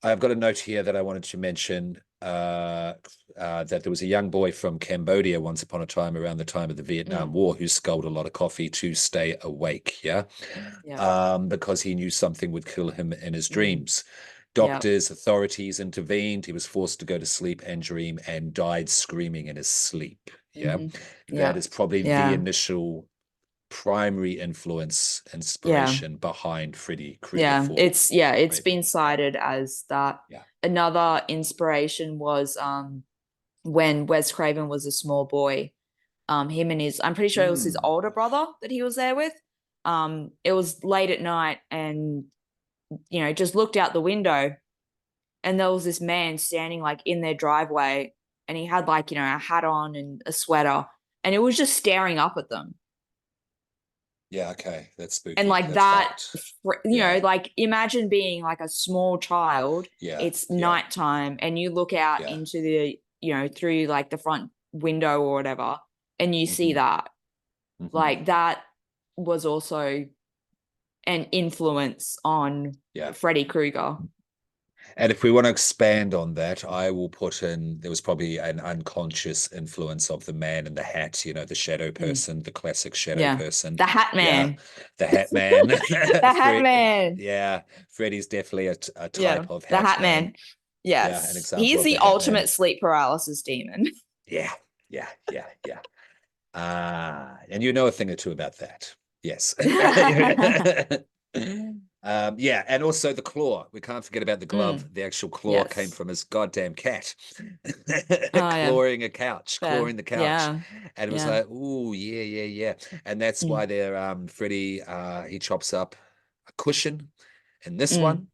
[SPEAKER 1] I've got a note here that I wanted to mention that there was a young boy from Cambodia once upon a time around the time of the Vietnam
[SPEAKER 2] Mm,
[SPEAKER 1] War who sculled a lot of coffee to stay awake, yeah,
[SPEAKER 2] yeah.
[SPEAKER 1] because he knew something would kill him in his
[SPEAKER 2] Mm,
[SPEAKER 1] dreams.
[SPEAKER 2] yeah.
[SPEAKER 1] Doctors, authorities intervened. He was forced to go to sleep and dream and died screaming in his sleep. Yeah.
[SPEAKER 2] Hmm.
[SPEAKER 1] That
[SPEAKER 2] Yeah.
[SPEAKER 1] is probably the
[SPEAKER 2] Yeah.
[SPEAKER 1] initial primary
[SPEAKER 2] Yeah.
[SPEAKER 1] inspiration behind Freddy Krueger
[SPEAKER 2] Yeah.
[SPEAKER 1] for
[SPEAKER 2] It's
[SPEAKER 1] Craven.
[SPEAKER 2] been cited as that.
[SPEAKER 1] Yeah.
[SPEAKER 2] Another inspiration was when Wes Craven was a small boy. Him and his, I'm pretty sure it was his
[SPEAKER 1] Mm.
[SPEAKER 2] older brother that he was there with. It was late at night and just looked out the window and there was this man standing like in their driveway and he had like, a hat on and a sweater and it was just staring up at them.
[SPEAKER 1] Yeah, okay. That's
[SPEAKER 2] And
[SPEAKER 1] spooky.
[SPEAKER 2] like
[SPEAKER 1] That's
[SPEAKER 2] that,
[SPEAKER 1] fucked. Yeah.
[SPEAKER 2] like imagine being like a small child,
[SPEAKER 1] Yeah.
[SPEAKER 2] it's
[SPEAKER 1] Yeah.
[SPEAKER 2] nighttime and you look out
[SPEAKER 1] Yeah.
[SPEAKER 2] into through like the front window or whatever and you see
[SPEAKER 1] Hmm.
[SPEAKER 2] that.
[SPEAKER 1] Hmm.
[SPEAKER 2] Like that was also an influence on
[SPEAKER 1] Yeah.
[SPEAKER 2] Freddy Krueger.
[SPEAKER 1] And if we want to expand on that, I will put in there was probably an unconscious influence of the man in the hat, the shadow
[SPEAKER 2] Mm,
[SPEAKER 1] person, the classic shadow
[SPEAKER 2] yeah.
[SPEAKER 1] person.
[SPEAKER 2] The Hat
[SPEAKER 1] Yeah,
[SPEAKER 2] Man.
[SPEAKER 1] the hat man.
[SPEAKER 2] The Hat Man.
[SPEAKER 1] Yeah, Freddy's definitely a
[SPEAKER 2] Yeah.
[SPEAKER 1] type of
[SPEAKER 2] The
[SPEAKER 1] hat
[SPEAKER 2] Hat
[SPEAKER 1] man.
[SPEAKER 2] Man.
[SPEAKER 1] Yeah, an
[SPEAKER 2] Yes.
[SPEAKER 1] example
[SPEAKER 2] He's
[SPEAKER 1] of the
[SPEAKER 2] the
[SPEAKER 1] hat man.
[SPEAKER 2] ultimate sleep paralysis demon.
[SPEAKER 1] Yeah, yeah, yeah, yeah. And you know a thing or two about that. Yes. Yeah, and also the claw. We can't forget about the glove.
[SPEAKER 2] Mm,
[SPEAKER 1] The actual claw came
[SPEAKER 2] yes.
[SPEAKER 1] from his goddamn cat,
[SPEAKER 2] Oh yeah.
[SPEAKER 1] clawing a couch,
[SPEAKER 2] Fair.
[SPEAKER 1] clawing the couch,
[SPEAKER 2] Yeah.
[SPEAKER 1] and it was
[SPEAKER 2] Yeah.
[SPEAKER 1] like, oh yeah, yeah, yeah, and that's
[SPEAKER 2] Mm,
[SPEAKER 1] why they're Freddy. He chops up a cushion in this
[SPEAKER 2] mm,
[SPEAKER 1] one.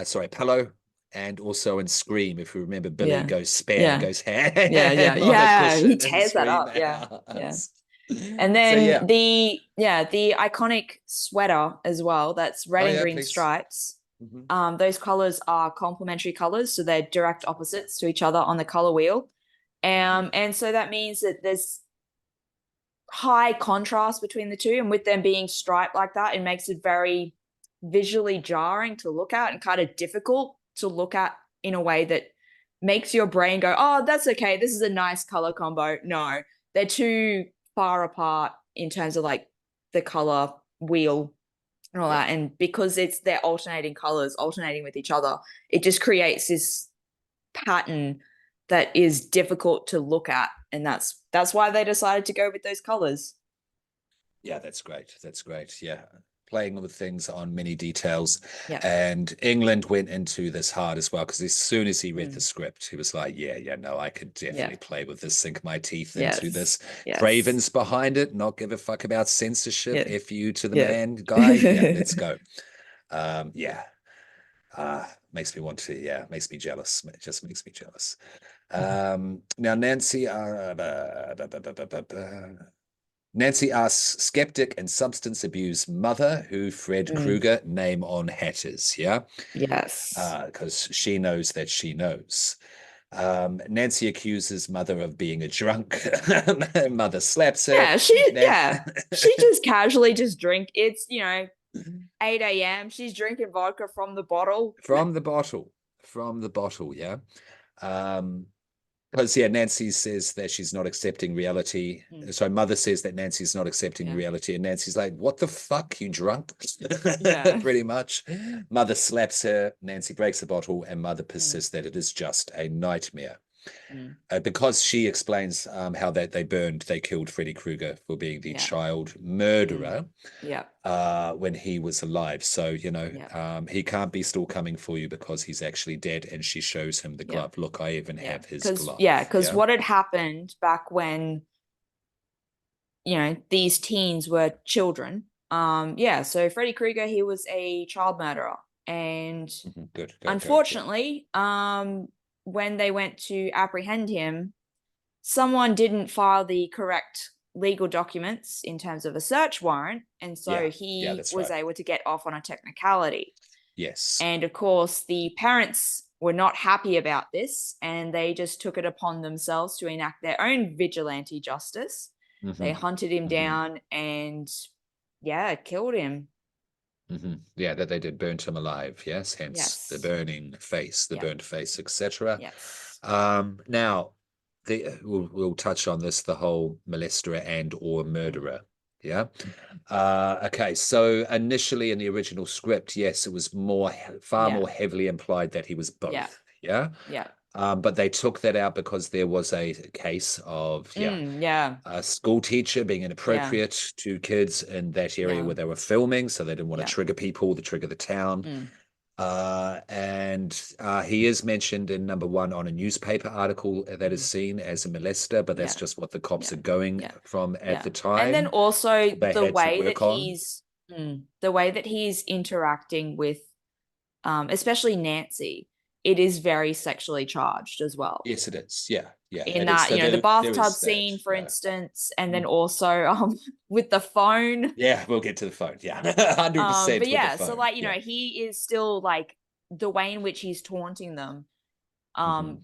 [SPEAKER 1] Sorry, pillow, and also in Scream. If you remember, Billy
[SPEAKER 2] yeah.
[SPEAKER 1] goes
[SPEAKER 2] Yeah.
[SPEAKER 1] goes
[SPEAKER 2] Yeah. Yeah.
[SPEAKER 1] ham on a
[SPEAKER 2] Yeah. He
[SPEAKER 1] cushion in
[SPEAKER 2] tears that
[SPEAKER 1] Scream
[SPEAKER 2] up. Yeah. Yeah.
[SPEAKER 1] House.
[SPEAKER 2] And
[SPEAKER 1] So
[SPEAKER 2] then
[SPEAKER 1] yeah.
[SPEAKER 2] the iconic sweater as well, that's red
[SPEAKER 1] Oh
[SPEAKER 2] and
[SPEAKER 1] yeah,
[SPEAKER 2] green
[SPEAKER 1] please.
[SPEAKER 2] stripes.
[SPEAKER 1] Mhm.
[SPEAKER 2] Those colors are complementary colors, so they're direct opposites to each other on the color wheel.
[SPEAKER 1] Mhm.
[SPEAKER 2] And so that means that there's high contrast between the two, and with them being striped like that, it makes it very visually jarring to look at and kind of difficult to look at in a way that makes your brain go, oh, that's okay. This is a nice color combo. No, they're too far apart in terms of like the color wheel and all
[SPEAKER 1] Yeah.
[SPEAKER 2] that. And because they're alternating colors, alternating with each other, it just creates this pattern that is difficult to look at. And that's why they decided to go with those colors.
[SPEAKER 1] Yeah, that's great. That's great. Yeah. Playing with things on many details.
[SPEAKER 2] Yeah.
[SPEAKER 1] And England went into this hard as well, because as soon as he read the
[SPEAKER 2] Mm.
[SPEAKER 1] script, he was like, yeah, yeah, no, I could
[SPEAKER 2] Yeah.
[SPEAKER 1] definitely play with this, sink my teeth into
[SPEAKER 2] Yes.
[SPEAKER 1] this.
[SPEAKER 2] Yes.
[SPEAKER 1] Craven's behind it, not give a fuck about censorship.
[SPEAKER 2] Yeah.
[SPEAKER 1] F you to the
[SPEAKER 2] Yeah.
[SPEAKER 1] man guy. Yeah, let's go. Yeah. Makes me want to, yeah, makes me jealous. It just makes me jealous. Now Nancy, Nancy asks skeptic and substance abuse mother who Fred
[SPEAKER 2] Mm.
[SPEAKER 1] Krueger name on hatters, yeah?
[SPEAKER 2] Yes.
[SPEAKER 1] Because she knows that she knows. Nancy accuses mother of being a drunk. Mother slaps her.
[SPEAKER 2] Yeah, she
[SPEAKER 1] Nan-
[SPEAKER 2] yeah. She just casually just drink. It's, 8 a.m. She's drinking vodka from the bottle.
[SPEAKER 1] from the bottle, yeah. Because yeah, Nancy says that she's not accepting reality.
[SPEAKER 2] Mm.
[SPEAKER 1] So mother says that Nancy's not accepting
[SPEAKER 2] Yeah.
[SPEAKER 1] reality, and Nancy's like, "What the fuck, you drunk?"
[SPEAKER 2] Yeah.
[SPEAKER 1] Pretty much. Mother slaps her. Nancy breaks the bottle, and mother
[SPEAKER 2] Mm.
[SPEAKER 1] persists that it is just a nightmare.
[SPEAKER 2] Mm.
[SPEAKER 1] Because she explains how they killed Freddy Krueger for being the
[SPEAKER 2] Yeah.
[SPEAKER 1] child
[SPEAKER 2] Mm.
[SPEAKER 1] murderer
[SPEAKER 2] Yeah.
[SPEAKER 1] when he was alive. So,
[SPEAKER 2] Yeah.
[SPEAKER 1] he can't be still coming for you because he's actually dead. And she shows him the
[SPEAKER 2] Yeah.
[SPEAKER 1] glove. Look, I even
[SPEAKER 2] Yeah.
[SPEAKER 1] have his
[SPEAKER 2] Because
[SPEAKER 1] glove.
[SPEAKER 2] because
[SPEAKER 1] Yeah.
[SPEAKER 2] what had happened back when these teens were children. Yeah, so Freddy Krueger, he was a child murderer. And
[SPEAKER 1] Good.
[SPEAKER 2] unfortunately, when they went to apprehend him, someone didn't file the correct legal documents in terms of a search warrant, and so
[SPEAKER 1] Yeah,
[SPEAKER 2] he
[SPEAKER 1] that's
[SPEAKER 2] was
[SPEAKER 1] right.
[SPEAKER 2] able to get off on a technicality.
[SPEAKER 1] Yes.
[SPEAKER 2] And of course, the parents were not happy about this, and they just took it upon themselves to enact their own vigilante justice. They hunted him down and, yeah, killed him.
[SPEAKER 1] Yeah, that they did burnt him alive. Yes, hence the
[SPEAKER 2] Yes.
[SPEAKER 1] burning face, the
[SPEAKER 2] Yep.
[SPEAKER 1] burnt face, etc.
[SPEAKER 2] Yes.
[SPEAKER 1] Now, we'll touch on this, the whole molester and or murderer. Yeah. Okay. So initially in the original script, yes, it was far
[SPEAKER 2] Yeah.
[SPEAKER 1] more heavily implied that he was
[SPEAKER 2] Yeah.
[SPEAKER 1] both. Yeah.
[SPEAKER 2] Yeah.
[SPEAKER 1] But they took that out because there was a case of,
[SPEAKER 2] Yeah.
[SPEAKER 1] a school teacher being
[SPEAKER 2] Yeah.
[SPEAKER 1] inappropriate to kids in that area
[SPEAKER 2] Yeah.
[SPEAKER 1] where they were filming, so they didn't want to
[SPEAKER 2] Yeah.
[SPEAKER 1] trigger people, to trigger the town.
[SPEAKER 2] Mm.
[SPEAKER 1] And he is mentioned in number one on a newspaper article that is
[SPEAKER 2] Mm.
[SPEAKER 1] seen as a molester, but that's
[SPEAKER 2] Yeah.
[SPEAKER 1] just what the cops
[SPEAKER 2] Yeah.
[SPEAKER 1] are going
[SPEAKER 2] Yeah.
[SPEAKER 1] from at
[SPEAKER 2] Yeah.
[SPEAKER 1] the
[SPEAKER 2] And then
[SPEAKER 1] time.
[SPEAKER 2] also
[SPEAKER 1] They had to work on.
[SPEAKER 2] the way that he's interacting with especially Nancy, it is very sexually charged as well.
[SPEAKER 1] Yes, it is. Yeah,
[SPEAKER 2] In
[SPEAKER 1] it is.
[SPEAKER 2] that,
[SPEAKER 1] So
[SPEAKER 2] the
[SPEAKER 1] there
[SPEAKER 2] bathtub
[SPEAKER 1] is that.
[SPEAKER 2] scene, for
[SPEAKER 1] Yeah.
[SPEAKER 2] instance, and then
[SPEAKER 1] Mhm.
[SPEAKER 2] also with the phone.
[SPEAKER 1] Yeah, we'll get to the phone. Yeah, 100%
[SPEAKER 2] But
[SPEAKER 1] with the
[SPEAKER 2] yeah, so
[SPEAKER 1] phone.
[SPEAKER 2] like,
[SPEAKER 1] Yeah.
[SPEAKER 2] he is still like the way in which he's taunting them. Um,
[SPEAKER 1] Mhm.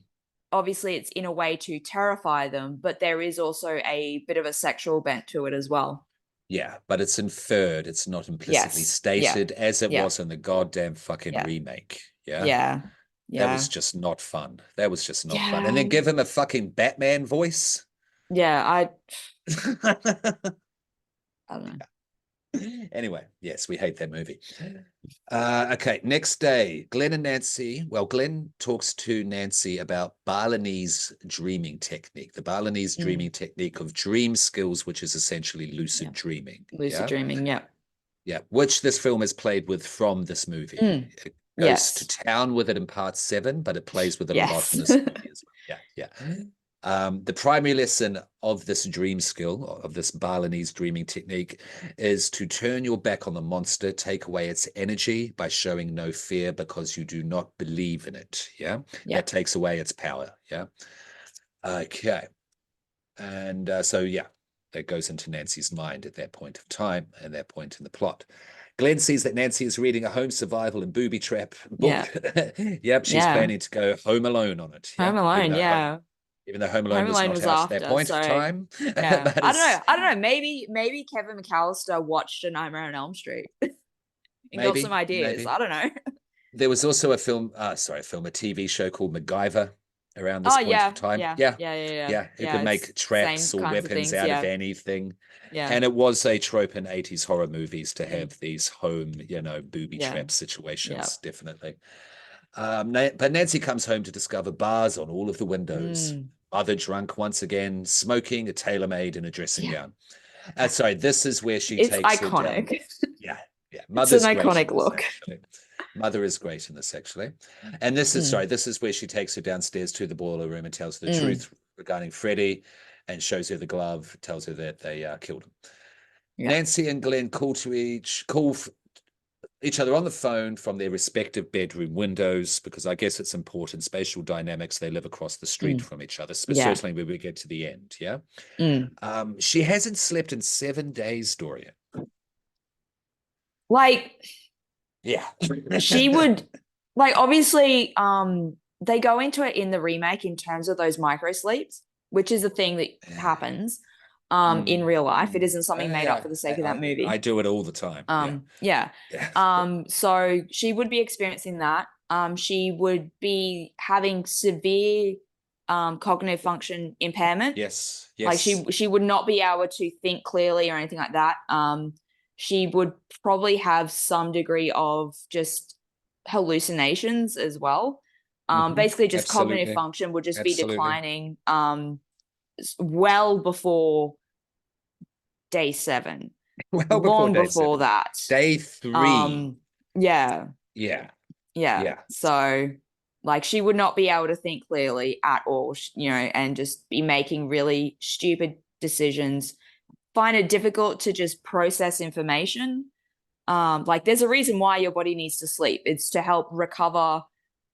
[SPEAKER 2] Obviously it's in a way to terrify them, but there is also a bit of a sexual bent to it as well.
[SPEAKER 1] Yeah, but it's inferred. It's not implicitly
[SPEAKER 2] Yes. Yeah.
[SPEAKER 1] stated as it
[SPEAKER 2] Yeah.
[SPEAKER 1] was in the goddamn fucking
[SPEAKER 2] Yeah.
[SPEAKER 1] remake. Yeah.
[SPEAKER 2] Yeah.
[SPEAKER 1] That was
[SPEAKER 2] Yeah.
[SPEAKER 1] just not fun. That was just not fun. And
[SPEAKER 2] Yeah.
[SPEAKER 1] then give him a fucking Batman voice.
[SPEAKER 2] Yeah. I don't know.
[SPEAKER 1] Anyway, yes, we hate that movie. Okay, next day, Glenn and Nancy. Well, Glenn talks to Nancy about Balinese dreaming technique, the Balinese dreaming technique of dream skills, which is essentially lucid
[SPEAKER 2] Yeah.
[SPEAKER 1] dreaming.
[SPEAKER 2] Lucid
[SPEAKER 1] Yeah.
[SPEAKER 2] dreaming. Yeah.
[SPEAKER 1] Yeah, which this film is played with from this movie. It goes to
[SPEAKER 2] Yes.
[SPEAKER 1] town with it in part 7, but it plays with it a lot in
[SPEAKER 2] Yes.
[SPEAKER 1] this movie as well. Yeah. The primary lesson of this dream skill, of this Balinese dreaming technique, is to turn your back on the monster, take away its energy by showing no fear because you do not believe in it. Yeah.
[SPEAKER 2] Yeah.
[SPEAKER 1] That takes away its power. Yeah. Okay. And so, yeah, that goes into Nancy's mind at that point of time and that point in the plot. Glenn sees that Nancy is reading a home survival and booby trap book. Yep, she's
[SPEAKER 2] Yeah.
[SPEAKER 1] planning to go home alone on it.
[SPEAKER 2] Home
[SPEAKER 1] Yeah,
[SPEAKER 2] Alone. Yeah.
[SPEAKER 1] even though Home Alone
[SPEAKER 2] Home
[SPEAKER 1] was
[SPEAKER 2] Alone
[SPEAKER 1] not
[SPEAKER 2] was
[SPEAKER 1] out at that
[SPEAKER 2] after.
[SPEAKER 1] point of
[SPEAKER 2] So
[SPEAKER 1] time.
[SPEAKER 2] yeah.
[SPEAKER 1] But
[SPEAKER 2] I don't know. I don't know. Maybe Kevin McAllister watched A Nightmare on Elm Street and got some ideas.
[SPEAKER 1] maybe.
[SPEAKER 2] I don't know.
[SPEAKER 1] There was also a TV show called MacGyver around this
[SPEAKER 2] Oh
[SPEAKER 1] point of
[SPEAKER 2] yeah.
[SPEAKER 1] time.
[SPEAKER 2] Yeah.
[SPEAKER 1] Yeah,
[SPEAKER 2] Yeah. Yeah. Yeah.
[SPEAKER 1] yeah, who
[SPEAKER 2] Yeah.
[SPEAKER 1] could
[SPEAKER 2] It's
[SPEAKER 1] make
[SPEAKER 2] same
[SPEAKER 1] traps or
[SPEAKER 2] kinds of
[SPEAKER 1] weapons
[SPEAKER 2] things.
[SPEAKER 1] out of
[SPEAKER 2] Yeah.
[SPEAKER 1] anything.
[SPEAKER 2] Yeah.
[SPEAKER 1] And it was a trope in 80s horror movies to
[SPEAKER 2] Mm.
[SPEAKER 1] have these home, booby
[SPEAKER 2] Yeah.
[SPEAKER 1] trap situations,
[SPEAKER 2] Yeah.
[SPEAKER 1] definitely. But Nancy comes home to discover bars on all of the windows. Mother drunk once again, smoking a tailor-made and a dressing
[SPEAKER 2] Yeah.
[SPEAKER 1] gown. Sorry, this is where she
[SPEAKER 2] It's
[SPEAKER 1] takes her down.
[SPEAKER 2] iconic.
[SPEAKER 1] Yeah, yeah.
[SPEAKER 2] It's an
[SPEAKER 1] Mother's great in
[SPEAKER 2] iconic
[SPEAKER 1] this,
[SPEAKER 2] look.
[SPEAKER 1] actually. Mother is great in this, actually. And this is where she takes her downstairs to the boiler room and tells her the truth regarding Freddy and shows her the glove, tells her that they killed him.
[SPEAKER 2] Yeah.
[SPEAKER 1] Nancy and Glenn call each other on the phone from their respective bedroom windows because I guess it's important. Spatial dynamics, they live across the street from each other, certainly when we get to the end. Yeah. She hasn't slept in 7 days, Dorian.
[SPEAKER 2] Like,
[SPEAKER 1] yeah.
[SPEAKER 2] she would, like, obviously, they go into it in the remake in terms of those micro sleeps, which is a thing that happens in real life. It isn't something made up for the sake of that movie.
[SPEAKER 1] I do it all the time.
[SPEAKER 2] Yeah. So she would be experiencing that. She would be having severe cognitive function impairment.
[SPEAKER 1] Yes.
[SPEAKER 2] Like she would not be able to think clearly or anything like that. She would probably have some degree of just hallucinations as well. Basically just cognitive function would just be declining well before day 7.
[SPEAKER 1] Well,
[SPEAKER 2] long before that.
[SPEAKER 1] Day 3.
[SPEAKER 2] Yeah.
[SPEAKER 1] Yeah.
[SPEAKER 2] So like she would not be able to think clearly at all, and just be making really stupid decisions, find it difficult to just process information. Like there's a reason why your body needs to sleep. It's to help recover,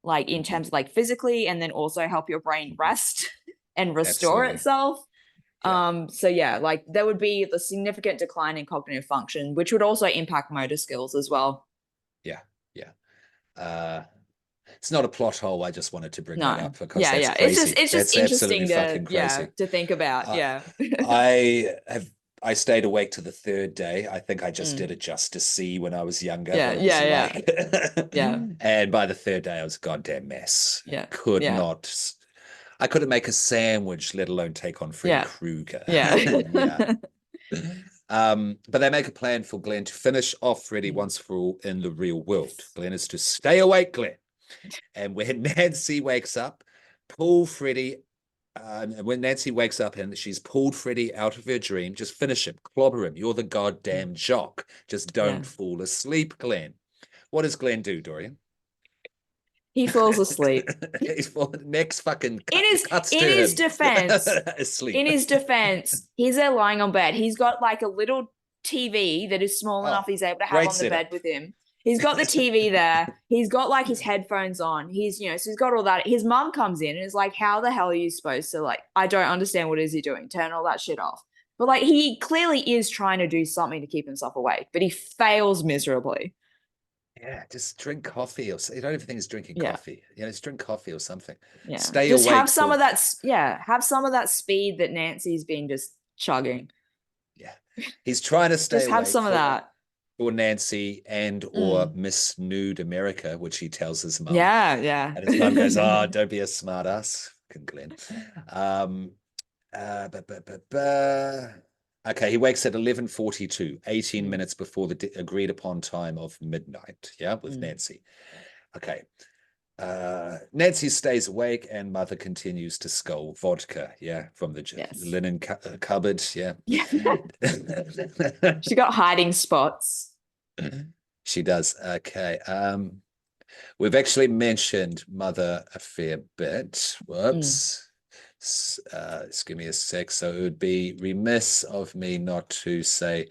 [SPEAKER 2] like in terms of like physically, and then also help your brain rest and restore
[SPEAKER 1] Absolutely.
[SPEAKER 2] itself.
[SPEAKER 1] Yeah.
[SPEAKER 2] So yeah, like there would be the significant decline in cognitive function, which would also impact motor skills as well.
[SPEAKER 1] Yeah. Yeah. It's not a plot hole. I just wanted to bring that
[SPEAKER 2] No.
[SPEAKER 1] up because
[SPEAKER 2] Yeah,
[SPEAKER 1] that's
[SPEAKER 2] yeah. It's just
[SPEAKER 1] crazy.
[SPEAKER 2] it's just
[SPEAKER 1] That's absolutely
[SPEAKER 2] interesting to
[SPEAKER 1] fucking
[SPEAKER 2] yeah,
[SPEAKER 1] crazy.
[SPEAKER 2] to think about.
[SPEAKER 1] Uh,
[SPEAKER 2] Yeah.
[SPEAKER 1] I stayed awake to the third day. I think I just
[SPEAKER 2] Mm.
[SPEAKER 1] did it just to see when I was younger
[SPEAKER 2] Yeah,
[SPEAKER 1] what it was
[SPEAKER 2] yeah, yeah.
[SPEAKER 1] like.
[SPEAKER 2] Yeah.
[SPEAKER 1] And by the third day, I was a goddamn mess.
[SPEAKER 2] Yeah.
[SPEAKER 1] Could
[SPEAKER 2] Yeah.
[SPEAKER 1] not, I couldn't make a sandwich, let alone take on Freddy
[SPEAKER 2] Yeah.
[SPEAKER 1] Krueger. Yeah.
[SPEAKER 2] Yeah.
[SPEAKER 1] But they make a plan for Glenn to finish off Freddy
[SPEAKER 2] Mm.
[SPEAKER 1] once for all in the real world.
[SPEAKER 2] Yes.
[SPEAKER 1] Glenn is to stay awake, Glenn. And when Nancy wakes up, pull Freddy. When Nancy wakes up and she's pulled Freddy out of her dream, just finish him, clobber him. You're the goddamn jock. Just
[SPEAKER 2] Yeah.
[SPEAKER 1] don't fall asleep, Glenn. What does Glenn do, Dorian?
[SPEAKER 2] He falls asleep.
[SPEAKER 1] He's fallen. Next fucking
[SPEAKER 2] In his
[SPEAKER 1] cuts
[SPEAKER 2] in
[SPEAKER 1] to
[SPEAKER 2] his
[SPEAKER 1] him
[SPEAKER 2] defense,
[SPEAKER 1] asleep.
[SPEAKER 2] in his defense, he's there lying on bed. He's got like a little TV that is small enough
[SPEAKER 1] Oh,
[SPEAKER 2] he's able to have
[SPEAKER 1] great
[SPEAKER 2] on the bed
[SPEAKER 1] setup.
[SPEAKER 2] with him. He's got the TV there. He's got like his headphones on. He's, so he's got all that. His mum comes in and is like, "How the hell are you supposed to like? I don't understand. What is he doing? Turn all that shit off." But like, he clearly is trying to do something to keep himself awake, but he fails miserably.
[SPEAKER 1] Yeah, just drink coffee or you don't even think it's drinking
[SPEAKER 2] Yeah.
[SPEAKER 1] coffee. Just drink coffee or something.
[SPEAKER 2] Yeah.
[SPEAKER 1] Stay
[SPEAKER 2] Just
[SPEAKER 1] awake
[SPEAKER 2] have some
[SPEAKER 1] for
[SPEAKER 2] of that. Yeah. Have some of that speed that Nancy's been just chugging.
[SPEAKER 1] yeah. He's trying to stay
[SPEAKER 2] Just have
[SPEAKER 1] awake
[SPEAKER 2] some of that.
[SPEAKER 1] for Nancy and or
[SPEAKER 2] Mm.
[SPEAKER 1] Miss Nude America, which he tells his mum.
[SPEAKER 2] Yeah. Yeah.
[SPEAKER 1] And his mum goes, "Oh, don't be a smart ass, fucking Glenn." Um, ba, ba, ba, ba. Okay, he wakes at 11:42, 18
[SPEAKER 2] Mm.
[SPEAKER 1] minutes before the agreed upon time of midnight. Yeah, with
[SPEAKER 2] Mm.
[SPEAKER 1] Nancy. Okay. Nancy stays awake and mother continues to scull vodka, yeah, from the
[SPEAKER 2] Yes.
[SPEAKER 1] linen cupboard, yeah.
[SPEAKER 2] Yeah. She got hiding spots.
[SPEAKER 1] She does. Okay. We've actually mentioned mother a fair bit.
[SPEAKER 2] Mm.
[SPEAKER 1] Whoops. Just give me a sec. So it would be remiss of me not to say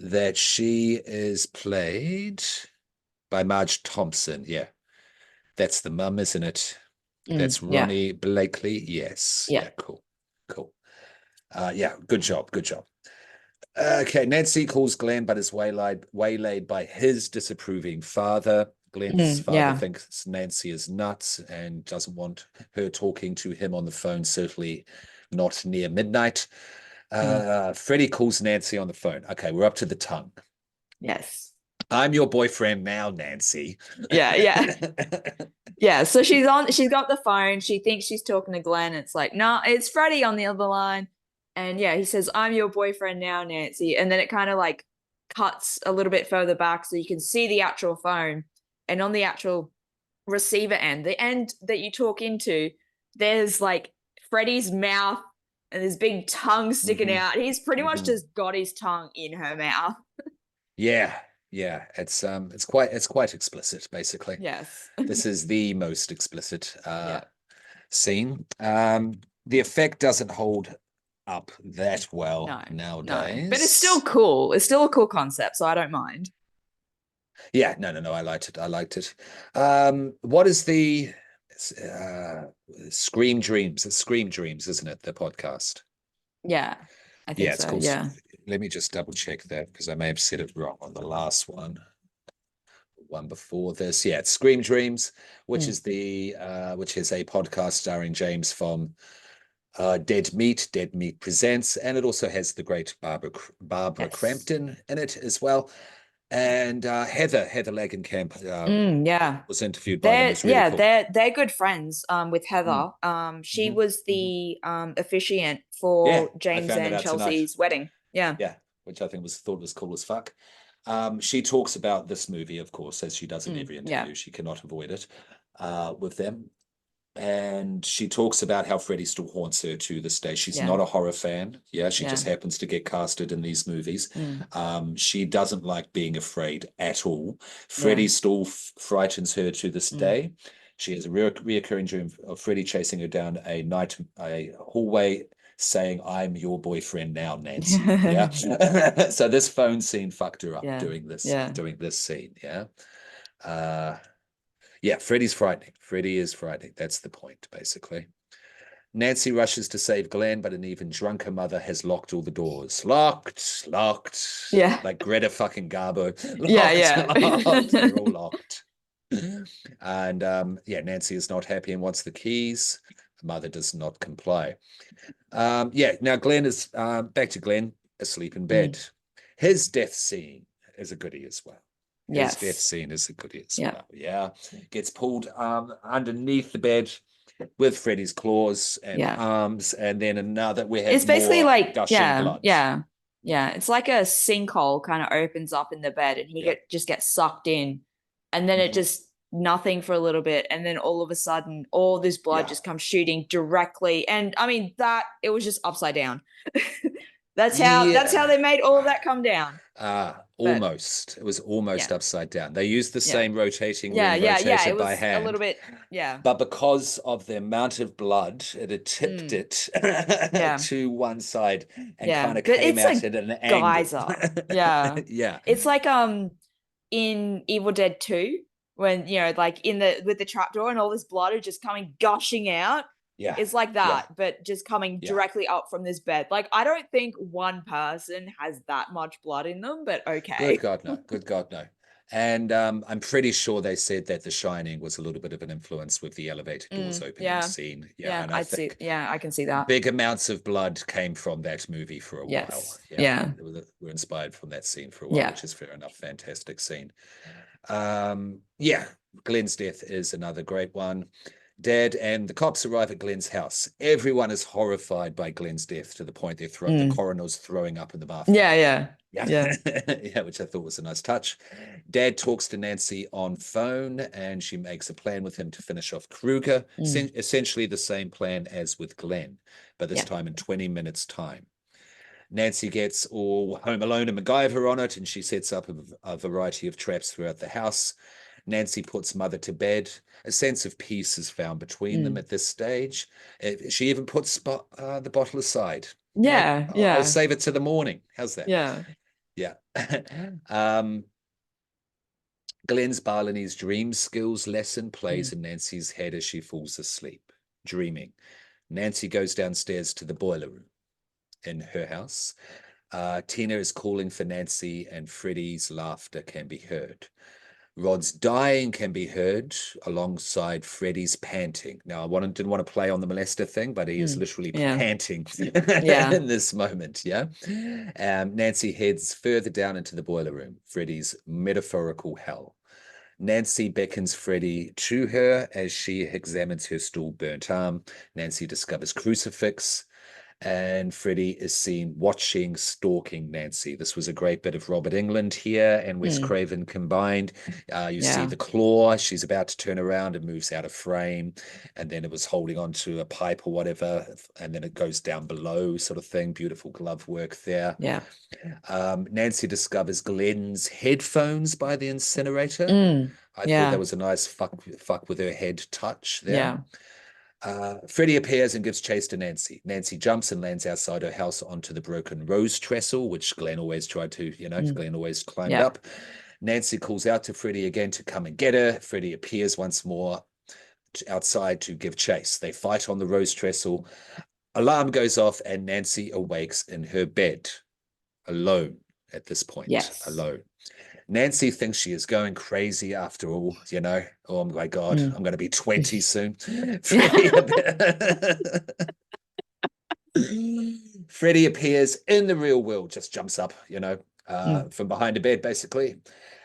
[SPEAKER 1] that she is played by Marge Thompson. Yeah, that's the mum, isn't it?
[SPEAKER 2] Mm.
[SPEAKER 1] That's
[SPEAKER 2] Yeah.
[SPEAKER 1] Ronnie Blakely. Yes.
[SPEAKER 2] Yeah.
[SPEAKER 1] Yeah, cool. Cool. Yeah, good job. Good job. Okay, Nancy calls Glenn, but is waylaid by his disapproving father. Glenn's
[SPEAKER 2] Mm.
[SPEAKER 1] father
[SPEAKER 2] Yeah.
[SPEAKER 1] thinks Nancy is nuts and doesn't want her talking to him on the phone, certainly not near midnight. Freddie calls Nancy on the phone. Okay, we're up to the tongue.
[SPEAKER 2] Yes.
[SPEAKER 1] I'm your boyfriend now, Nancy.
[SPEAKER 2] Yeah. Yeah. Yeah. So she's on. She's got the phone. She thinks she's talking to Glenn. It's like, no, it's Freddie on the other line. And yeah, he says, "I'm your boyfriend now, Nancy." And then it kind of like cuts a little bit further back so you can see the actual phone. And on the actual receiver end, the end that you talk into, there's like Freddie's mouth and his big tongue sticking out. He's pretty much just got his tongue in her mouth.
[SPEAKER 1] Yeah, yeah. It's quite explicit, basically.
[SPEAKER 2] Yes.
[SPEAKER 1] This is the most explicit
[SPEAKER 2] Yeah.
[SPEAKER 1] scene. The effect doesn't hold up that well
[SPEAKER 2] No,
[SPEAKER 1] nowadays.
[SPEAKER 2] but it's still cool. It's still a cool concept, so I don't mind.
[SPEAKER 1] Yeah, no. I liked it. I liked it. What is the Scream Dreams? It's Scream Dreams, isn't it? The podcast.
[SPEAKER 2] Yeah, I think
[SPEAKER 1] Yeah, it's
[SPEAKER 2] so.
[SPEAKER 1] called.
[SPEAKER 2] Yeah.
[SPEAKER 1] Let me just double check that because I may have said it wrong on the last one. One before this. Yeah, it's Scream Dreams, which is which is a podcast starring James from Dead Meat Presents, and it also has the great Barbara
[SPEAKER 2] Yes.
[SPEAKER 1] Crampton in it as well. And Heather Langenkamp
[SPEAKER 2] Yeah.
[SPEAKER 1] was interviewed by them. It's really cool.
[SPEAKER 2] They're good friends with Heather. She was the officiant for
[SPEAKER 1] I
[SPEAKER 2] James
[SPEAKER 1] found that
[SPEAKER 2] and
[SPEAKER 1] out tonight.
[SPEAKER 2] Chelsea's wedding. Yeah.
[SPEAKER 1] Yeah, which I think thought was cool as fuck. She talks about this movie, of course, as she does in every interview.
[SPEAKER 2] Yeah.
[SPEAKER 1] She cannot avoid it with them. And she talks about how Freddy still haunts her to this day. She's not a horror fan. Yeah, she just happens to get casted in these movies. She doesn't like being afraid at all. Freddy still frightens her to this day. She has a reoccurring dream of Freddy chasing her down a hallway saying, "I'm your boyfriend now, Nancy." Yeah. So this phone scene fucked her up
[SPEAKER 2] Yeah.
[SPEAKER 1] doing this
[SPEAKER 2] Yeah.
[SPEAKER 1] scene. Yeah. Yeah, Freddy's frightening. Freddy is frightening. That's the point, basically. Nancy rushes to save Glenn, but an even drunker mother has locked all the doors. Locked,
[SPEAKER 2] Yeah.
[SPEAKER 1] like Greta fucking Garbo.
[SPEAKER 2] Yeah.
[SPEAKER 1] Locked,
[SPEAKER 2] Yeah.
[SPEAKER 1] locked. They're all locked. And yeah, Nancy is not happy and wants the keys. The mother does not comply. Yeah, now Glenn is back to Glenn, asleep in bed. His death scene is a goodie as well. His death
[SPEAKER 2] Yes.
[SPEAKER 1] scene is a goodie as
[SPEAKER 2] Yeah.
[SPEAKER 1] well. Yeah. Gets pulled underneath the bed with Freddy's claws and
[SPEAKER 2] Yeah.
[SPEAKER 1] arms, and then another we have
[SPEAKER 2] It's basically
[SPEAKER 1] more
[SPEAKER 2] like,
[SPEAKER 1] gushing
[SPEAKER 2] yeah,
[SPEAKER 1] blood.
[SPEAKER 2] yeah, yeah. It's like a sinkhole kind of opens up in the bed and he
[SPEAKER 1] Yeah.
[SPEAKER 2] just gets sucked in. And then it just nothing for a little bit. And then all of a sudden, all this blood
[SPEAKER 1] Yeah.
[SPEAKER 2] just comes shooting directly. And I mean, that it was just upside down. That's how they made all of that come down.
[SPEAKER 1] Almost. It was almost
[SPEAKER 2] Yeah.
[SPEAKER 1] upside down. They used the
[SPEAKER 2] Yeah.
[SPEAKER 1] same rotating
[SPEAKER 2] Yeah.
[SPEAKER 1] ring
[SPEAKER 2] Yeah. Yeah.
[SPEAKER 1] rotator
[SPEAKER 2] It
[SPEAKER 1] by
[SPEAKER 2] was a little
[SPEAKER 1] hand.
[SPEAKER 2] bit. Yeah.
[SPEAKER 1] But because of the amount of blood, it had tipped it
[SPEAKER 2] Yeah.
[SPEAKER 1] to one side and
[SPEAKER 2] Yeah.
[SPEAKER 1] kind of
[SPEAKER 2] But
[SPEAKER 1] came
[SPEAKER 2] it's
[SPEAKER 1] out
[SPEAKER 2] a
[SPEAKER 1] at an angle.
[SPEAKER 2] geyser. Yeah.
[SPEAKER 1] Yeah.
[SPEAKER 2] It's like in Evil Dead 2 when like in the with the trapdoor and all this blood is just coming gushing out.
[SPEAKER 1] Yeah.
[SPEAKER 2] It's like
[SPEAKER 1] Yeah.
[SPEAKER 2] that, but just coming
[SPEAKER 1] Yeah.
[SPEAKER 2] directly up from this bed. Like I don't think one person has that much blood in them, but okay.
[SPEAKER 1] Good God, no. Good God, no. And I'm pretty sure they said that The Shining was a little bit of an influence with the elevator doors opening
[SPEAKER 2] Yeah.
[SPEAKER 1] scene. Yeah,
[SPEAKER 2] Yeah,
[SPEAKER 1] and I think
[SPEAKER 2] I can see that.
[SPEAKER 1] big amounts of blood came from that movie for a while.
[SPEAKER 2] Yes.
[SPEAKER 1] Yeah,
[SPEAKER 2] Yeah.
[SPEAKER 1] were inspired from that scene for a while,
[SPEAKER 2] Yeah.
[SPEAKER 1] which is fair enough. Fantastic scene. Yeah, Glenn's death is another great one. Dad and the cops arrive at Glenn's house. Everyone is horrified by Glenn's death to the point the coroner's throwing up in the bathroom.
[SPEAKER 2] Yeah.
[SPEAKER 1] Yeah, which I thought was a nice touch. Dad talks to Nancy on phone, and she makes a plan with him to finish off Kruger. Essentially the same plan as with Glenn, but this time in 20 minutes' time. Nancy gets all Home Alone and MacGyver on it, and she sets up a variety of traps throughout the house. Nancy puts Mother to bed. A sense of peace is found between them at this stage. She even puts the bottle aside.
[SPEAKER 2] Yeah.
[SPEAKER 1] I'll save it to the morning. How's that?
[SPEAKER 2] Yeah.
[SPEAKER 1] Yeah. Glenn's Balinese dream skills lesson plays in Nancy's head as she falls asleep, dreaming. Nancy goes downstairs to the boiler room in her house. Tina is calling for Nancy, and Freddy's laughter can be heard. Rod's dying can be heard alongside Freddy's panting. Now, didn't want to play on the molester thing, but he is literally panting in this moment. Yeah. Nancy heads further down into the boiler room, Freddy's metaphorical hell. Nancy beckons Freddy to her as she examines her still burnt arm. Nancy discovers crucifix, and Freddy is seen watching, stalking Nancy. This was a great bit of Robert Englund here and Wes Craven combined. You see the claw. She's about to turn around and moves out of frame, and then it was holding onto a pipe or whatever, and then it goes down below, sort of thing. Beautiful glove work there.
[SPEAKER 2] Yeah.
[SPEAKER 1] Nancy discovers Glenn's headphones by the incinerator. I thought that was a nice fuck with her head touch there.
[SPEAKER 2] Yeah.
[SPEAKER 1] Freddy appears and gives chase to Nancy. Nancy jumps and lands outside her house onto the broken rose trestle, which Glenn always tried to, Glenn always climbed up. Nancy calls out to Freddy again to come and get her. Freddy appears once more outside to give chase. They fight on the rose trestle. Alarm goes off and Nancy awakes in her bed, alone at this point. Alone. Nancy thinks she is going crazy after all, Oh my God, I'm going to be 20 soon. Freddy appears in the real world, just jumps up, from behind a bed, basically.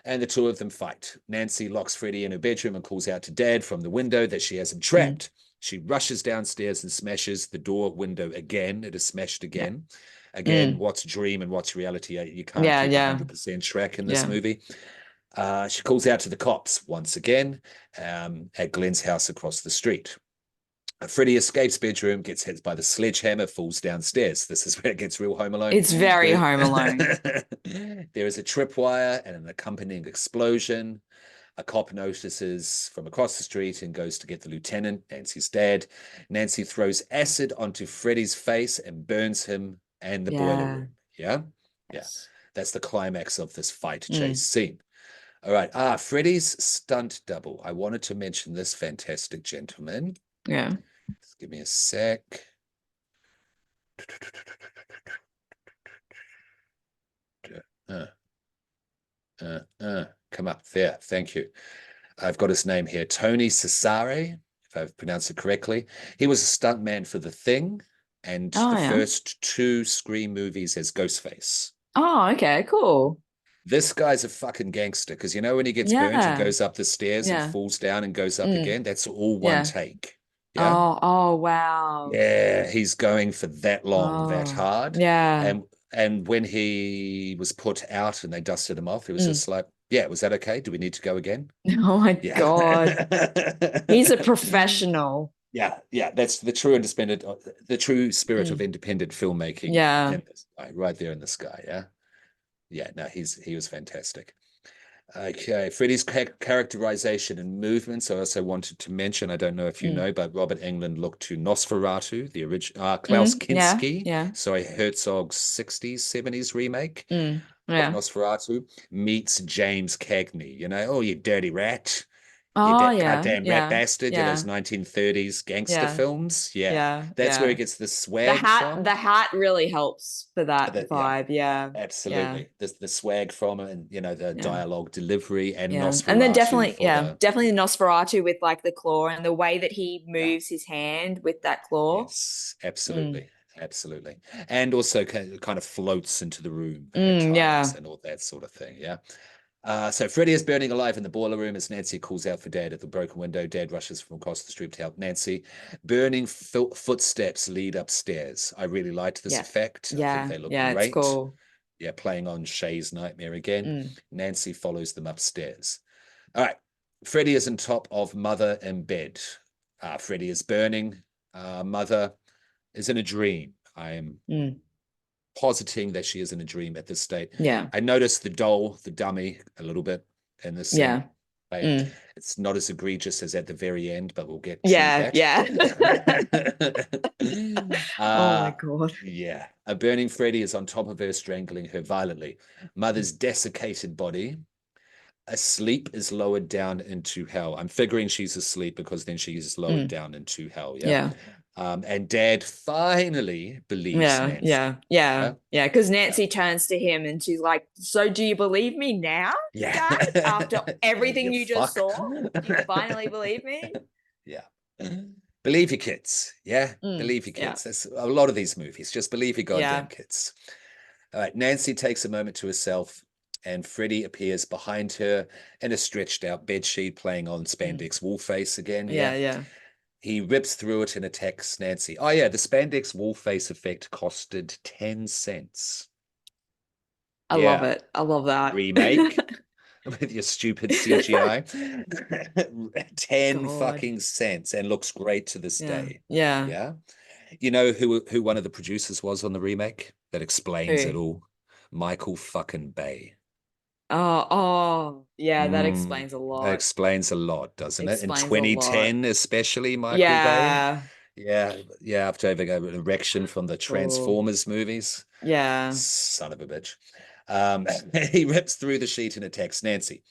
[SPEAKER 1] And the two of them fight. Nancy locks Freddy in her bedroom and calls out to Dad from the window that she has him trapped. She rushes downstairs and smashes the door window again. It is smashed again. Again, what's dream and what's reality? You can't keep 100% track in this movie. She calls out to the cops once again at Glenn's house across the street. Freddy escapes bedroom, gets hit by the sledgehammer, falls downstairs. This is where it gets real Home Alone.
[SPEAKER 2] It's very Home Alone.
[SPEAKER 1] There is a tripwire and an accompanying explosion. A cop notices from across the street and goes to get the lieutenant, Nancy's dad. Nancy throws acid onto Freddy's face and burns him and the boiler
[SPEAKER 2] Yeah.
[SPEAKER 1] room. Yeah? Yeah.
[SPEAKER 2] Yes.
[SPEAKER 1] That's the climax of this fight chase
[SPEAKER 2] Mm.
[SPEAKER 1] scene. All right. Freddy's stunt double. I wanted to mention this fantastic gentleman.
[SPEAKER 2] Yeah.
[SPEAKER 1] Just give me a sec. Come up there. Thank you. I've got his name here. Tony Cesare, if I've pronounced it correctly. He was a stuntman for The Thing and
[SPEAKER 2] Oh
[SPEAKER 1] the
[SPEAKER 2] yeah.
[SPEAKER 1] first two Scream movies as Ghostface.
[SPEAKER 2] Oh, okay, cool.
[SPEAKER 1] This guy's a fucking gangster because you know when he gets burnt, he
[SPEAKER 2] Yeah.
[SPEAKER 1] goes up the stairs and
[SPEAKER 2] Yeah.
[SPEAKER 1] falls down and goes up
[SPEAKER 2] Mm.
[SPEAKER 1] again. That's all one
[SPEAKER 2] Yeah.
[SPEAKER 1] take. Yeah.
[SPEAKER 2] Oh, wow.
[SPEAKER 1] Yeah, he's going for that long, that
[SPEAKER 2] Oh,
[SPEAKER 1] hard.
[SPEAKER 2] yeah.
[SPEAKER 1] And when he was put out and they dusted him off, he was
[SPEAKER 2] Mm.
[SPEAKER 1] just like, yeah, was that okay? Do we need to go again?
[SPEAKER 2] Oh my
[SPEAKER 1] Yeah.
[SPEAKER 2] God. He's a professional.
[SPEAKER 1] Yeah, yeah, that's the true the true spirit of
[SPEAKER 2] Mm.
[SPEAKER 1] independent filmmaking
[SPEAKER 2] Yeah.
[SPEAKER 1] in this guy, right there in the sky. Yeah. Yeah, no, he was fantastic. Okay, Freddy's characterization and movements. I also wanted to mention, I don't know if you
[SPEAKER 2] Mm.
[SPEAKER 1] know, but Robert Englund looked to Nosferatu, the original Klaus
[SPEAKER 2] Yeah.
[SPEAKER 1] Kinski,
[SPEAKER 2] Yeah.
[SPEAKER 1] sorry, Herzog's 60s, 70s remake
[SPEAKER 2] Mm.
[SPEAKER 1] of
[SPEAKER 2] Yeah.
[SPEAKER 1] Nosferatu, meets James Cagney. You know, oh, you dirty rat, you
[SPEAKER 2] Oh, yeah.
[SPEAKER 1] goddamn rat
[SPEAKER 2] Yeah.
[SPEAKER 1] bastard, you know, those
[SPEAKER 2] Yeah.
[SPEAKER 1] 1930s gangster
[SPEAKER 2] Yeah.
[SPEAKER 1] films. Yeah,
[SPEAKER 2] Yeah.
[SPEAKER 1] that's where he
[SPEAKER 2] Yeah.
[SPEAKER 1] gets the swag from.
[SPEAKER 2] The hat really helps for that
[SPEAKER 1] Yeah,
[SPEAKER 2] vibe. Yeah. Yeah.
[SPEAKER 1] absolutely. The swag from it and, you know, the
[SPEAKER 2] Yeah.
[SPEAKER 1] dialogue delivery and
[SPEAKER 2] Yeah. And then
[SPEAKER 1] Nosferatu for the.
[SPEAKER 2] definitely Nosferatu with like the claw and the way that he
[SPEAKER 1] Yeah.
[SPEAKER 2] moves his hand with that claw.
[SPEAKER 1] Yes,
[SPEAKER 2] Mm.
[SPEAKER 1] absolutely. Absolutely. And also kind of floats into the room at
[SPEAKER 2] Yeah.
[SPEAKER 1] times and all that sort of thing. Yeah. So Freddy is burning alive in the boiler room as Nancy calls out for Dad at the broken window. Dad rushes from across the street to help Nancy. Burning footsteps lead upstairs. I really liked this effect. I think
[SPEAKER 2] Yeah.
[SPEAKER 1] they look
[SPEAKER 2] Yeah. It's
[SPEAKER 1] great.
[SPEAKER 2] cool.
[SPEAKER 1] Yeah, playing on Shay's nightmare again.
[SPEAKER 2] Mm.
[SPEAKER 1] Nancy follows them upstairs. All right. Freddy is on top of Mother in bed. Freddy is burning. Mother is in a dream. I am positing that she is in a dream at this state.
[SPEAKER 2] Yeah.
[SPEAKER 1] I noticed the doll, the dummy, a little bit in this scene.
[SPEAKER 2] Yeah.
[SPEAKER 1] Right? It's not as egregious as at the very end, but we'll get to
[SPEAKER 2] Yeah.
[SPEAKER 1] that.
[SPEAKER 2] Yeah. Oh my God.
[SPEAKER 1] Yeah. A burning Freddy is on top of her, strangling her violently. Mother's desiccated body, asleep, is lowered down into hell. I'm figuring she's asleep because then she's lowered down into hell. Yeah.
[SPEAKER 2] Yeah.
[SPEAKER 1] And Dad finally believes Nancy.
[SPEAKER 2] Yeah. Because Nancy turns to him and she's like, "So do you believe me now, Dad? After everything you just saw, do you finally believe me?"
[SPEAKER 1] Yeah. Believe your kids. Yeah. Believe your kids. That's a lot of these movies. Just believe your goddamn kids. All right. Nancy takes a moment to herself and Freddy appears behind her in a stretched out bedsheet playing on spandex wall face again.
[SPEAKER 2] Yeah.
[SPEAKER 1] He rips through it and attacks Nancy. Oh, yeah, the spandex wall face effect costed 10 cents.
[SPEAKER 2] I love it. I love that.
[SPEAKER 1] Remake with your stupid CGI. 10
[SPEAKER 2] God.
[SPEAKER 1] fucking cents and looks great to this day.
[SPEAKER 2] Yeah.
[SPEAKER 1] Yeah. You know who one of the producers was on the remake? That explains it all. Michael fucking Bay.
[SPEAKER 2] Yeah, that explains a lot.
[SPEAKER 1] That explains a lot, doesn't it? In
[SPEAKER 2] Explains a
[SPEAKER 1] 2010, especially Michael Bay. Yeah, after having an erection from the Transformers movies.
[SPEAKER 2] Yeah.
[SPEAKER 1] Son of a bitch. He rips through the sheet and attacks Nancy.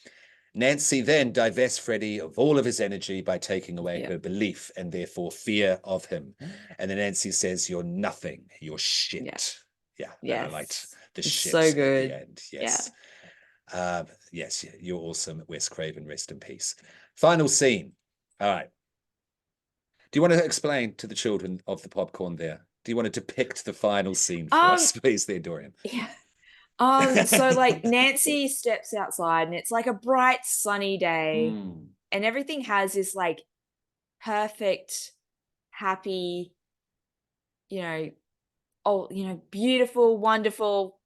[SPEAKER 1] Nancy then divests Freddy of all of his energy by taking away her belief and therefore fear of him. And then Nancy says, "You're nothing. You're shit." Yeah. I liked the shit
[SPEAKER 2] so good.
[SPEAKER 1] at the end. Yes. Yes, you're awesome, Wes Craven. Rest in peace. Final scene. All right. Do you want to explain to the children of the popcorn there? Do you want to depict the final scene for us, please, there, Dorian?
[SPEAKER 2] Yeah. So like Nancy steps outside and it's like a bright sunny day and everything has this like perfect, happy, beautiful, wonderful,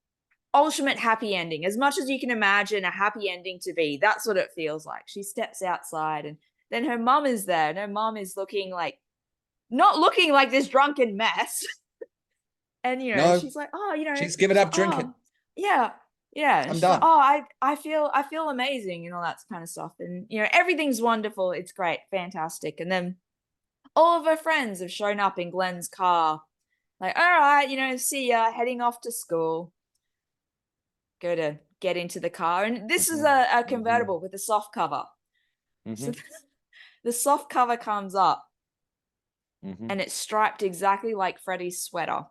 [SPEAKER 2] ultimate happy ending. As much as you can imagine a happy ending to be, that's what it feels like. She steps outside and then her mum is there and her mum is not looking like this drunken mess. And,
[SPEAKER 1] No,
[SPEAKER 2] she's like,
[SPEAKER 1] she's given up drinking.
[SPEAKER 2] Yeah. Yeah, and
[SPEAKER 1] I'm
[SPEAKER 2] she's like,
[SPEAKER 1] done.
[SPEAKER 2] oh, I feel amazing and all that kind of stuff. And everything's wonderful. It's great, fantastic. And then all of her friends have shown up in Glenn's car. Like, all right, see ya, heading off to school. Go to get into the car. And this is
[SPEAKER 1] Hmm.
[SPEAKER 2] a
[SPEAKER 1] Hmm.
[SPEAKER 2] convertible with a soft cover. So
[SPEAKER 1] Hmm.
[SPEAKER 2] the soft cover comes up
[SPEAKER 1] Hmm.
[SPEAKER 2] and it's striped exactly like Freddy's sweater.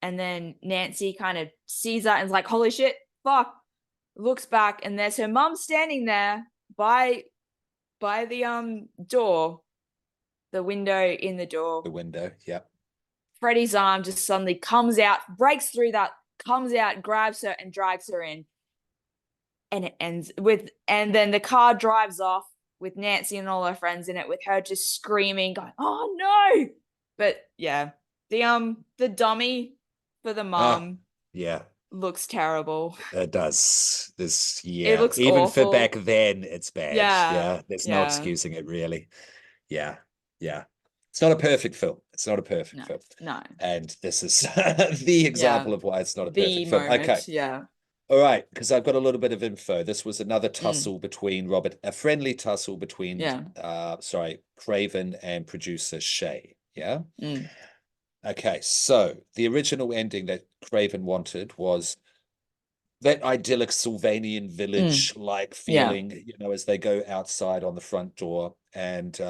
[SPEAKER 2] And then Nancy kind of sees that and is like, holy shit, fuck. Looks back and there's her mum standing there by the door, the window in the door.
[SPEAKER 1] The window. Yeah.
[SPEAKER 2] Freddy's arm just suddenly comes out, breaks through that, comes out, grabs her, and drags her in. And it ends with, and then the car drives off with Nancy and all her friends in it, with her just screaming, going, "Oh no!" But yeah, the dummy for the
[SPEAKER 1] Ah,
[SPEAKER 2] mom
[SPEAKER 1] yeah.
[SPEAKER 2] looks terrible.
[SPEAKER 1] It does.
[SPEAKER 2] It
[SPEAKER 1] Yeah.
[SPEAKER 2] looks
[SPEAKER 1] Even for back
[SPEAKER 2] awful.
[SPEAKER 1] then, it's bad.
[SPEAKER 2] Yeah,
[SPEAKER 1] Yeah. There's no
[SPEAKER 2] yeah.
[SPEAKER 1] excusing it, really. Yeah. Yeah. It's not a perfect film. It's not a perfect
[SPEAKER 2] No,
[SPEAKER 1] film.
[SPEAKER 2] no.
[SPEAKER 1] And this is the
[SPEAKER 2] Yeah,
[SPEAKER 1] example of why it's not a
[SPEAKER 2] the
[SPEAKER 1] perfect film. Okay.
[SPEAKER 2] moment. Yeah.
[SPEAKER 1] All right. Because I've got a little bit of info. This was another
[SPEAKER 2] Mm,
[SPEAKER 1] tussle between a friendly tussle between,
[SPEAKER 2] yeah.
[SPEAKER 1] sorry, Craven and producer Shay. Yeah.
[SPEAKER 2] Mm,
[SPEAKER 1] Okay. So the original ending that Craven wanted was that idyllic Sylvanian
[SPEAKER 2] mm,
[SPEAKER 1] village like
[SPEAKER 2] yeah.
[SPEAKER 1] feeling, as they go outside on the front door and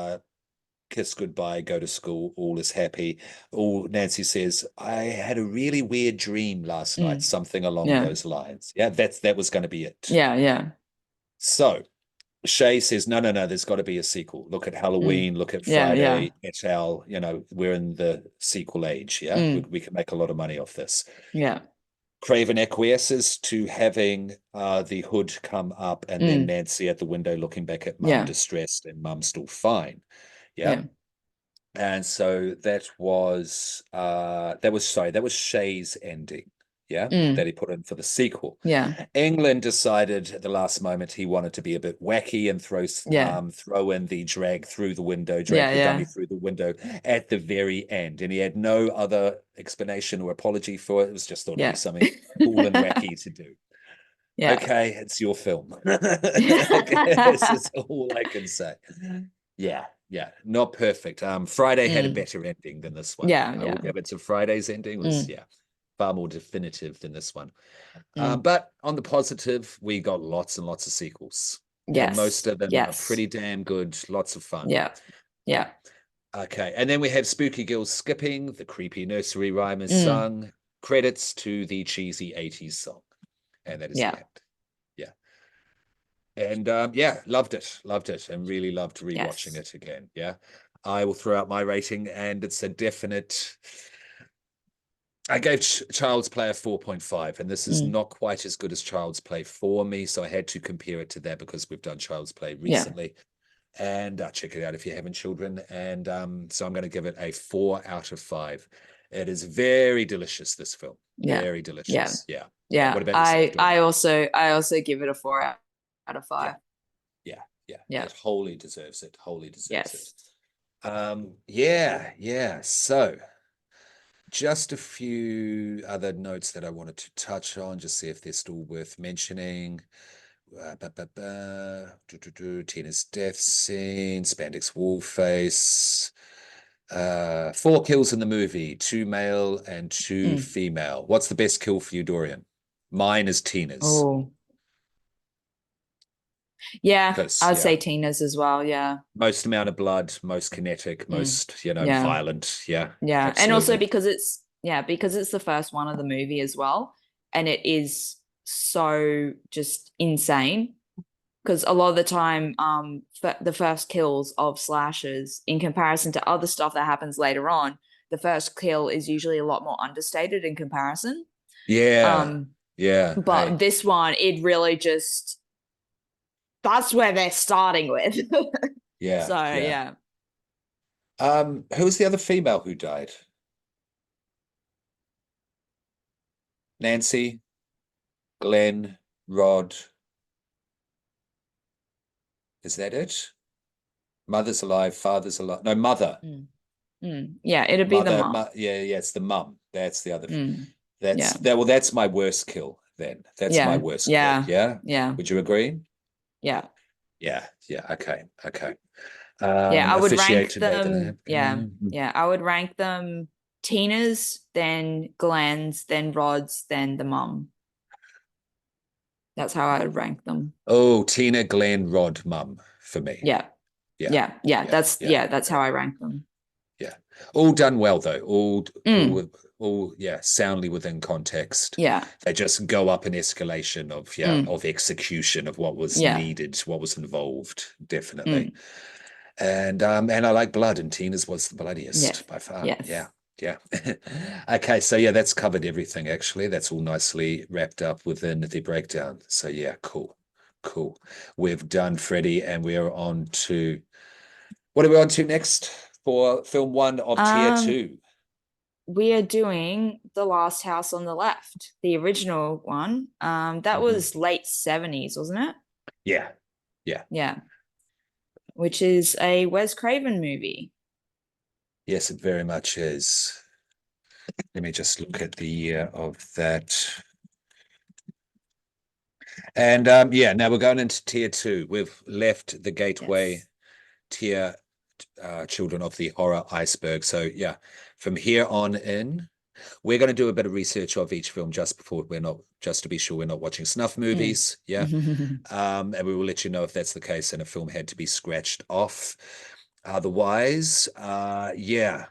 [SPEAKER 1] kiss goodbye, go to school, all is happy. All Nancy says, I had a really weird dream last night,
[SPEAKER 2] Mm,
[SPEAKER 1] something along
[SPEAKER 2] yeah.
[SPEAKER 1] those lines. Yeah, that was going to be it.
[SPEAKER 2] Yeah. Yeah.
[SPEAKER 1] So Shay says, no, no, no, there's got to be a sequel. Look at
[SPEAKER 2] Mm,
[SPEAKER 1] Halloween, look at
[SPEAKER 2] yeah. Yeah.
[SPEAKER 1] Friday, et al. We're in the sequel age. Yeah,
[SPEAKER 2] Mm,
[SPEAKER 1] we can make a lot of money off this.
[SPEAKER 2] yeah.
[SPEAKER 1] Craven acquiesces to having the hood come up and then
[SPEAKER 2] Mm,
[SPEAKER 1] Nancy at the window looking back at mum
[SPEAKER 2] yeah.
[SPEAKER 1] distressed and mum still fine. Yeah.
[SPEAKER 2] Yeah.
[SPEAKER 1] And so that was Shay's ending. Yeah, that
[SPEAKER 2] Mm,
[SPEAKER 1] he put in for the sequel.
[SPEAKER 2] yeah.
[SPEAKER 1] England decided at the last moment he wanted to be a bit wacky and
[SPEAKER 2] Yeah.
[SPEAKER 1] throw in the drag through the window, drag
[SPEAKER 2] Yeah.
[SPEAKER 1] the dummy
[SPEAKER 2] Yeah.
[SPEAKER 1] through the window at the very end. And he had no other explanation or apology for it. It was just thought it'd be
[SPEAKER 2] Yeah.
[SPEAKER 1] something cool and wacky to do.
[SPEAKER 2] Yeah.
[SPEAKER 1] Okay, it's your film. This is all I can say. Yeah, yeah, not perfect. Friday had a
[SPEAKER 2] Mm,
[SPEAKER 1] better ending than this one.
[SPEAKER 2] yeah.
[SPEAKER 1] I will
[SPEAKER 2] Yeah.
[SPEAKER 1] give it to Friday's ending was,
[SPEAKER 2] Mm,
[SPEAKER 1] yeah, far more definitive than this one.
[SPEAKER 2] mm.
[SPEAKER 1] But on the positive, we got lots and lots of sequels, and most
[SPEAKER 2] Yes.
[SPEAKER 1] of them are
[SPEAKER 2] Yes.
[SPEAKER 1] pretty damn good. Lots of fun.
[SPEAKER 2] Yeah.
[SPEAKER 1] Yeah.
[SPEAKER 2] Yeah.
[SPEAKER 1] Okay, and then we have Spooky Girls skipping, the creepy nursery rhyme is
[SPEAKER 2] Mm,
[SPEAKER 1] sung, credits to the cheesy 80s song, and that is the
[SPEAKER 2] yeah.
[SPEAKER 1] end. Yeah. And yeah, loved it, and really loved rewatching
[SPEAKER 2] Yes.
[SPEAKER 1] it again. Yeah, I will throw out my rating, and it's a definite. I gave Child's Play a 4.5, and this is
[SPEAKER 2] Mm,
[SPEAKER 1] not quite as good as Child's Play for me, so I had to compare it to that because we've done Child's Play
[SPEAKER 2] yeah.
[SPEAKER 1] recently. And check it out if you're having children. And so I'm going to give it a 4 out of 5. It is very delicious, this film.
[SPEAKER 2] Yeah.
[SPEAKER 1] Very
[SPEAKER 2] Yeah.
[SPEAKER 1] delicious. Yeah. Yeah.
[SPEAKER 2] Yeah.
[SPEAKER 1] What about yourself,
[SPEAKER 2] I
[SPEAKER 1] Dorian?
[SPEAKER 2] I also I also give it a 4 out of
[SPEAKER 1] Yeah.
[SPEAKER 2] 5.
[SPEAKER 1] Yeah, yeah,
[SPEAKER 2] Yeah.
[SPEAKER 1] it wholly deserves it. Wholly deserves it.
[SPEAKER 2] Yes.
[SPEAKER 1] Yeah, yeah. So, just a few other notes that I wanted to touch on, just see if they're still worth mentioning. Tina's death scene, Spandex Wallface. 4 kills in the movie, 2 male and 2 female. What's the best kill for you, Dorian? Mine is Tina's.
[SPEAKER 2] Oh. Yeah,
[SPEAKER 1] Because,
[SPEAKER 2] I'd
[SPEAKER 1] yeah,
[SPEAKER 2] say Tina's as well. Yeah.
[SPEAKER 1] most amount of blood, most kinetic,
[SPEAKER 2] Mm,
[SPEAKER 1] most,
[SPEAKER 2] yeah.
[SPEAKER 1] violent. Yeah,
[SPEAKER 2] Yeah. And also
[SPEAKER 1] absolutely.
[SPEAKER 2] because it's the first one of the movie as well. And it is so just insane. Because a lot of the time, the first kills of slashers, in comparison to other stuff that happens later on, the first kill is usually a lot more understated in comparison.
[SPEAKER 1] Yeah,
[SPEAKER 2] Um,
[SPEAKER 1] yeah.
[SPEAKER 2] but
[SPEAKER 1] Hey,
[SPEAKER 2] this one, it really just that's where they're starting with.
[SPEAKER 1] yeah,
[SPEAKER 2] So
[SPEAKER 1] yeah.
[SPEAKER 2] yeah.
[SPEAKER 1] Who was the other female who died? Nancy, Glenn, Rod. Is that it? Mother's alive, father's alive. No, mother.
[SPEAKER 2] Yeah, it'd be the mom.
[SPEAKER 1] Yeah, yeah, it's the mum. That's the other.
[SPEAKER 2] Mm.
[SPEAKER 1] That's my worst kill then. That's my
[SPEAKER 2] Yeah.
[SPEAKER 1] worst kill.
[SPEAKER 2] Yeah.
[SPEAKER 1] Yeah.
[SPEAKER 2] Yeah.
[SPEAKER 1] Would you agree?
[SPEAKER 2] Yeah.
[SPEAKER 1] Yeah. Yeah. Okay. Okay.
[SPEAKER 2] Yeah. I would rank
[SPEAKER 1] Officiated by
[SPEAKER 2] them.
[SPEAKER 1] the
[SPEAKER 2] Yeah. Yeah. I would rank them Tina's, then Glenn's, then Rod's, then the mum. That's how I would rank them.
[SPEAKER 1] Oh, Tina, Glenn, Rod, Mum for me.
[SPEAKER 2] Yeah.
[SPEAKER 1] Yeah.
[SPEAKER 2] Yeah. Yeah.
[SPEAKER 1] Yeah. Yeah.
[SPEAKER 2] That's how I rank them.
[SPEAKER 1] Yeah. All done well though.
[SPEAKER 2] Mm.
[SPEAKER 1] All yeah, soundly within context.
[SPEAKER 2] Yeah.
[SPEAKER 1] They just go up an escalation
[SPEAKER 2] Mm.
[SPEAKER 1] of execution of what was
[SPEAKER 2] Yeah.
[SPEAKER 1] needed, what was involved, definitely.
[SPEAKER 2] Mm.
[SPEAKER 1] And I like blood, and Tina's was the
[SPEAKER 2] Yes.
[SPEAKER 1] bloodiest by far.
[SPEAKER 2] Yes.
[SPEAKER 1] Yeah. Yeah. Okay, so yeah, that's covered everything actually. That's all nicely wrapped up within the breakdown. So yeah, cool. Cool. We've done Freddy, and we are on to what are we on to next for film one of tier
[SPEAKER 2] Um,
[SPEAKER 1] two?
[SPEAKER 2] we are doing The Last House on the Left, the original one. That
[SPEAKER 1] Mhm.
[SPEAKER 2] was late 70s, wasn't it?
[SPEAKER 1] Yeah. Yeah.
[SPEAKER 2] Yeah. Which is a Wes Craven movie.
[SPEAKER 1] Yes, it very much is. Let me just look at the year of that. And yeah, now we're going into tier two. We've left the gateway
[SPEAKER 2] Yes.
[SPEAKER 1] tier, Children of the Horror Iceberg. So yeah, from here on in, we're going to do a bit of research of each film just to be sure we're not watching snuff movies. Yeah.
[SPEAKER 2] Mm.
[SPEAKER 1] And we will let you know if that's the case and a film had to be scratched off. Otherwise, yeah,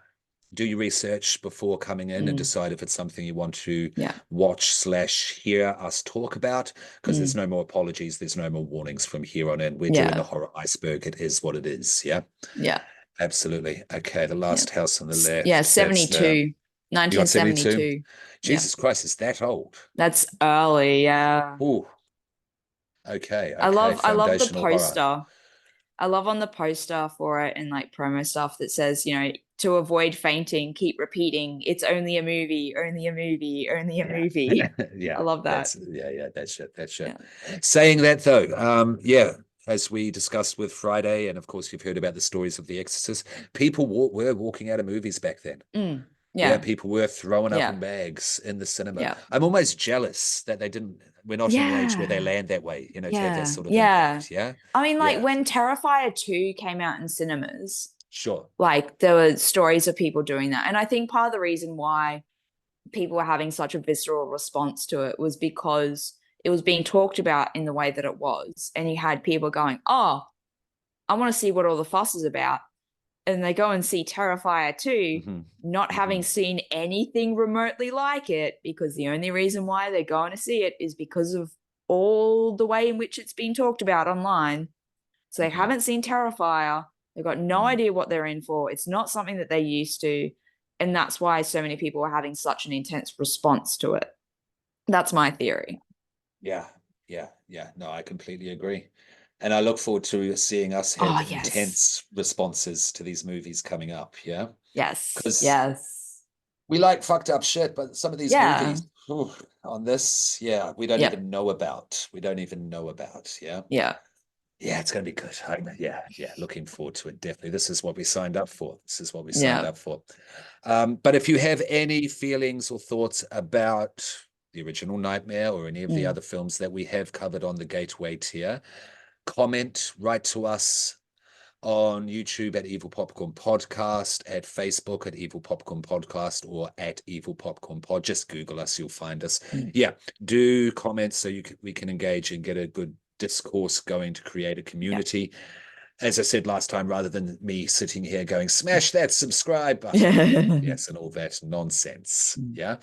[SPEAKER 1] do your research before coming in and decide if it's something you want to
[SPEAKER 2] Yeah.
[SPEAKER 1] watch/hear us talk about, because there's
[SPEAKER 2] Mm.
[SPEAKER 1] no more apologies, there's no more warnings from here on in. We're doing
[SPEAKER 2] Yeah.
[SPEAKER 1] the Horror Iceberg. It is what it is. Yeah,
[SPEAKER 2] Yeah.
[SPEAKER 1] absolutely. Okay, The
[SPEAKER 2] Yeah.
[SPEAKER 1] Last House on the Left.
[SPEAKER 2] Yeah,
[SPEAKER 1] That's the
[SPEAKER 2] 72.
[SPEAKER 1] you got 72.
[SPEAKER 2] 1972. Yeah.
[SPEAKER 1] Jesus Christ, is that old?
[SPEAKER 2] That's early, yeah.
[SPEAKER 1] Oh, okay,
[SPEAKER 2] I
[SPEAKER 1] okay.
[SPEAKER 2] love the
[SPEAKER 1] Foundational horror.
[SPEAKER 2] poster. I love on the poster for it and like promo stuff that says, to avoid fainting, keep repeating, it's only a movie, only a movie, only a
[SPEAKER 1] Yeah.
[SPEAKER 2] movie. I
[SPEAKER 1] Yeah,
[SPEAKER 2] love that.
[SPEAKER 1] that's it. That's it.
[SPEAKER 2] Yeah.
[SPEAKER 1] Saying that though, yeah, as we discussed with Friday, and of course you've heard about the stories of The Exorcist, people were walking out of movies back then.
[SPEAKER 2] Mm.
[SPEAKER 1] Yeah,
[SPEAKER 2] Yeah.
[SPEAKER 1] people were throwing up in
[SPEAKER 2] Yeah.
[SPEAKER 1] bags in the cinema.
[SPEAKER 2] Yeah.
[SPEAKER 1] I'm almost jealous that we're not in the age where they
[SPEAKER 2] Yeah.
[SPEAKER 1] land that way, to have that
[SPEAKER 2] Yeah.
[SPEAKER 1] sort of
[SPEAKER 2] Yeah.
[SPEAKER 1] impact. Yeah.
[SPEAKER 2] I mean, like
[SPEAKER 1] Yeah,
[SPEAKER 2] when Terrifier 2 came out in cinemas,
[SPEAKER 1] sure.
[SPEAKER 2] like there were stories of people doing that. And I think part of the reason why people were having such a visceral response to it was because it was being talked about in the way that it was. And you had people going, oh, I want to see what all the fuss is about. And they go and see Terrifier 2, not having seen anything remotely like it, because the only reason why they're going to see it is because of all the way in which it's been talked about online. So they haven't seen Terrifier. They've got no idea what they're in for. It's not something that they're used to. And that's why so many people are having such an intense response to it. That's my theory.
[SPEAKER 1] Yeah, yeah, yeah. No, I completely agree. And I look forward to seeing us
[SPEAKER 2] Oh,
[SPEAKER 1] have
[SPEAKER 2] yes.
[SPEAKER 1] intense responses to these movies coming up. Yeah.
[SPEAKER 2] Yes.
[SPEAKER 1] Because
[SPEAKER 2] Yes.
[SPEAKER 1] we like fucked up shit, but some of these
[SPEAKER 2] Yeah.
[SPEAKER 1] movies on this, yeah, we don't
[SPEAKER 2] Yep.
[SPEAKER 1] even know about. We don't even know about. Yeah.
[SPEAKER 2] Yeah.
[SPEAKER 1] Yeah, it's going to be good. Yeah, yeah. Looking forward to it. Definitely. This is what we signed up for. This is what we signed
[SPEAKER 2] Yeah.
[SPEAKER 1] up for. But if you have any feelings or thoughts about the original Nightmare or any of the other films that we have covered on the Gateway tier, comment, write to us on YouTube at Evil Popcorn Podcast, at Facebook at Evil Popcorn Podcast, or at Evil Popcorn Pod. Just Google us, you'll find us. Yeah, do comment so we can engage and get a good discourse going to create a community. As I said last time, rather than me sitting here going, smash that subscribe button. Yes, and all that nonsense. Yeah.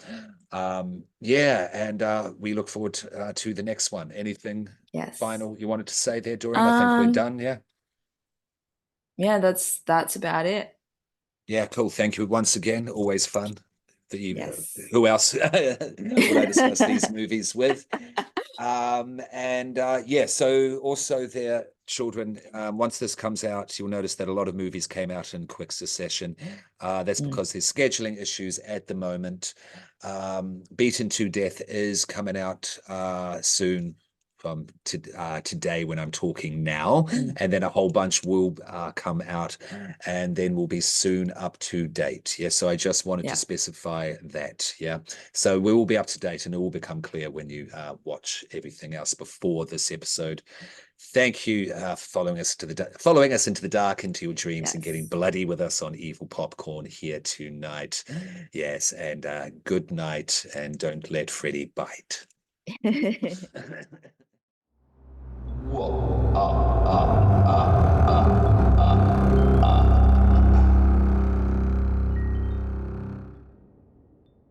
[SPEAKER 1] Yeah, and we look forward to the next one. Anything final you wanted to say there, Dorian? I think we're done. Yeah.
[SPEAKER 2] Yeah, that's about it.
[SPEAKER 1] Yeah, cool. Thank you once again. Always fun.
[SPEAKER 2] Yes.
[SPEAKER 1] Who else would I discuss these movies with? Yeah, so also their children, once this comes out, you'll notice that a lot of movies came out in quick succession. That's because there's scheduling issues at the moment. Beaten to Death is coming out soon. from today when I'm talking now, and then a whole bunch will come out, and then we'll be soon up to date. Yeah, so I just wanted to specify that. Yeah, so we will be up to date, and it will become clear when you watch everything else before this episode. Thank you for following us into the dark, into your dreams, and getting bloody with us on Evil Popcorn here tonight. Yes, and good night, and don't let Freddy bite. Whoa,